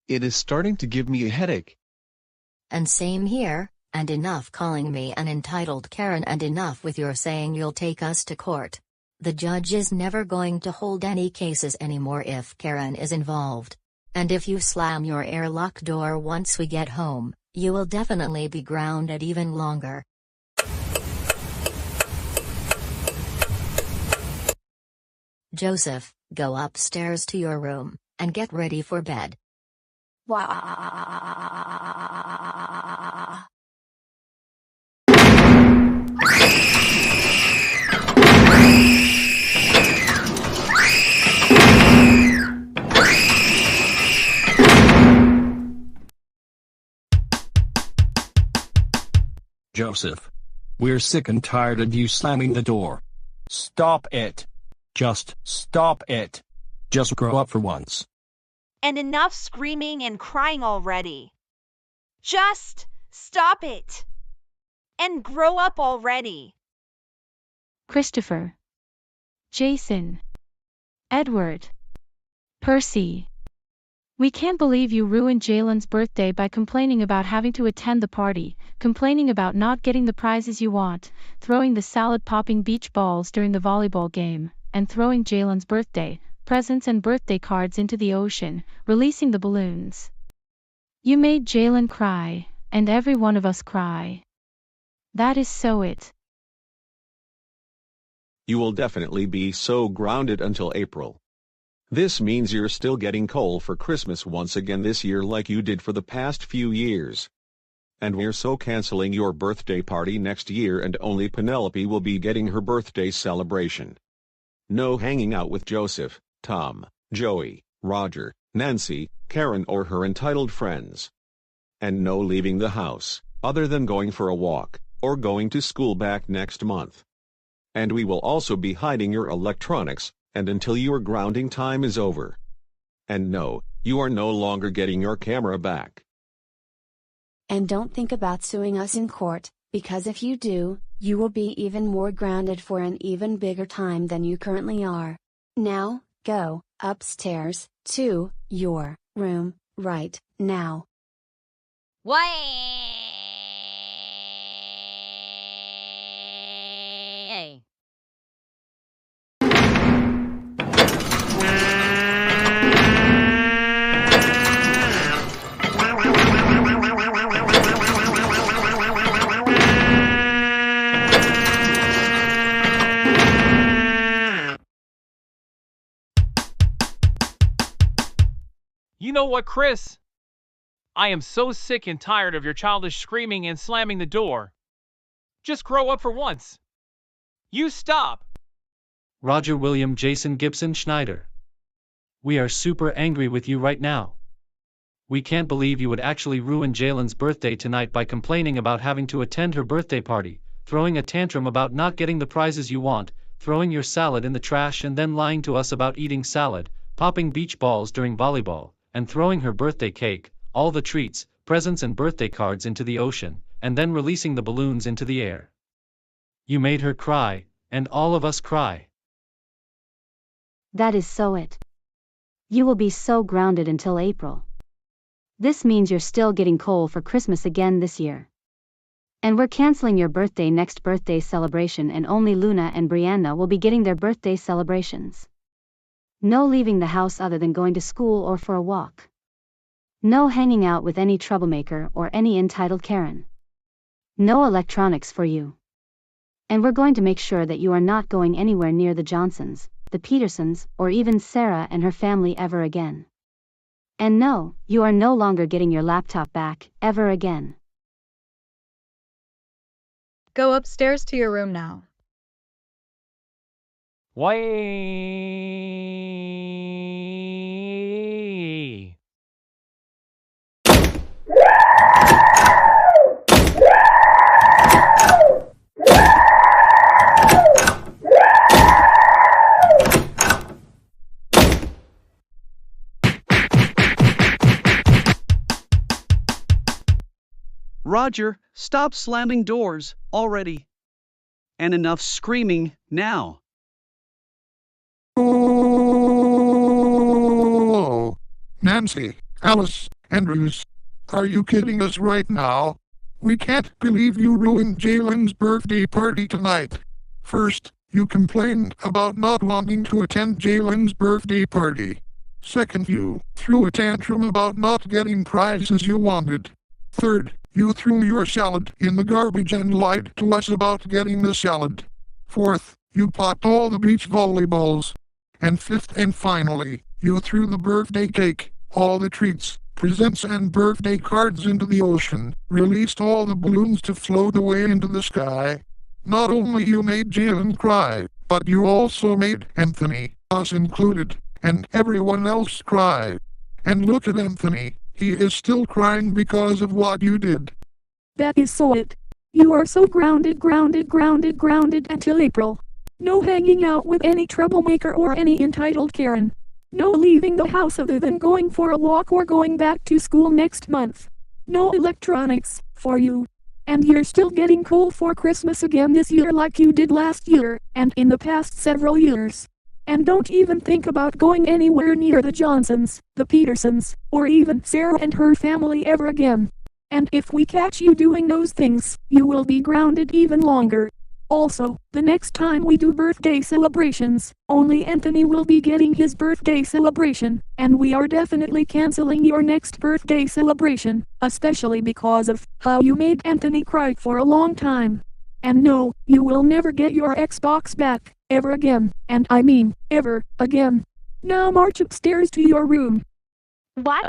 It is starting to give me a headache. And same here, and enough calling me an entitled Karen and enough with your saying you'll take us to court. The judge is never going to hold any cases anymore if Karen is involved. And if you slam your airlock door once we get home, you will definitely be grounded even longer. Joseph, go upstairs to your room, and get ready for bed. Joseph. We're sick and tired of you slamming the door. Stop it. Just stop it. Just grow up for once. And enough screaming and crying already. Just stop it. And grow up already. Christopher, Jason, Edward, Percy. We can't believe you ruined Jalen's birthday by complaining about having to attend the party, complaining about not getting the prizes you want, throwing the salad-popping beach balls during the volleyball game, and throwing Jalen's birthday presents and birthday cards into the ocean, releasing the balloons. You made Jalen cry, and every one of us cry. That is so it. You will definitely be so grounded until April. This means you're still getting coal for Christmas once again this year like you did for the past few years. And we're so canceling your birthday party next year and only Penelope will be getting her birthday celebration. No hanging out with Joseph, Tom, Joey, Roger, Nancy, Karen or her entitled friends. And no leaving the house, other than going for a walk, or going to school back next month. And we will also be hiding your electronics, and until your grounding time is over. And no, you are no longer getting your camera back. And don't think about suing us in court, Because if you do, you will be even more grounded for an even bigger time than you currently are. Now, go upstairs to your room right now. Way! You know what, Chris? I am so sick and tired of your childish screaming and slamming the door. Just grow up for once. You stop. Roger William Jason Gibson Schneider. We are super angry with you right now. We can't believe you would actually ruin Jalen's birthday tonight by complaining about having to attend her birthday party, throwing a tantrum about not getting the prizes you want, throwing your salad in the trash and then lying to us about eating salad, popping beach balls during volleyball, and throwing her birthday cake, all the treats, presents and birthday cards into the ocean, and then releasing the balloons into the air. You made her cry, and all of us cry. That is so it. You will be so grounded until April. This means you're still getting coal for Christmas again this year. And we're canceling your next birthday celebration, and only Luna and Brianna will be getting their birthday celebrations. No leaving the house other than going to school or for a walk. No hanging out with any troublemaker or any entitled Karen. No electronics for you. And we're going to make sure that you are not going anywhere near the Johnsons, the Petersons, or even Sarah and her family ever again. And no, you are no longer getting your laptop back, ever again. Go upstairs to your room now. Way! Roger, stop slamming doors, already. And enough screaming, now. Oh, Nancy, Alice, Andrews, are you kidding us right now? We can't believe you ruined Jalen's birthday party tonight. First, you complained about not wanting to attend Jalen's birthday party. Second, you threw a tantrum about not getting prizes you wanted. Third, you threw your salad in the garbage and lied to us about getting the salad. Fourth, you popped all the beach volleyballs. And fifth and finally, you threw the birthday cake, all the treats, presents and birthday cards into the ocean, released all the balloons to float away into the sky. Not only you made Jalen cry, but you also made Anthony, us included, and everyone else cry. And look at Anthony. He is still crying because of what you did. That is so it. You are so grounded until April. No hanging out with any troublemaker or any entitled Karen. No leaving the house other than going for a walk or going back to school next month. No electronics, for you. And you're still getting coal for Christmas again this year like you did last year, and in the past several years. And don't even think about going anywhere near the Johnsons, the Petersons, or even Sarah and her family ever again. And if we catch you doing those things, you will be grounded even longer. Also, the next time we do birthday celebrations, only Anthony will be getting his birthday celebration, and we are definitely canceling your next birthday celebration, especially because of how you made Anthony cry for a long time. And no, you will never get your Xbox back, ever again, and I mean, ever again. Now march upstairs to your room. What?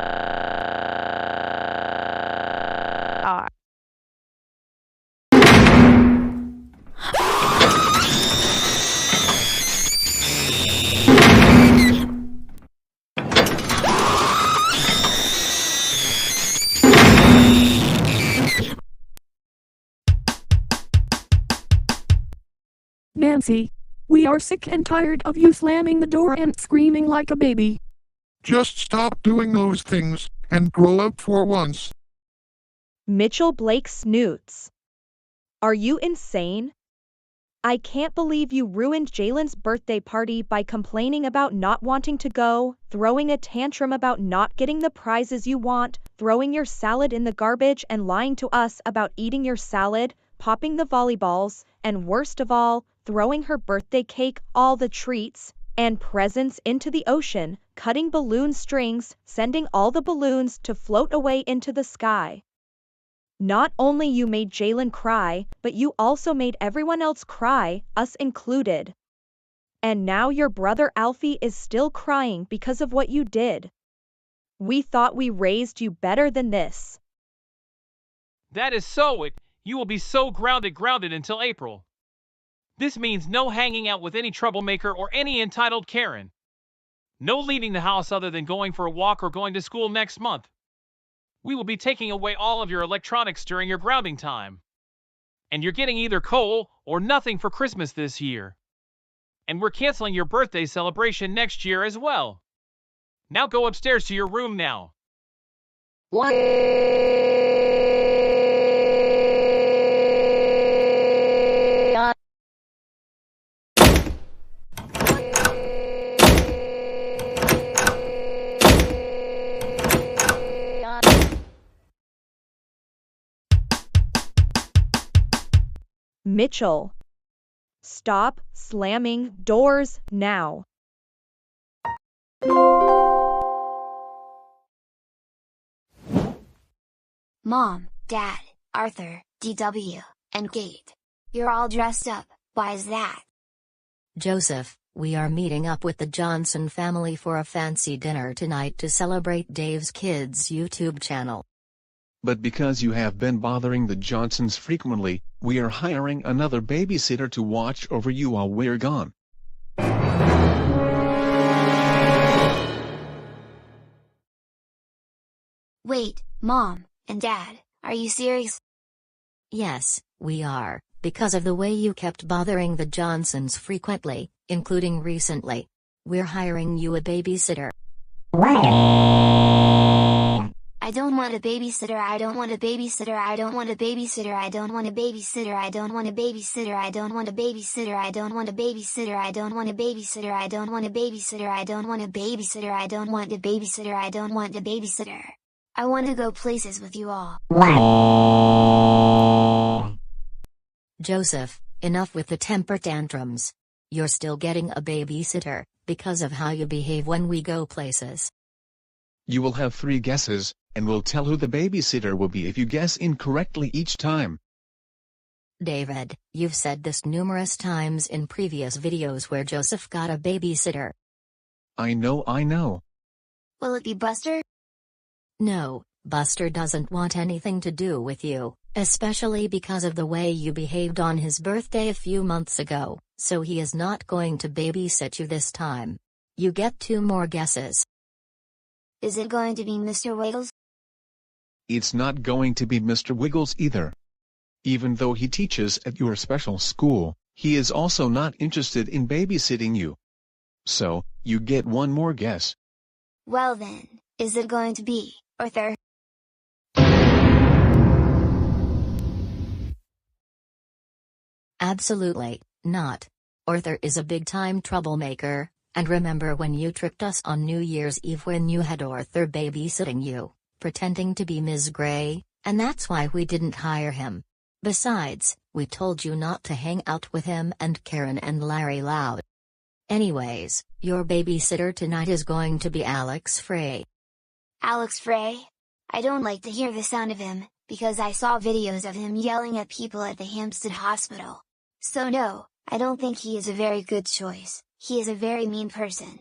Nancy, we are sick and tired of you slamming the door and screaming like a baby. Just stop doing those things, and grow up for once. Mitchell Blake Snoots. Are you insane? I can't believe you ruined Jalen's birthday party by complaining about not wanting to go, throwing a tantrum about not getting the prizes you want, throwing your salad in the garbage and lying to us about eating your salad, popping the volleyballs, and worst of all, throwing her birthday cake, all the treats, and presents into the ocean, cutting balloon strings, sending all the balloons to float away into the sky. Not only you made Jalen cry, but you also made everyone else cry, us included. And now your brother Alfie is still crying because of what you did. We thought we raised you better than this. That is so it. You will be so grounded until April. This means no hanging out with any troublemaker or any entitled Karen. No leaving the house other than going for a walk or going to school next month. We will be taking away all of your electronics during your grounding time. And you're getting either coal or nothing for Christmas this year. And we're canceling your birthday celebration next year as well. Now go upstairs to your room now. What? Mitchell. Stop slamming doors now. Mom, Dad, Arthur, DW, and Kate. You're all dressed up, why is that? Joseph, we are meeting up with the Johnson family for a fancy dinner tonight to celebrate Dave's kids' YouTube channel. But because you have been bothering the Johnsons frequently, we are hiring another babysitter to watch over you while we're gone. Wait, Mom and Dad, are you serious? Yes, we are, because of the way you kept bothering the Johnsons frequently, including recently. We're hiring you a babysitter. I don't want a babysitter, I don't want a babysitter, I don't want a babysitter, I don't want a babysitter, I don't want a babysitter, I don't want a babysitter, I don't want a babysitter, I don't want a babysitter, I don't want a babysitter, I don't want a babysitter, I don't want a babysitter, I don't want a babysitter. I want to go places with you all. Joseph, enough with the temper tantrums. You're still getting a babysitter, because of how you behave when we go places. You will have 3 guesses, and we'll tell who the babysitter will be if you guess incorrectly each time. David, you've said this numerous times in previous videos where Joseph got a babysitter. I know. Will it be Buster? No, Buster doesn't want anything to do with you, especially because of the way you behaved on his birthday a few months ago, so he is not going to babysit you this time. You get 2 more guesses. Is it going to be Mr. Wiggles? It's not going to be Mr. Wiggles either. Even though he teaches at your special school, he is also not interested in babysitting you. So, you get 1 more guess. Well then, is it going to be Arthur? Absolutely not. Arthur is a big-time troublemaker, and remember when you tricked us on New Year's Eve when you had Arthur babysitting you, pretending to be Ms. Gray, and that's why we didn't hire him. Besides, we told you not to hang out with him and Karen and Larry Loud. Anyways, your babysitter tonight is going to be Alex Frey. Alex Frey? I don't like to hear the sound of him, because I saw videos of him yelling at people at the Hampstead Hospital. So no, I don't think he is a very good choice. He is a very mean person.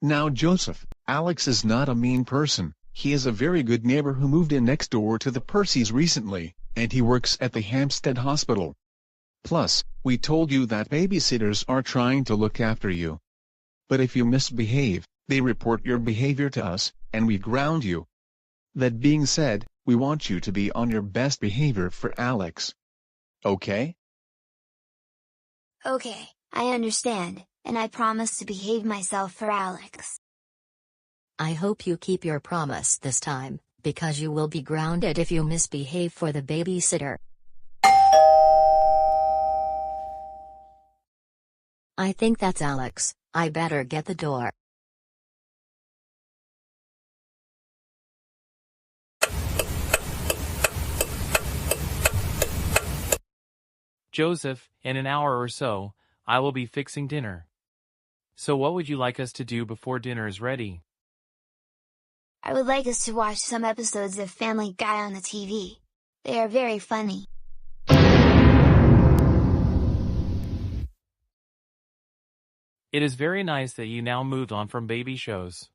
Now Joseph, Alex is not a mean person. He is a very good neighbor who moved in next door to the Percys recently, and he works at the Hampstead Hospital. Plus, we told you that babysitters are trying to look after you. But if you misbehave, they report your behavior to us, and we ground you. That being said, we want you to be on your best behavior for Alex. Okay? Okay, I understand, and I promise to behave myself for Alex. I hope you keep your promise this time, because you will be grounded if you misbehave for the babysitter. I think that's Alex. I better get the door. Joseph, in an hour or so, I will be fixing dinner. So what would you like us to do before dinner is ready? I would like us to watch some episodes of Family Guy on the TV. They are very funny. It is very nice that you now moved on from baby shows.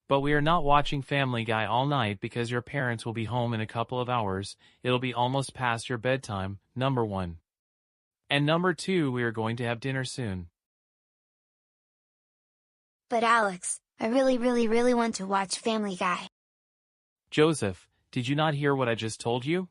But we are not watching Family Guy all night because your parents will be home in a couple of hours. It'll be almost past your bedtime, number 1. And number 2, we are going to have dinner soon. But Alex, I really want to watch Family Guy. Joseph, did you not hear what I just told you?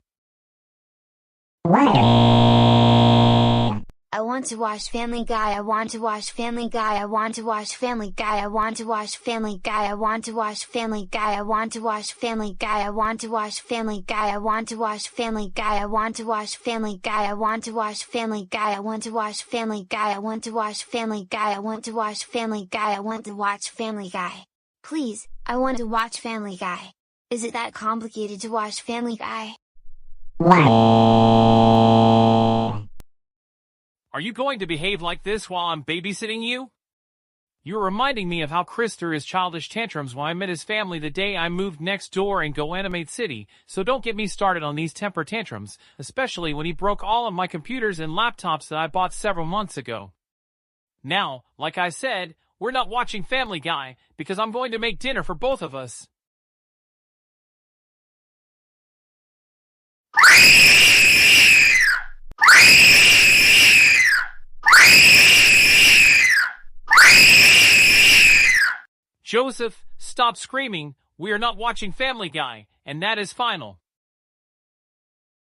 I want to watch Family Guy. I want to watch Family Guy. I want to watch Family Guy. I want to watch Family Guy. I want to watch Family Guy. I want to watch Family Guy. I want to watch Family Guy. I want to watch Family Guy. I want to watch Family Guy. I want to watch Family Guy. I want to watch Family Guy. I want to watch Family Guy. I want to watch Family Guy. I want to watch Family Guy. Please, I want to watch Family Guy. Is it that complicated to watch Family Guy? Are you going to behave like this while I'm babysitting you? You're reminding me of how Chris threw his childish tantrums when I met his family the day I moved next door in GoAnimate City, so don't get me started on these temper tantrums, especially when he broke all of my computers and laptops that I bought several months ago. Now, like I said, we're not watching Family Guy, because I'm going to make dinner for both of us. Joseph, stop screaming. We are not watching Family Guy, and that is final.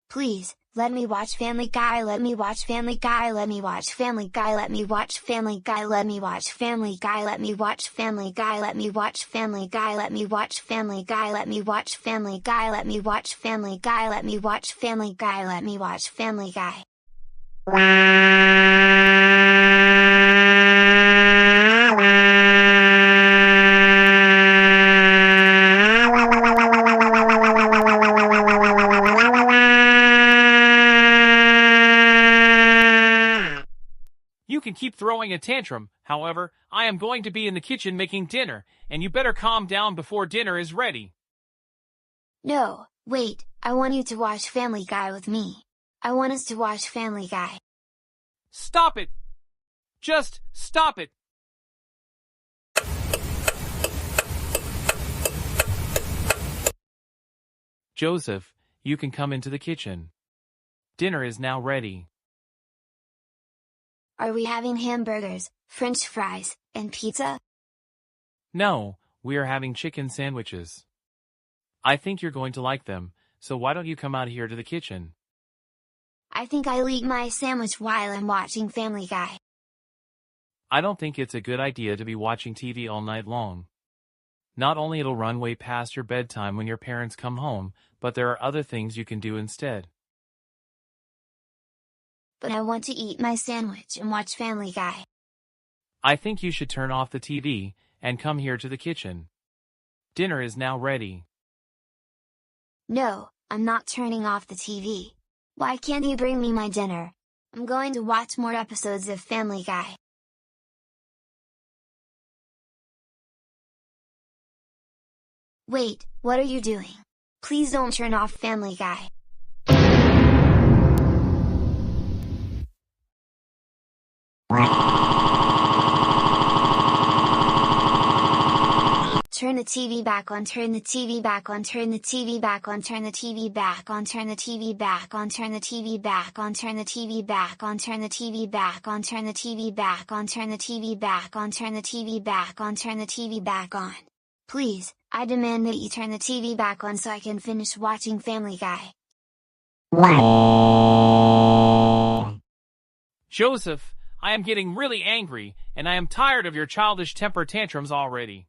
Please, let me watch Family Guy. Let me watch Family Guy. Let me watch Family Guy. Let me watch Family Guy. Let me watch Family Guy. Let me watch Family Guy. Let me watch Family Guy. Let me watch Family Guy. Let me watch Family Guy. Let me watch Family Guy. Let me watch Family Guy. Let me watch Family Guy. You can keep throwing a tantrum, however, I am going to be in the kitchen making dinner, and you better calm down before dinner is ready. No, wait, I want you to watch Family Guy with me. I want us to watch Family Guy. Stop it! Just stop it! Joseph, you can come into the kitchen. Dinner is now ready. Are we having hamburgers, French fries, and pizza? No, we are having chicken sandwiches. I think you're going to like them, so why don't you come out here to the kitchen? I think I'll eat my sandwich while I'm watching Family Guy. I don't think it's a good idea to be watching TV all night long. Not only it'll run way past your bedtime when your parents come home, but there are other things you can do instead. But I want to eat my sandwich and watch Family Guy. I think you should turn off the TV and come here to the kitchen. Dinner is now ready. No, I'm not turning off the TV. Why can't you bring me my dinner? I'm going to watch more episodes of Family Guy. Wait, what are you doing? Please don't turn off Family Guy. Turn the TV back on, turn the TV back on, turn the TV back on, turn the TV back on, turn the TV back on, turn the TV back on, turn the TV back on, turn the TV back on, turn the TV back on, turn the TV back on, turn the TV back on, turn the TV back on. Please, I demand that you turn the TV back on so I can finish watching Family Guy. Joseph, I am getting really angry, and I am tired of your childish temper tantrums already.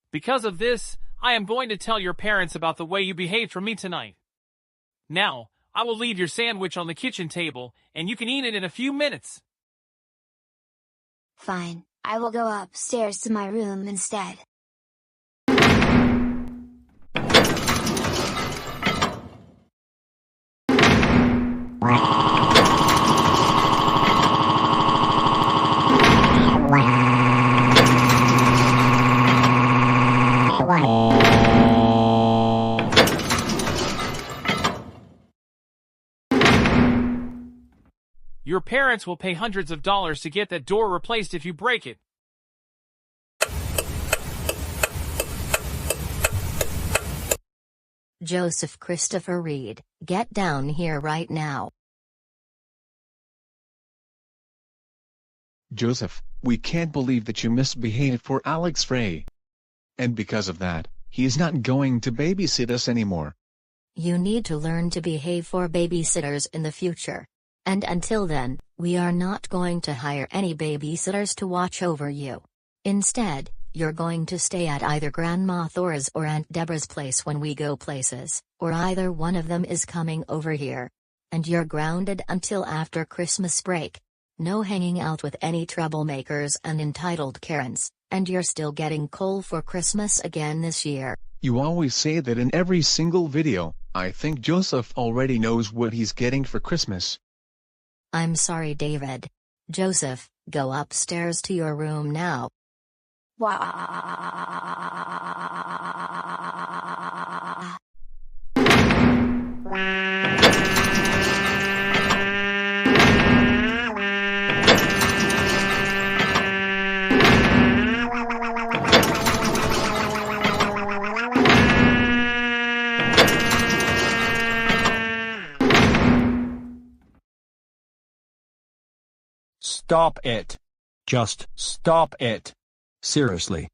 Because of this, I am going to tell your parents about the way you behaved for me tonight. Now, I will leave your sandwich on the kitchen table, and you can eat it in a few minutes. Fine, I will go upstairs to my room instead. Your parents will pay hundreds of dollars to get that door replaced if you break it. Joseph Christopher Reed, get down here right now. Joseph, we can't believe that you misbehaved for Alex Frey. And because of that, he is not going to babysit us anymore. You need to learn to behave for babysitters in the future. And until then, we are not going to hire any babysitters to watch over you. Instead, you're going to stay at either Grandma Thor's or Aunt Deborah's place when we go places, or either one of them is coming over here. And you're grounded until after Christmas break. No hanging out with any troublemakers and entitled Karens, and you're still getting coal for Christmas again this year. You always say that in every single video. I think Joseph already knows what he's getting for Christmas. I'm sorry, David. Joseph, go upstairs to your room now. Stop it. Just stop it. Seriously.